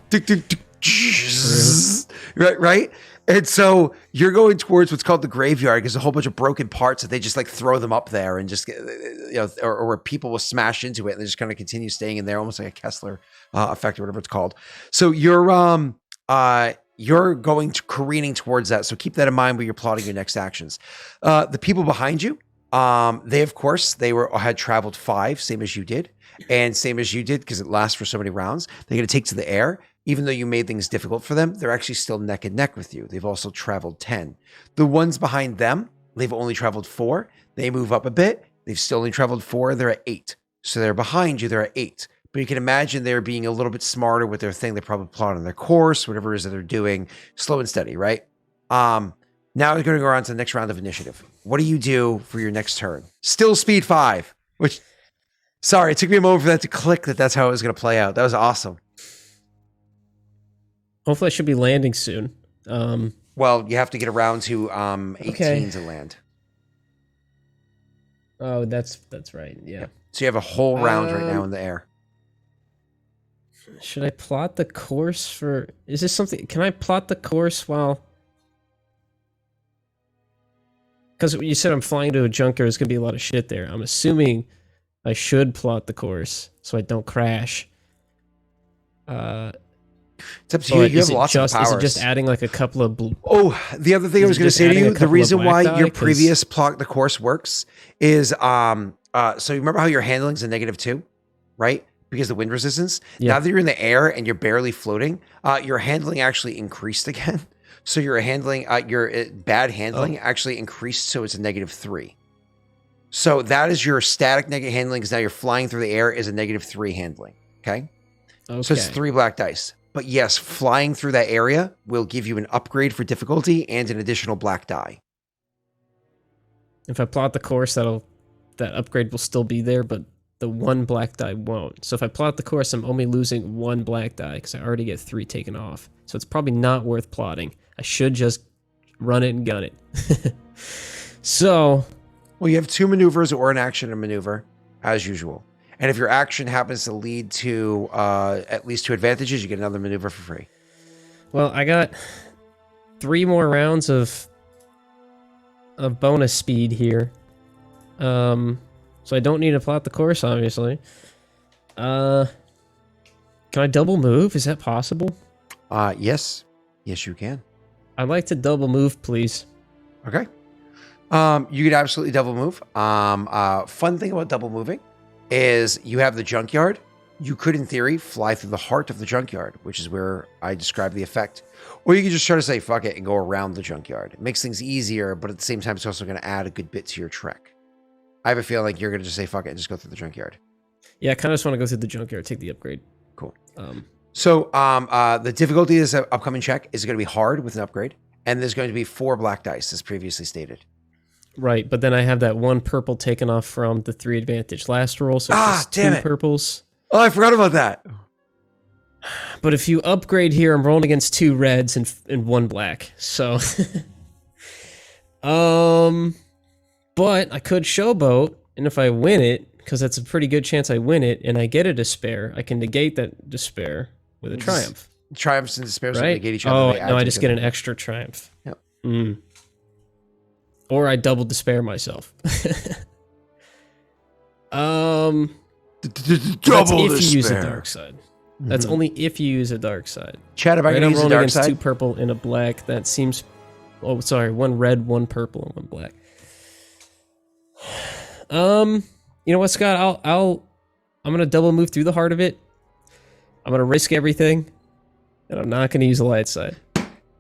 Right? And so you're going towards what's called the graveyard because a whole bunch of broken parts that they just like throw them up there and just, or where people will smash into it and they just kind of continue staying in there, almost like a Kessler effect or whatever it's called. So you're going to careening towards that. So keep that in mind when you're plotting your next actions. The people behind you, they of course had traveled 5, same as you did, and same as you did because it lasts for so many rounds. They're going to take to the air. Even though you made things difficult for them, they're actually still neck and neck with you. They've also traveled 10. The ones behind them, they've only traveled 4. They move up a bit. They've still only traveled 4. They're at 8. So they're behind you. They're at 8. But you can imagine they're being a little bit smarter with their thing. They probably plot on their course, whatever it is that they're doing, slow and steady, right? Now we're going to go on to the next round of initiative. What do you do for your next turn? Still speed 5, which, sorry, it took me a moment for that to click that that's how it was going to play out. That was awesome. Hopefully I should be landing soon. Well, you have to get around to 18 Okay. to land. Oh, that's right. Yeah. So you have a whole round right now in the air. Should I plot the course for... Is this something... Can I plot the course while... Because you said I'm flying to a junkyard, there's going to be a lot of shit there. I'm assuming I should plot the course so I don't crash. It's up to you. You have lots of powers. Is it just adding like a couple of... Oh, the other thing I was going to say to you, the reason why your previous plot the course works is... so you remember how your handling's a -2, right? Because the wind resistance. Yeah. Now that you're in the air and you're barely floating, your handling actually increased again. So your handling, your bad handling actually increased, so it's a -3. So that is your static negative handling, because now you're flying through the air is a -3 handling. Okay? So it's 3 black dice. But yes, flying through that area will give you an upgrade for difficulty and an additional black die. If I plot the course, that upgrade will still be there, but the 1 black die won't. So if I plot the course, I'm only losing 1 black die because I already get 3 taken off. So it's probably not worth plotting. I should just run it and gun it. So... Well, you have 2 maneuvers or an action and maneuver, as usual. And if your action happens to lead to at least 2 advantages, you get another maneuver for free. Well, I got 3 more rounds of bonus speed here. So I don't need to plot the course, obviously. Can I double move? Is that possible? Yes. Yes, you can. I'd like to double move, please. Okay. You could absolutely double move. Fun thing about double moving is you have the junkyard. You could, in theory, fly through the heart of the junkyard, which is where I described the effect. Or you could just try to say, fuck it, and go around the junkyard. It makes things easier, but at the same time, it's also going to add a good bit to your trek. I have a feeling like you're going to just say, fuck it, and just go through the junkyard. Yeah, I kind of just want to go through the junkyard, take the upgrade. Cool. So the difficulty of this upcoming check is going to be hard with an upgrade, and there's going to be 4 black dice, as previously stated. Right, but then I have that 1 purple taken off from the 3 advantage last roll, so it's just 2 purples. Oh, I forgot about that. But if you upgrade here, I'm rolling against 2 reds and 1 black. So, but I could showboat, and if I win it, because that's a pretty good chance I win it, and I get a despair, I can negate that despair with a triumph. Triumphs and despairs right? negate each other. Oh no, I just get an extra triumph. Yep. Or I double despair myself. Double That's if despair. you use a dark side. That's only if you use a dark side. Chat, if I Right, can I'm use a rolling dark against side. 2 purple and a black. That seems... Oh, sorry. 1 red, 1 purple, and 1 black. You know what, Scott? I'm gonna double move through the heart of it. I'm gonna risk everything, and I'm not gonna use the light side.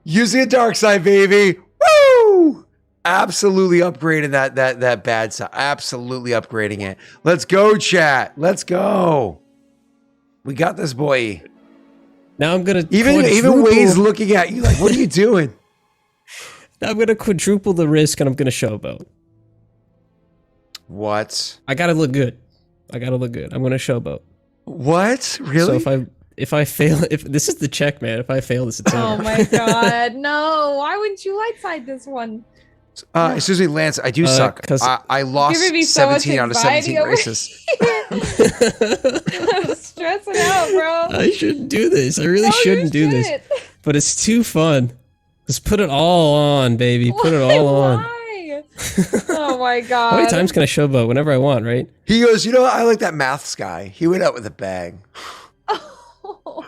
Using a dark side, baby. Woo! Absolutely upgrading that bad side. Absolutely upgrading it. Let's go, chat. Let's go. We got this, boy. Now I'm gonna even Wade's looking at you like, what are you doing? Now I'm gonna quadruple the risk, and I'm gonna showboat. What? I gotta look good. I'm gonna showboat. What? Really? So if I fail, if this is the check, man. If I fail this, it's over. Oh my god, no! Why wouldn't you light side this one? Excuse me, Lance. I do suck. I lost Giving me so much 17 out of anxiety 17 over races. I'm stressing out, bro. I shouldn't do this. I really shouldn't do this. But it's too fun. Just put it all on, baby. Put it all on. Why? Oh my god. How many times can I showboat? Whenever I want, right? He goes, you know what? I like that maths guy. He went out with a bang. Oh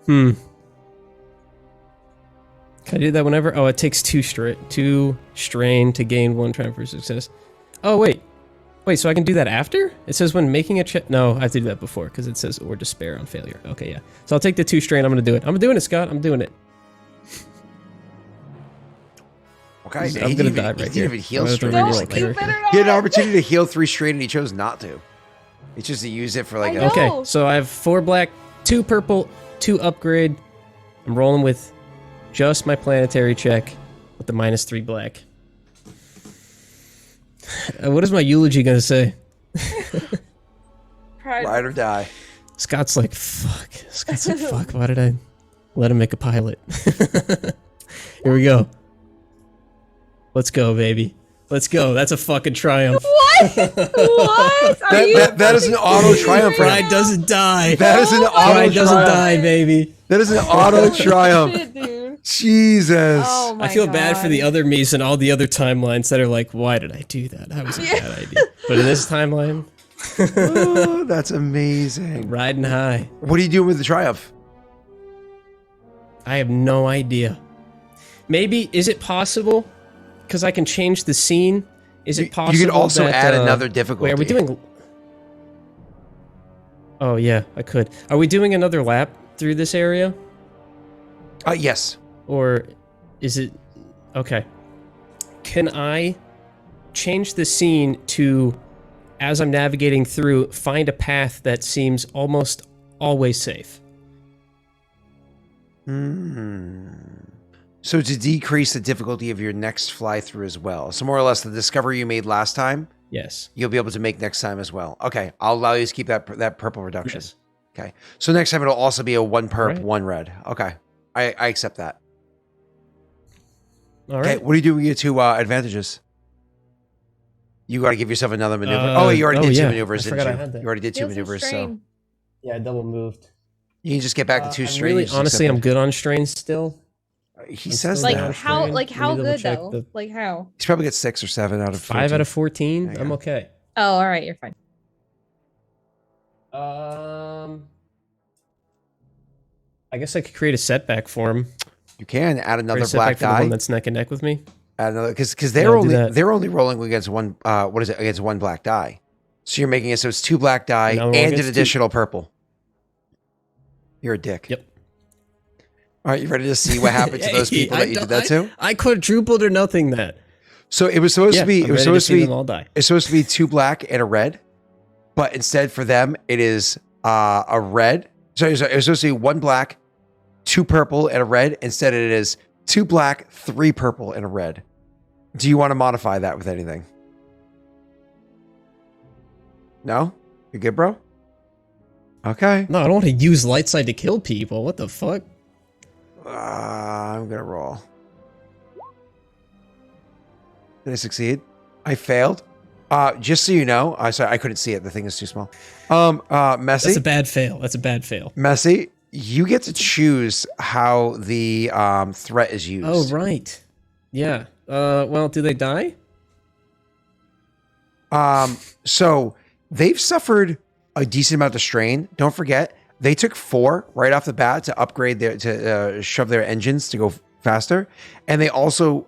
no. Can I do that whenever? Oh, it takes 2 strain to gain 1 triumph for success. Oh, wait. Wait, so I can do that after? It says when making a check. No, I have to do that before because it says or despair on failure. Okay, yeah. So I'll take the 2 strain. I'm going to do it. I'm doing it, Scott. I'm doing it. Okay, I'm going to die right here. Even heal I'm straight. gonna No, reroll you character. better not. He had an opportunity to heal 3 straight and he chose not to. It's just to use it for like I a... know. Okay, so I have 4 black, 2 purple, 2 upgrade. I'm rolling with just my planetary check with the -3 black. What is my eulogy going to say? Ride or die. Scott's like, fuck. Scott's like, fuck, why did I let him make a pilot? Here we go. Let's go, baby. Let's go. That's a fucking triumph. What? What? Are you That is an auto triumph for him. Pride doesn't die. That is an Oh my auto Pride doesn't triumph. die, baby. That is an auto triumph. Shit, dude. Jesus. Oh my I feel bad for the God. other me's and all the other timelines that are like, why did I do that? That was a bad idea. But in this timeline, Oh, that's amazing. riding high. What are you doing with the triumph? I have no idea. Maybe, is it possible? Because I can change the scene. Is it possible? You could also that, add another difficulty. Wait, are we doing? Oh yeah, I could. Are we doing another lap through this area, Yes. or is it? Okay. Can I change the scene to, as I'm navigating through, find a path that seems almost always safe? So to decrease the difficulty of your next fly through as well. So more or less the discovery you made last time, Yes. you'll be able to make next time as well. Okay, I'll allow you to keep that purple reduction. Yes. Okay, so next time it'll also be a 1 perp, Right. 1 red. Okay, I accept that. All Okay, right. what are you doing with your 2 advantages? You got to give yourself another maneuver. Oh, you already did 2 yeah. maneuvers, I didn't forgot you? I had that. You already did 2 Feels some maneuvers, so strain. Yeah, I double moved. you can just get back to 2 strain. Really, you just honestly, I'm accept good on strains still. He I'm says still Like that. down. how? Strain. Like Let how me double good check though? the- Like how? He's probably got 6 or 7 out of 5 out of 14. 14. There you I'm go. okay. Oh, all right, you're fine. I guess I could create a setback for him. You can add Create another a setback black for the one die. that's neck and neck with me. Add another because Yeah, I'll do that. they're only rolling against 1 what is it, against 1 black die. So you're making it so it's 2 black die Another one and an against 2. additional purple. You're a dick. Yep. All right, you ready to see what happened to those Hey, people that you did that to? I quadrupled or nothing that. So it was supposed Yeah, to be I'm ready to see them all die. it's supposed to be 2 black and a red, but instead for them it is a red. So it was supposed to be 1 black, 2 purple and a red. Instead it is 2 black, 3 purple and a red. Do you want to modify that with anything? No? You good, bro? Okay. No, I don't want to use light side to kill people. What the fuck? I'm gonna roll. Did I succeed? I failed. Just so you know, sorry, I couldn't see it. The thing is too small. Messy. That's a bad fail. That's a bad fail. Messy, you get to choose how the threat is used. Oh, right. Yeah. Well, do they die? So they've suffered a decent amount of strain. Don't forget, they took 4 right off the bat to upgrade to shove their engines to go faster, and they also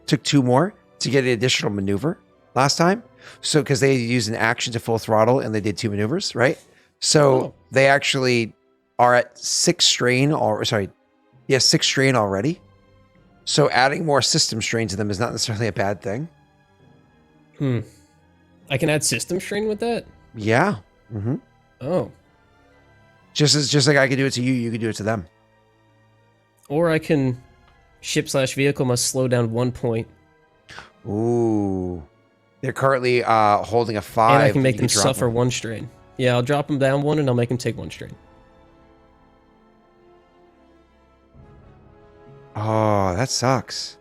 took 2 more to get an additional maneuver last time. So because they used an action to full throttle and they did 2 maneuvers, right? So they actually are at 6 strain, 6 strain already. So adding more system strain to them is not necessarily a bad thing. I can add system strain with that? Yeah. Mm-hmm. Oh. Just like I could do it to you, you could do it to them. Or I can ship/vehicle must slow down 1 point. Ooh. They're currently holding a 5. And I can make You them drop suffer 1. 1 strain. Yeah, I'll drop them down 1 and I'll make them take 1 strain. Oh, that sucks.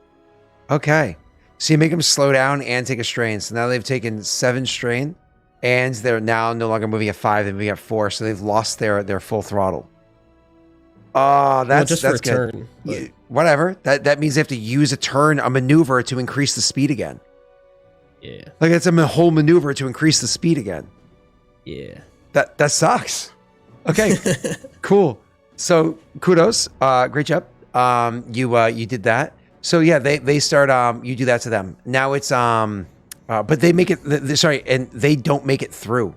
Okay. So you make them slow down and take a strain. So now they've taken 7 strain, and they're now no longer moving at 5, they're moving at 4. So they've lost their full throttle. Oh, that's just that's for a good. turn. Yeah, whatever. That means they have to use a maneuver to increase the speed again. Yeah. Like it's a whole maneuver to increase the speed again. Yeah. That sucks. Okay, cool. So kudos, great job. You did that. So yeah, they start. You do that to them. Now it's but they make it. And they don't make it through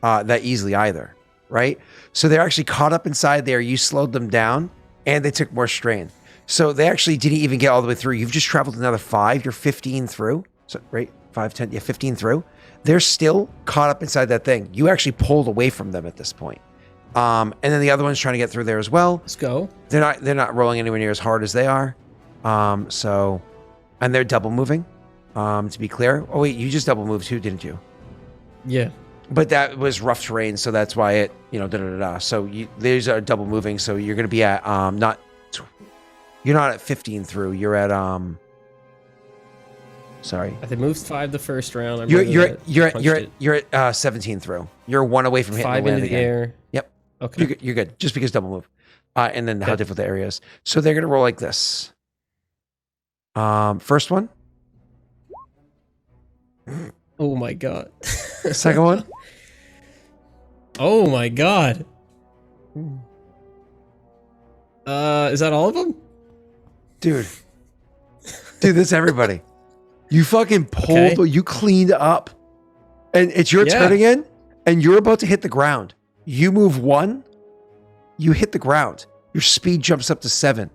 that easily either, right? So they're actually caught up inside there. You slowed them down, and they took more strain. So they actually didn't even get all the way through. You've just traveled another 5. You're 15 through. So right, 5, 10, 15 through. They're still caught up inside that thing. You actually pulled away from them at this point. And then the other one's trying to get through there as well. Let's go. They're not rolling anywhere near as hard as they are. And they're double moving. To be clear. Oh wait, you just double moved too, didn't you? Yeah. But that was rough terrain, so that's why it, So these are double moving, so you're going to be at you're not at 15 through. You're at Sorry. I moved 5 the first round. I You're remember that. Punched it. you're at 17 through. You're 1 away from hitting 5 the land into the again. air. Yep. Okay. You're good. Just because double move. And then how Okay. difficult the area is. So they're gonna roll like this. First one. Oh my god. Second one. Oh my god. Is that all of them? Dude, that's everybody. You fucking pulled, Okay. you cleaned up. And it's your Yeah. turn again, and you're about to hit the ground. You move 1, you hit the ground. Your speed jumps up to 7.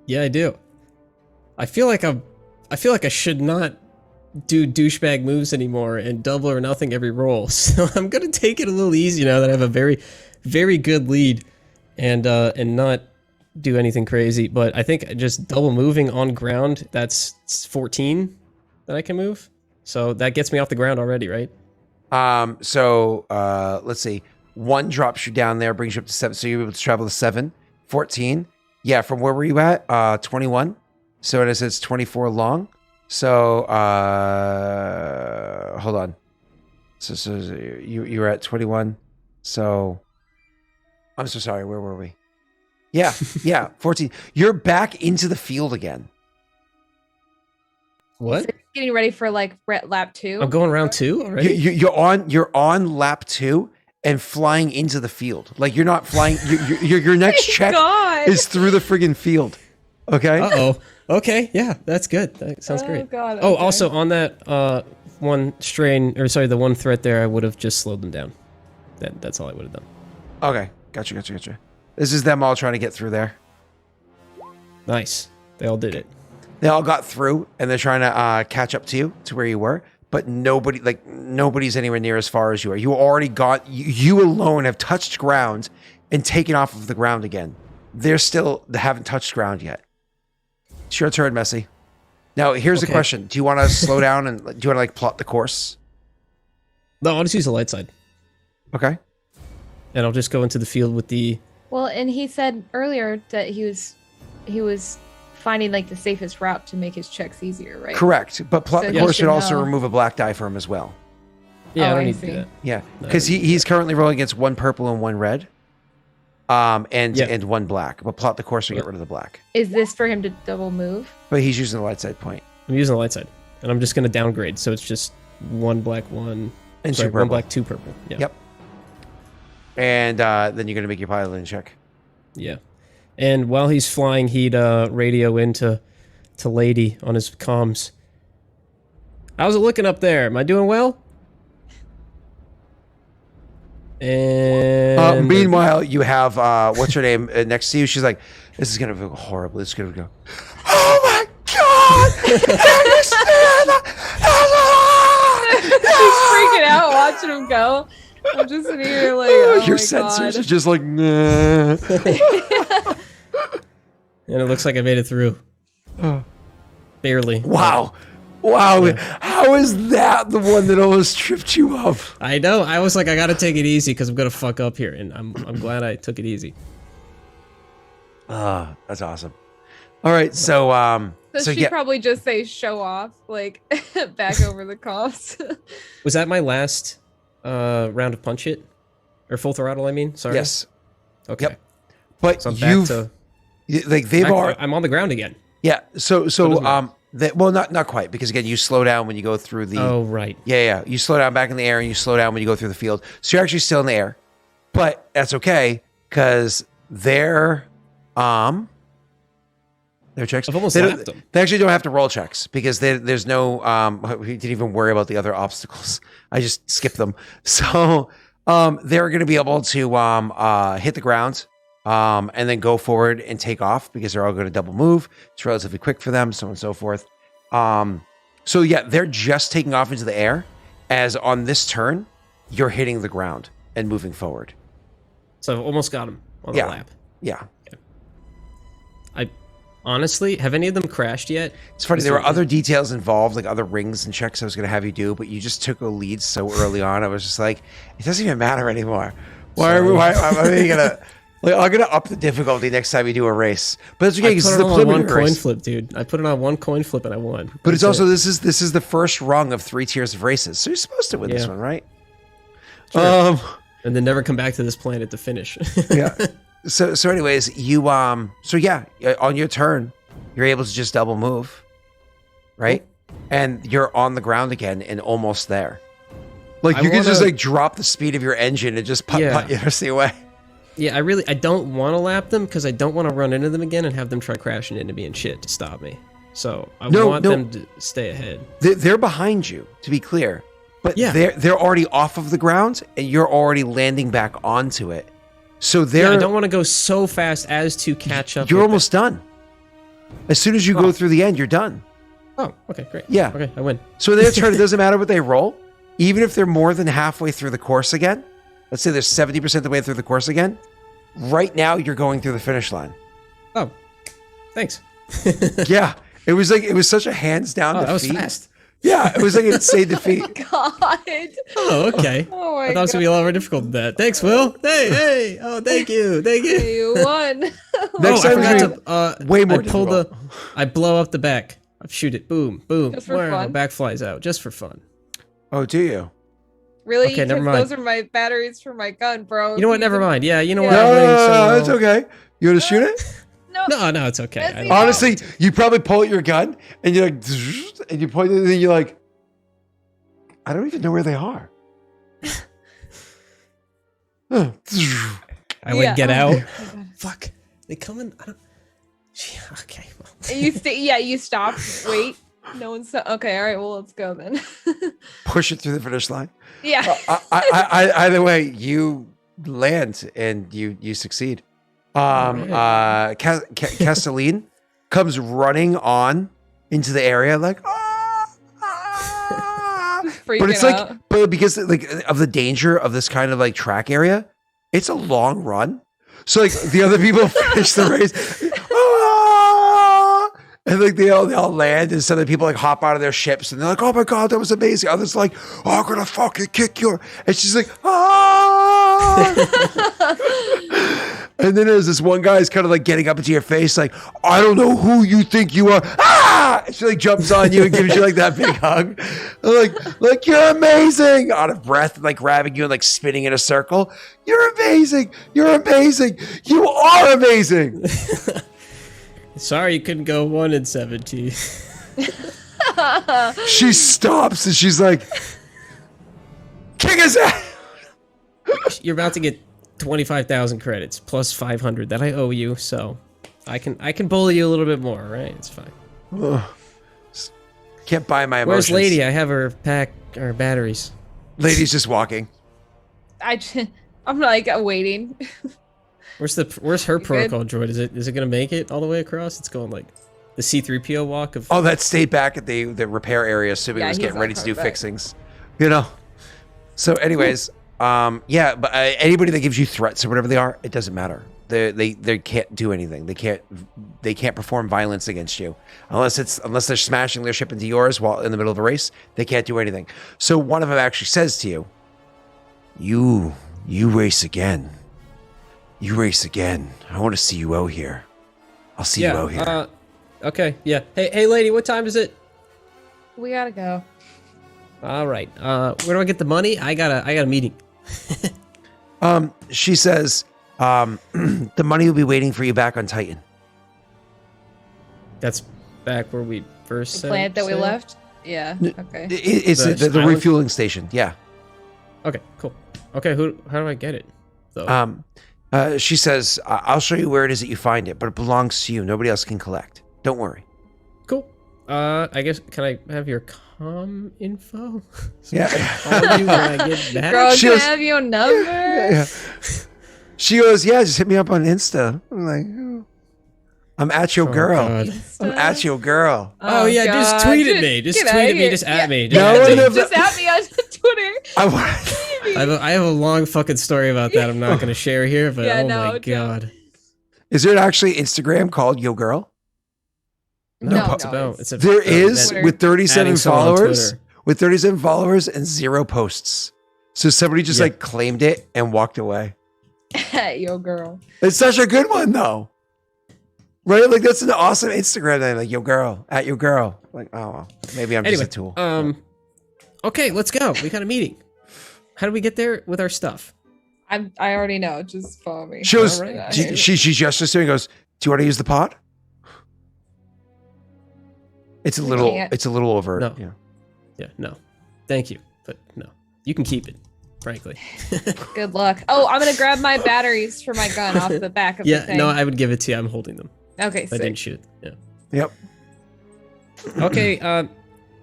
Yeah, I do. I feel like I should not do douchebag moves anymore and double or nothing every roll. So I'm gonna take it a little easy now that I have a very, very good lead, and not do anything crazy. But I think just double moving on ground, that's 14 that I can move. So that gets me off the ground already, right? So let's see. 1 drops you down there, brings you up to 7. So you're able to travel to 7. 14. Yeah, from where were you at? 21. So it says 24 long. So hold on. So you were at 21. So I'm so sorry. Where were we? Yeah, 14. You're back into the field again. What? So getting ready for like lap 2. I'm going round 2 already? You're on lap 2 and flying into the field. Like you're not flying. Your next check God. is through the friggin' field. Okay. Uh-oh. Okay, yeah, that's good. That sounds great. God. Oh, okay. also on that one strain, or sorry, the one threat there, I would have just slowed them down. That's all I would have done. Okay. Gotcha. This is them all trying to get through there. Nice. They all did it. They all got through, and they're trying to catch up to you, to where you were. But nobody's anywhere near as far as you are. You already got. You alone have touched ground and taken off of the ground again. They haven't touched ground yet. It's your turn, Messi. Now, here's the Okay. question: do you want to slow down and do you want to plot the course? No, I'll just use the light side. Okay. And I'll just go into the field with the... Well, and he said earlier that he was finding like the safest route to make his checks easier, right? Correct. But plot So the he course should should also know. remove a black die for him as well. Yeah, I Oh, don't I need to see. do that. Yeah, No, because he's currently rolling against 1 purple and 1 red, and Yeah. 1 black. But plot the course to get Yeah. rid of the black. Is this for him to double move? But he's using the light side point I'm using the light side. And I'm just going to downgrade, so it's just 1 black, 1... and 2 Sorry, purple. 1 black, 2 purple. Yeah. Yep. And then you're gonna make your piloting check. Yeah. And while he's flying, he'd radio into Lady on his comms. How's it looking up there? Am I doing well? And Meanwhile, you have what's her name next to you. She's like, "This is gonna go horrible. It's gonna go. Oh my god! She's freaking out watching him go. I'm just sitting here like, oh Your my sensors God. are just like, nah. And it looks like I made it through. Barely. Wow. How is that the one that almost tripped you up? I know. I was like, I gotta take it easy because I'm gonna fuck up here, and I'm glad I took it easy. That's awesome. All right, so So she yeah, probably just say show off, like back over the comps. Was that my last round of punch hit, or full throttle? I mean, sorry. yes, Okay. Yep. But So I'm back to. they've already. I'm on the ground again. Yeah. So doesn't matter. well, not quite, because again, you slow down when you go through the. Oh right. Yeah. You slow down back in the air, and you slow down when you go through the field. So you're actually still in the air, but that's okay because their checks. I've almost they, lapped don't, them. they actually don't have to roll checks because there's no. We didn't even worry about the other obstacles. I just skipped them. So they're going to be able to hit the ground. And then go forward and take off because they're all going to double move. It's relatively quick for them, so on and so forth. So yeah, they're just taking off into the air as on this turn, you're hitting the ground and moving forward. So I've almost got him on the Yeah. lap. Yeah. I honestly, have any of them crashed yet? It's funny. There were other details involved, like other rings and checks I was going to have you do, but you just took a lead so early on. I was just like, it doesn't even matter anymore. Why are we going to... Like, I'm gonna up the difficulty next time you do a race, but it's okay I because put it's it the on one preliminary coin race. flip, dude. I put it on one coin flip and I won. But it's That's also it. this is the first rung of 3 tiers of races, so you're supposed to win this Yeah. one, right? Sure. And then never come back to this planet to finish. Yeah. So anyways, you so yeah, on your turn, you're able to just double move, right? And you're on the ground again and almost there. Like I you can just wanna- like drop the speed of your engine and just putt Yeah. the away. Yeah, I don't want to lap them because I don't want to run into them again and have them try crashing into me and shit to stop me. So I want them to stay ahead. They're behind you, to be clear. But Yeah. they're already off of the ground and you're already landing back onto it. So Yeah, I don't want to go so fast as to catch up. you're with almost done. As soon as you go through the end, you're done. them. Oh, okay, great. Yeah. Okay, I win. So their turn, it doesn't matter what they roll. Even if they're more than halfway through the course again, let's say they're 70% of the way through the course again, right now you're going through the finish line. Oh, thanks. Yeah. It was such a hands down Oh, defeat. that was fast. Yeah, it was like an insane defeat. God. Oh, okay. Oh my I thought it was gonna be a lot more difficult than that. Thanks, Will. Hey. Oh, thank you. You won. Next I time forgot we- to. way more I pull difficult. I blow up the back. I shoot it. Boom, boom. Just for Wow, fun? back flies out just for fun. Oh, do you? Really? Okay, never 'Cause mind. Those are my batteries for my gun, bro. You know what? Never mind. Yeah, you know what? Yeah. I'm winning so well. It's okay. You want to shoot it? No. No, it's okay. That's I the- don't- Honestly, you probably pull out your gun and you're like, and you point it and then you're like, I don't even know where they are. I like Yeah. get Oh out. my God. Fuck. They come in. I don't. Gee, okay. Well. You stop. Wait. No one's okay. All right. Well, let's go then. Push it through the finish line. Yeah. Either way, you land and you succeed. Castelline comes running on into the area like, Freaking but it's out. like, but because like of the danger of this kind of like track area, it's a long run. So like the other people finish the race, and like they all land, and some of the people like hop out of their ships, and they're like, "Oh my god, that was amazing!" Others like, "Oh, I'm gonna fucking kick your," and she's like, "Ah!" And then there's this one guy who's kind of like getting up into your face, like, I don't know who you think you are. Ah! And she like jumps on you and gives you like that big hug. Like you're amazing. Out of breath, like grabbing you and like spinning in a circle. You're amazing. You're amazing. You are amazing. Sorry, you couldn't go 1 in 17. She stops and she's like, kick his ass. You're about to get 25,000 credits plus 500 that I owe you, so I can bully you a little bit more, right? It's fine. Can't buy my Where's emotions. Lady? I have her batteries. Lady's just walking. I'm like waiting. Where's her good? protocol droid? Is it gonna make it all the way across? It's going like the C-3PO walk of. Oh, that stayed back at the repair area, so it Yeah, was he's getting not ready to do coming back. fixings. You know. So, anyways, yeah, but anybody that gives you threats or whatever they are, it doesn't matter. They can't do anything. They can't perform violence against you unless they're smashing their ship into yours while in the middle of a race. They can't do anything. So one of them actually says to you, "You race again. You race again. I want to see you out here. I'll see you out here." Okay, yeah. Hey, lady, what time is it? We gotta go. All right. Where do I get the money? I got a meeting. She says, the money will be waiting for you back on Titan. That's back where we first The said. planet that we said? left. Yeah. Okay. It's The the island? refueling station. Yeah. Okay, cool. Okay, how do I get it? Though? She says, I'll show you where it is that you find it, but it belongs to you. Nobody else can collect. Don't worry. Cool. I guess can I have your info? So Yeah. I'll you when I get back. Bro, She can I was- have your number? Yeah. She goes, yeah, just hit me up on Insta. I'm like, oh. I'm at your girl. God. I'm at your girl. Oh, yeah, just God. tweet at me. Just Get tweet outta at me. here. Just at me. No Just at one me. of Just at me on Twitter. I want. I have a long fucking story about that. I'm not going to share here, but Yeah, oh no, my don't. god. Is there actually Instagram called Yo Girl? No, it's about. It's a, There is Twitter. with 37 Adding someone on followers. Twitter. With 37 followers and 0 posts. So somebody just Yeah. like claimed it and walked away. Yo, girl. It's such a good one though. Right? Like that's an awesome Instagram name. Like, yo girl, at your girl. Like, oh, well, maybe I'm just a tool. Okay, let's go. We got a meeting. How do we get there with our stuff? I already know. Just follow me. She was, Alright. she gestures to me and goes, do you want to use the pod? It's a little overt. No. Yeah. Yeah, no. Thank you, but no. You can keep it, frankly. Good luck. Oh, I'm gonna grab my batteries for my gun off the back of the Yeah, thing. no, I would give it to you. I'm holding them. Okay, I sick. didn't shoot it. Yep. Yeah. Okay,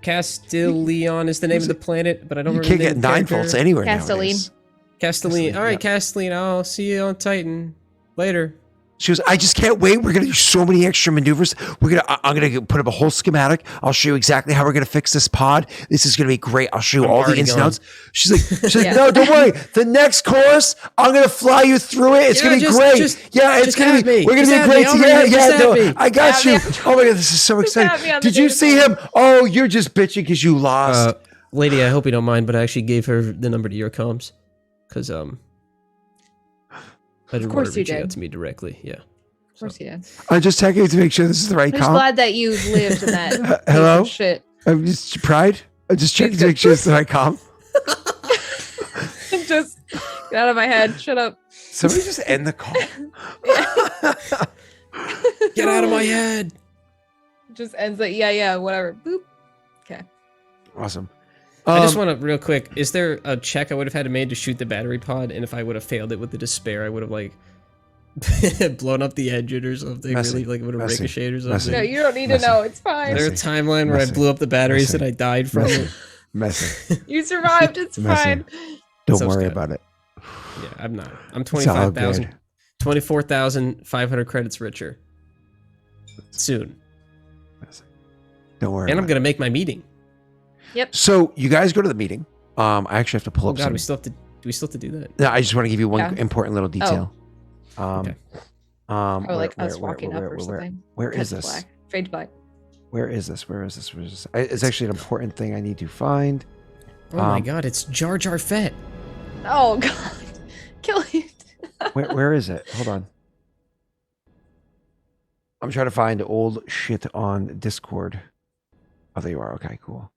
Castellion is the name of the planet, but I don't You remember can't the get name of 9 the character. volts anywhere Castelline. nowadays. Castelline. All right, yeah. Castelline. I'll see you on Titan later. She goes, I just can't wait. We're gonna do so many extra maneuvers. I'm gonna put up a whole schematic. I'll show you exactly how we're gonna fix this pod. This is gonna be great. I'll show you I'm all the already ins and going. outs. She's like, Yeah. no, don't worry. The next course, I'm gonna fly you through it. It's Yeah, gonna be just- great. just- Yeah, it's just gonna have be. me. We're Just gonna have be me. great Over together. here. Yeah, Just no, have me. I got Have you. me. Oh my god, this is so Just have me exciting. on the Did you new see phone. him? Oh, you're just bitching because you lost. Lady, I hope you don't mind, but I actually gave her the number to your comms, because I didn't want course her you reaching did. out to me directly. Yeah. Of course you did. I'm just checking to make sure this is the right I'm just comp. glad that you lived in that. piece of Hello? Shit. I'm just pride. I'm just checking to make sure it's the right comp. Just get out of my head. Shut up. Somebody just end the call. Get out of my head. Just ends it. Yeah, whatever. Boop. Okay. Awesome. I just want to real quick. Is there a check I would have had to made to shoot the battery pod? And if I would have failed it with the despair, I would have like blown up the engine or something. Messy. Really, like it would have Messy. ricocheted or Messy. something. No, you don't need to Messy. know. It's fine. Is there a Messy. timeline where I Messy. blew up the batteries Messy. and I died from Messy. it? Messy. You survived. It's Messy. fine. Don't So worry sad. about it. Yeah, I'm not. I'm It's all 25,000, good. 24,500 credits richer. Soon. Don't worry. And I'm about going to make my meeting. it. So you guys go to the meeting. I actually have to pull Oh up god, some. do we still have to do that? No, I just want to give you one Yeah. important little detail. Okay. Or like us walking up or something. Where Cut is to this? black. Fade to black. Where is this? It's actually an important thing I need to find. Oh my god, it's Jar Jar Fett. Oh god. Kill it. Where is it? Hold on. I'm trying to find old shit on Discord. Oh, there you are. Okay, cool.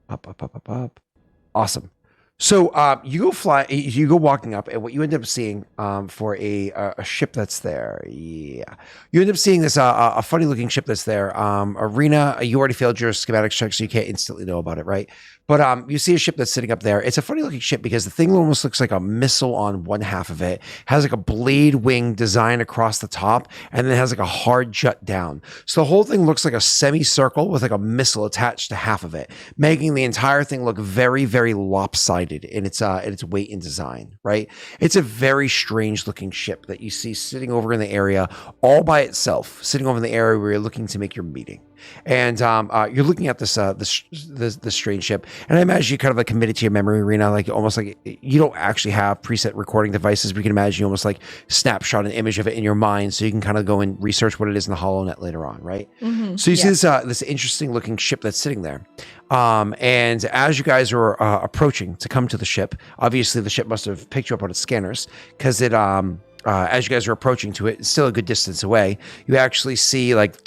Up. Awesome. So you go walking up, and what you end up seeing for a ship that's there, you end up seeing this a funny looking ship that's there. Arena, you already failed your schematics check, so you can't instantly know about it, right? But you see a ship that's sitting up there. It's a funny looking ship because the thing almost looks like a missile on one half of it. Has like a blade wing design across the top, and then has like a hard jut down. So the whole thing looks like a semicircle with like a missile attached to half of it, making the entire thing look very, very lopsided in its weight and design. Right? It's a very strange looking ship that you see sitting over in the area all by itself, sitting over in the area where you're looking to make your meeting. And you're looking at this strange ship, and I imagine you kind of like committed to your memory, Arena, like almost like you don't actually have preset recording devices, but you can imagine you almost like snapshot an image of it in your mind, so you can kind of go and research what it is in the HoloNet later on, right? Mm-hmm. So you see this interesting looking ship that's sitting there, and as you guys are approaching to come to the ship, obviously the ship must have picked you up on its scanners because it as you guys are approaching to it, it's still a good distance away. You actually see like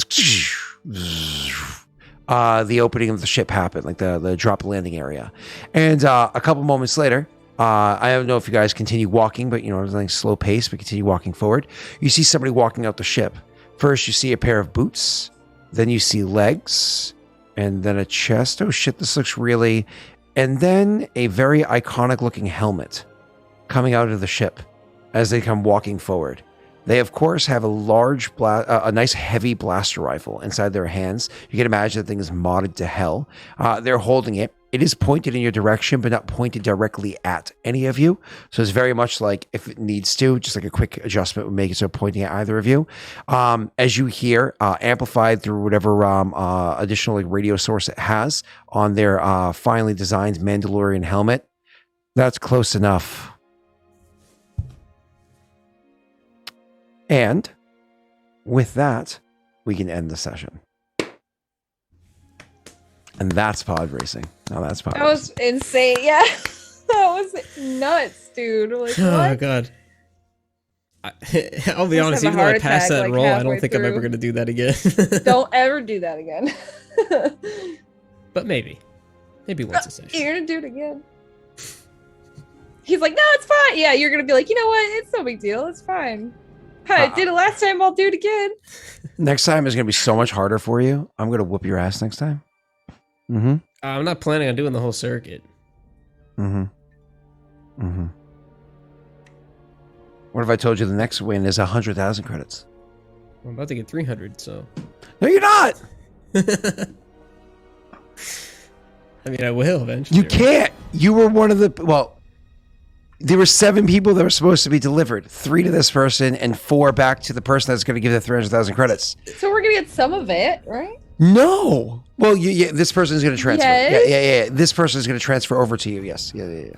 the opening of the ship happen, like the drop landing area. And a couple moments later, I don't know if you guys continue walking, but it's like slow pace, but continue walking forward. You see somebody walking out the ship. First, you see a pair of boots. Then you see legs. And then a chest. Oh shit, this looks really... And then a very iconic looking helmet coming out of the ship as they come walking forward. They, of course, have a nice heavy blaster rifle inside their hands. You can imagine the thing is modded to hell. They're holding it. It is pointed in your direction, but not pointed directly at any of you. So it's very much like if it needs to, just like a quick adjustment would make it so pointing at either of you. As you hear, amplified through whatever additional like radio source it has on their finely designed Mandalorian helmet. That's close enough. And with that, we can end the session. And that's pod racing. Now that's pod That was insane. Yeah. That was nuts, dude. Like, Oh what? god. I'll be honest, have a even though I heart passed attack, that like, roll, I halfway don't think I'm ever through. going to do that again. Don't ever do that again. But maybe. Maybe once a session. You're gonna do it again. He's like, no, it's fine. Yeah, you're gonna be like, you know what? It's no big deal. It's fine. I did it last time. I'll do it again. Next time is going to be so much harder for you. I'm going to whoop your ass next time. Mm-hmm. I'm not planning on doing the whole circuit. Mm-hmm. Mm-hmm. What if I told you the next win is 100,000 credits? I'm about to get 300, so. No, you're not. I mean, I will eventually. You can't. You were one of the, well, there were 7 people that were supposed to be delivered. 3 to this person and 4 back to the person that's going to give the 300,000 credits. So we're gonna get some of it, right? No. Well, this person is going to transfer. Yes? Yeah. This person is going to transfer over to you. Yes. Yeah.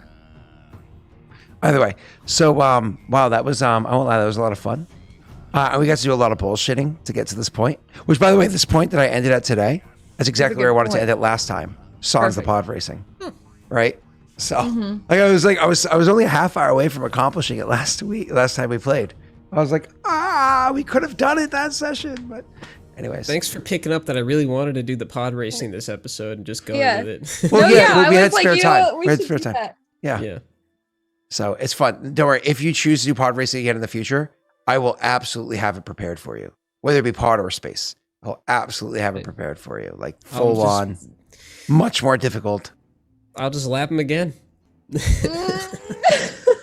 Either way. So, wow, that was, I won't lie, that was a lot of fun. And we got to do a lot of bullshitting to get to this point, which, by the way, this point that I ended at today, that's exactly where I wanted to end it last time. Sans the pod racing. Right? So, like, I was only a half hour away from accomplishing it last time we played. I was like, we could have done it that session, but anyways. Thanks for picking up that I really wanted to do the pod racing this episode and just going with it. Well, No, yeah, we I had was like, spare you know time. what? We had should spare do time. that. Yeah. Yeah. So it's fun. Don't worry. If you choose to do pod racing again in the future, I will absolutely have it prepared for you, whether it be pod or space. I'll absolutely have it prepared for you, like full on, much more difficult. I'll just lap him again.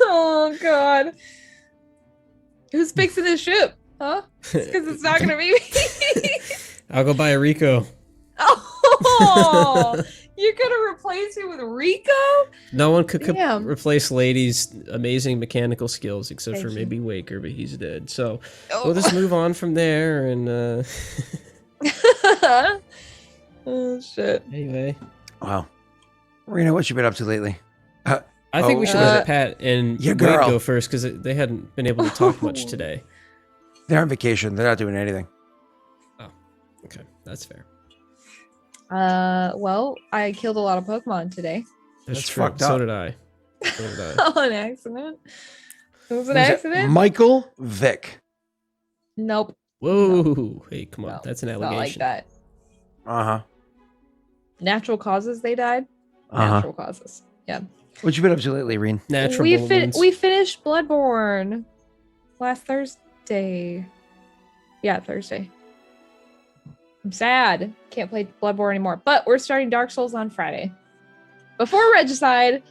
Oh God. Who's fixing this ship? Huh? Because it's not gonna be me. I'll go buy a Rico. Oh, you're gonna replace me with Rico? No one could Damn. replace Lady's amazing mechanical skills except for Thank you. maybe Waker, but he's dead. So we'll just move on from there. And Oh shit. anyway, Wow. Rena, what you been up to lately? I think we should let Pat and your Wade girl go first because they hadn't been able to talk much today. They're on vacation. They're not doing anything. Oh, okay, that's fair. Well, I killed a lot of Pokemon today. That's That's true. fucked So up. did I. So did I. On accident. It was an Was it accident? Michael Vick. Nope. Whoa! Hey, come on, No, that's an it's not like allegation. that. Uh-huh. Natural causes they died? Uh-huh. Natural causes. Yeah. What you been up to lately, Reen? Natural we wounds. we finished Bloodborne last Thursday. Yeah, Thursday. I'm sad. Can't play Bloodborne anymore. But we're starting Dark Souls on Friday. Before Regicide.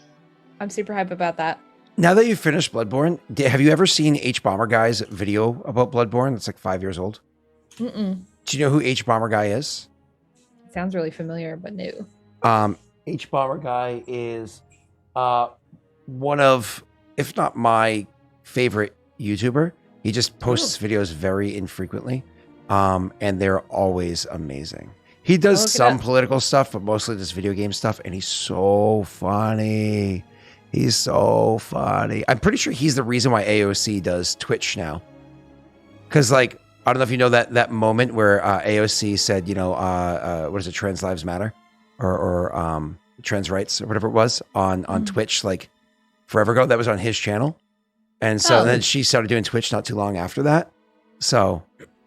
I'm super hype about that. Now that you've finished Bloodborne, have you ever seen H Bomber Guy's video about Bloodborne? That's like 5 years old. Mm-mm. Do you know who H Bomber Guy is? Sounds really familiar, but new. H Bomber Guy is one of, if not my favorite YouTuber. He just posts videos very infrequently, and they're always amazing. He does Look it some up. political stuff, but mostly just video game stuff, and he's so funny. He's so funny. I'm pretty sure he's the reason why AOC does Twitch now. Because, like, I don't know if you know that moment where AOC said, you know, what is it, trans lives matter? Or trans rights or whatever it was on Twitch, like, forever ago. That was on his channel. And so then she started doing Twitch not too long after that. So,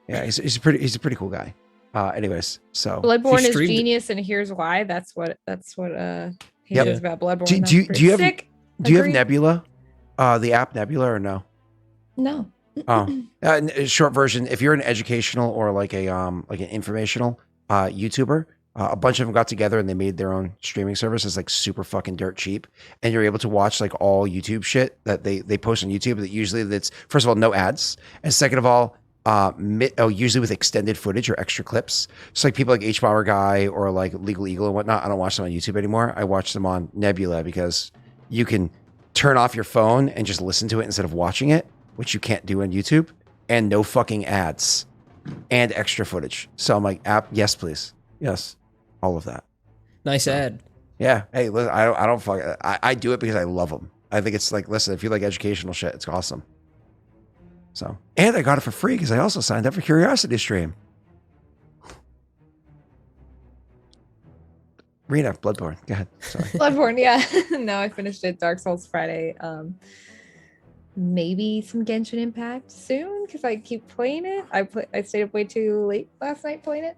yeah, he's a pretty cool guy. Anyways, so Bloodborne is streamed- genius, and here's why. That's what he Yep. says about Bloodborne. Do That's you pretty have sick. do you have Agreed. Nebula, the app Nebula, or no? No. Oh, short version. If you're an educational or like an informational YouTuber, a bunch of them got together and they made their own streaming service. It's like super fucking dirt cheap, and you're able to watch like all YouTube shit that they post on YouTube. That usually that's first of all no ads, and second of all, usually with extended footage or extra clips. So like people like H Bomber Guy or like Legal Eagle and whatnot. I don't watch them on YouTube anymore. I watch them on Nebula because you can turn off your phone and just listen to it instead of watching it, which you can't do on YouTube, and no fucking ads and extra footage. So I'm like, app, yes, please. Yes. All of that. Nice ad. Yeah. Hey, listen, I don't fuck. I do it because I love them. I think it's like, listen, if you like educational shit, it's awesome. So, and I got it for free because I also signed up for Curiosity Stream. Rena, Bloodborne. Go ahead. Sorry. Bloodborne, yeah. No, I finished it. Dark Souls Friday. maybe some Genshin Impact soon because I keep playing it. I stayed up way too late last night playing it.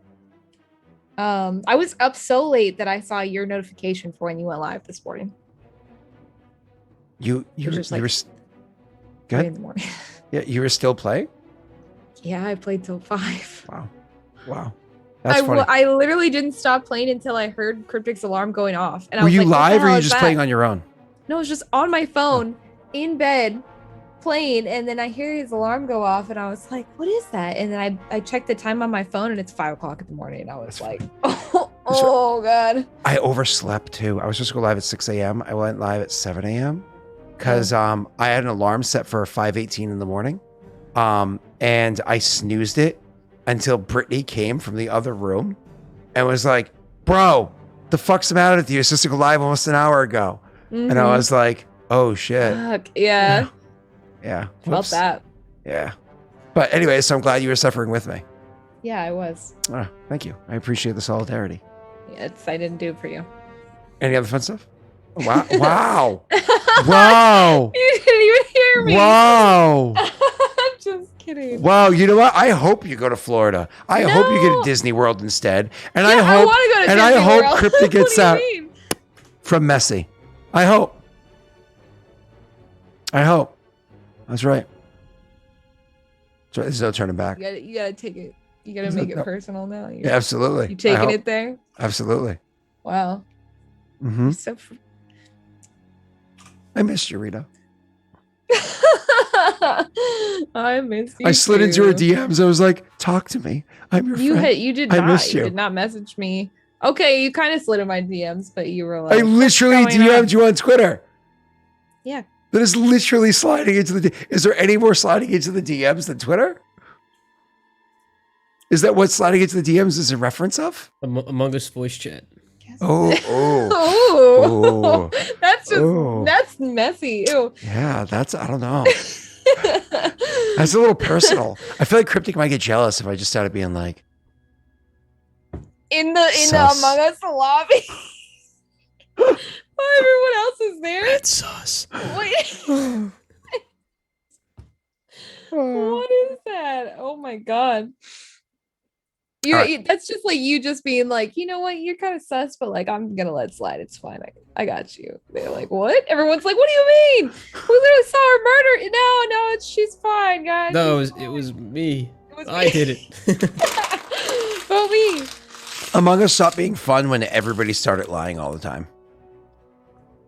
I was up so late that I saw your notification for when you went live this morning. You It was just like were 3 good. in the morning. Yeah, you were still playing. Yeah, I played till 5. Wow. That's funny. I literally didn't stop playing until I heard Cryptic's alarm going off. And I Were was you like, what the live or hell were you is just that? playing on your own? No, it was just on my phone in bed playing, and then I hear his alarm go off, and I was like, what is that? And then I checked the time on my phone, and it's 5 o'clock in the morning. And I was like, oh God. I overslept too. I was supposed to go live at 6 a.m. I went live at 7 a.m. because I had an alarm set for 5:18 in the morning. And I snoozed it until Brittany came from the other room and was like, bro, the fuck's the matter with you? You're supposed to go live almost an hour ago. Mm-hmm. And I was like, oh shit. Fuck, yeah. Yeah. Felt Whoops. that. Yeah. But anyway, so I'm glad you were suffering with me. Yeah, I was. Oh, thank you. I appreciate the solidarity. Yeah, I didn't do it for you. Any other fun stuff? Wow. Wow. Wow. You didn't even hear me. Wow. I'm just kidding. Wow. You know what? I hope you go to Florida. I hope you get No. to Disney World instead. And Yeah, I I hope want to go to and Disney I hope World. Cryptic gets What out do you mean? from Messi. I hope. I hope. That's right. So there's no turning back. You gotta take it. You gotta Is make that- it no. personal now. Yeah, absolutely. You I taking hope. it there? Absolutely. Wow. Hmm. So. I missed you, Rita. I miss you. I slid into her too. DMs. I was like, talk to me. I'm your friend. You did I not. missed You you. did not message me. Okay, you kind of slid in my DMs, but you were like, I literally "What's going on?" DM'd you on Twitter. Yeah. That is literally sliding into the. Is there any more sliding into the DMs than Twitter? Is that what sliding into the DMs is a reference of? Among Us voice chat. Oh, Oh, that's just Ooh. that's messy. Ew. yeah. That's I don't know. That's a little personal. I feel like Cryptic might get jealous if I just started being like, in the Sus. Among Us lobby. While everyone else is there. That's sus. Wait, what is that? Oh my god. That's just like you just being like, you know what, you're kind of sus, but like I'm gonna let it slide. It's fine. I got you. They're like, what? Everyone's like, what do you mean? We literally saw her murder. No, she's fine, guys. No, She's it was me. It was I me. did it. But me. Among Us stopped being fun when everybody started lying all the time.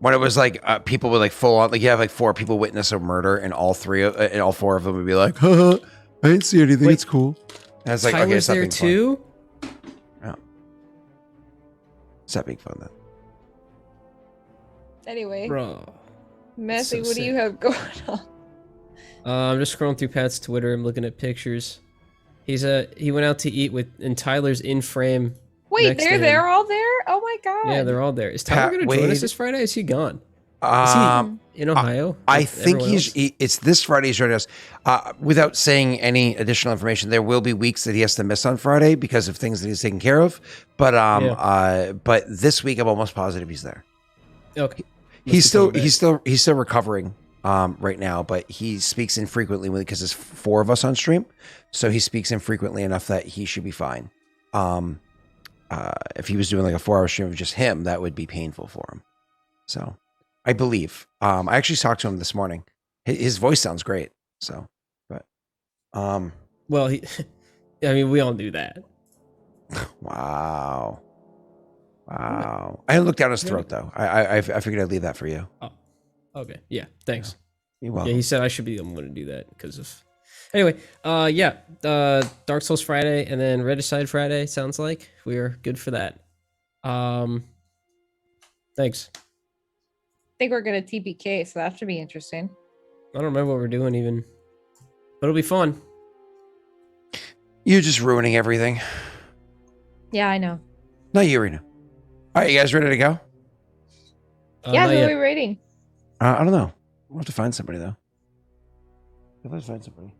When it was like people would like full on, like you have like 4 people witness a murder, and all 4 of them would be like, haha, I didn't see anything. Wait. It's cool. And it's like, okay, Tyler's it's not there being fun. too. It's not being fun then. Anyway, Bro. Messy, so what do you sick. have going on? I'm just scrolling through Pat's Twitter. I'm looking at pictures. He went out to eat with, and Tyler's in frame. Wait, next to they're him. all there? Oh my god. Yeah, they're all there. Is Pat Tyler going to join us Wade. this Friday? Is he gone? Um, In Ohio? I with think everyone else? it's this Friday he's joining us. Without saying any additional information, there will be weeks that he has to miss on Friday because of things that he's taking care of. But but this week I'm almost positive he's there. Okay. He's still coming he's still recovering right now, but he speaks infrequently because there's 4 of us on stream, so he speaks infrequently enough that he should be fine. If he was doing like a 4-hour stream of just him, that would be painful for him. So I believe. I actually talked to him this morning. His voice sounds great. So, but Well, I mean, we all knew that. wow. I didn't look down his throat though. I figured I'd leave that for you. Oh, okay. Yeah. Thanks. You're Yeah, welcome. he said I should be the one to do that because of. Anyway, Dark Souls Friday and then Regicide Friday. Sounds like we are good for that. Thanks. I think we're gonna TPK, so that should be interesting. I don't remember what we're doing even, but it'll be fun. You're just ruining everything. Yeah, I know. Not you, Rena. All right, you guys ready to go? Yeah, Not who yet. are we rating? I don't know. We'll have to find somebody though. We'll have to find somebody.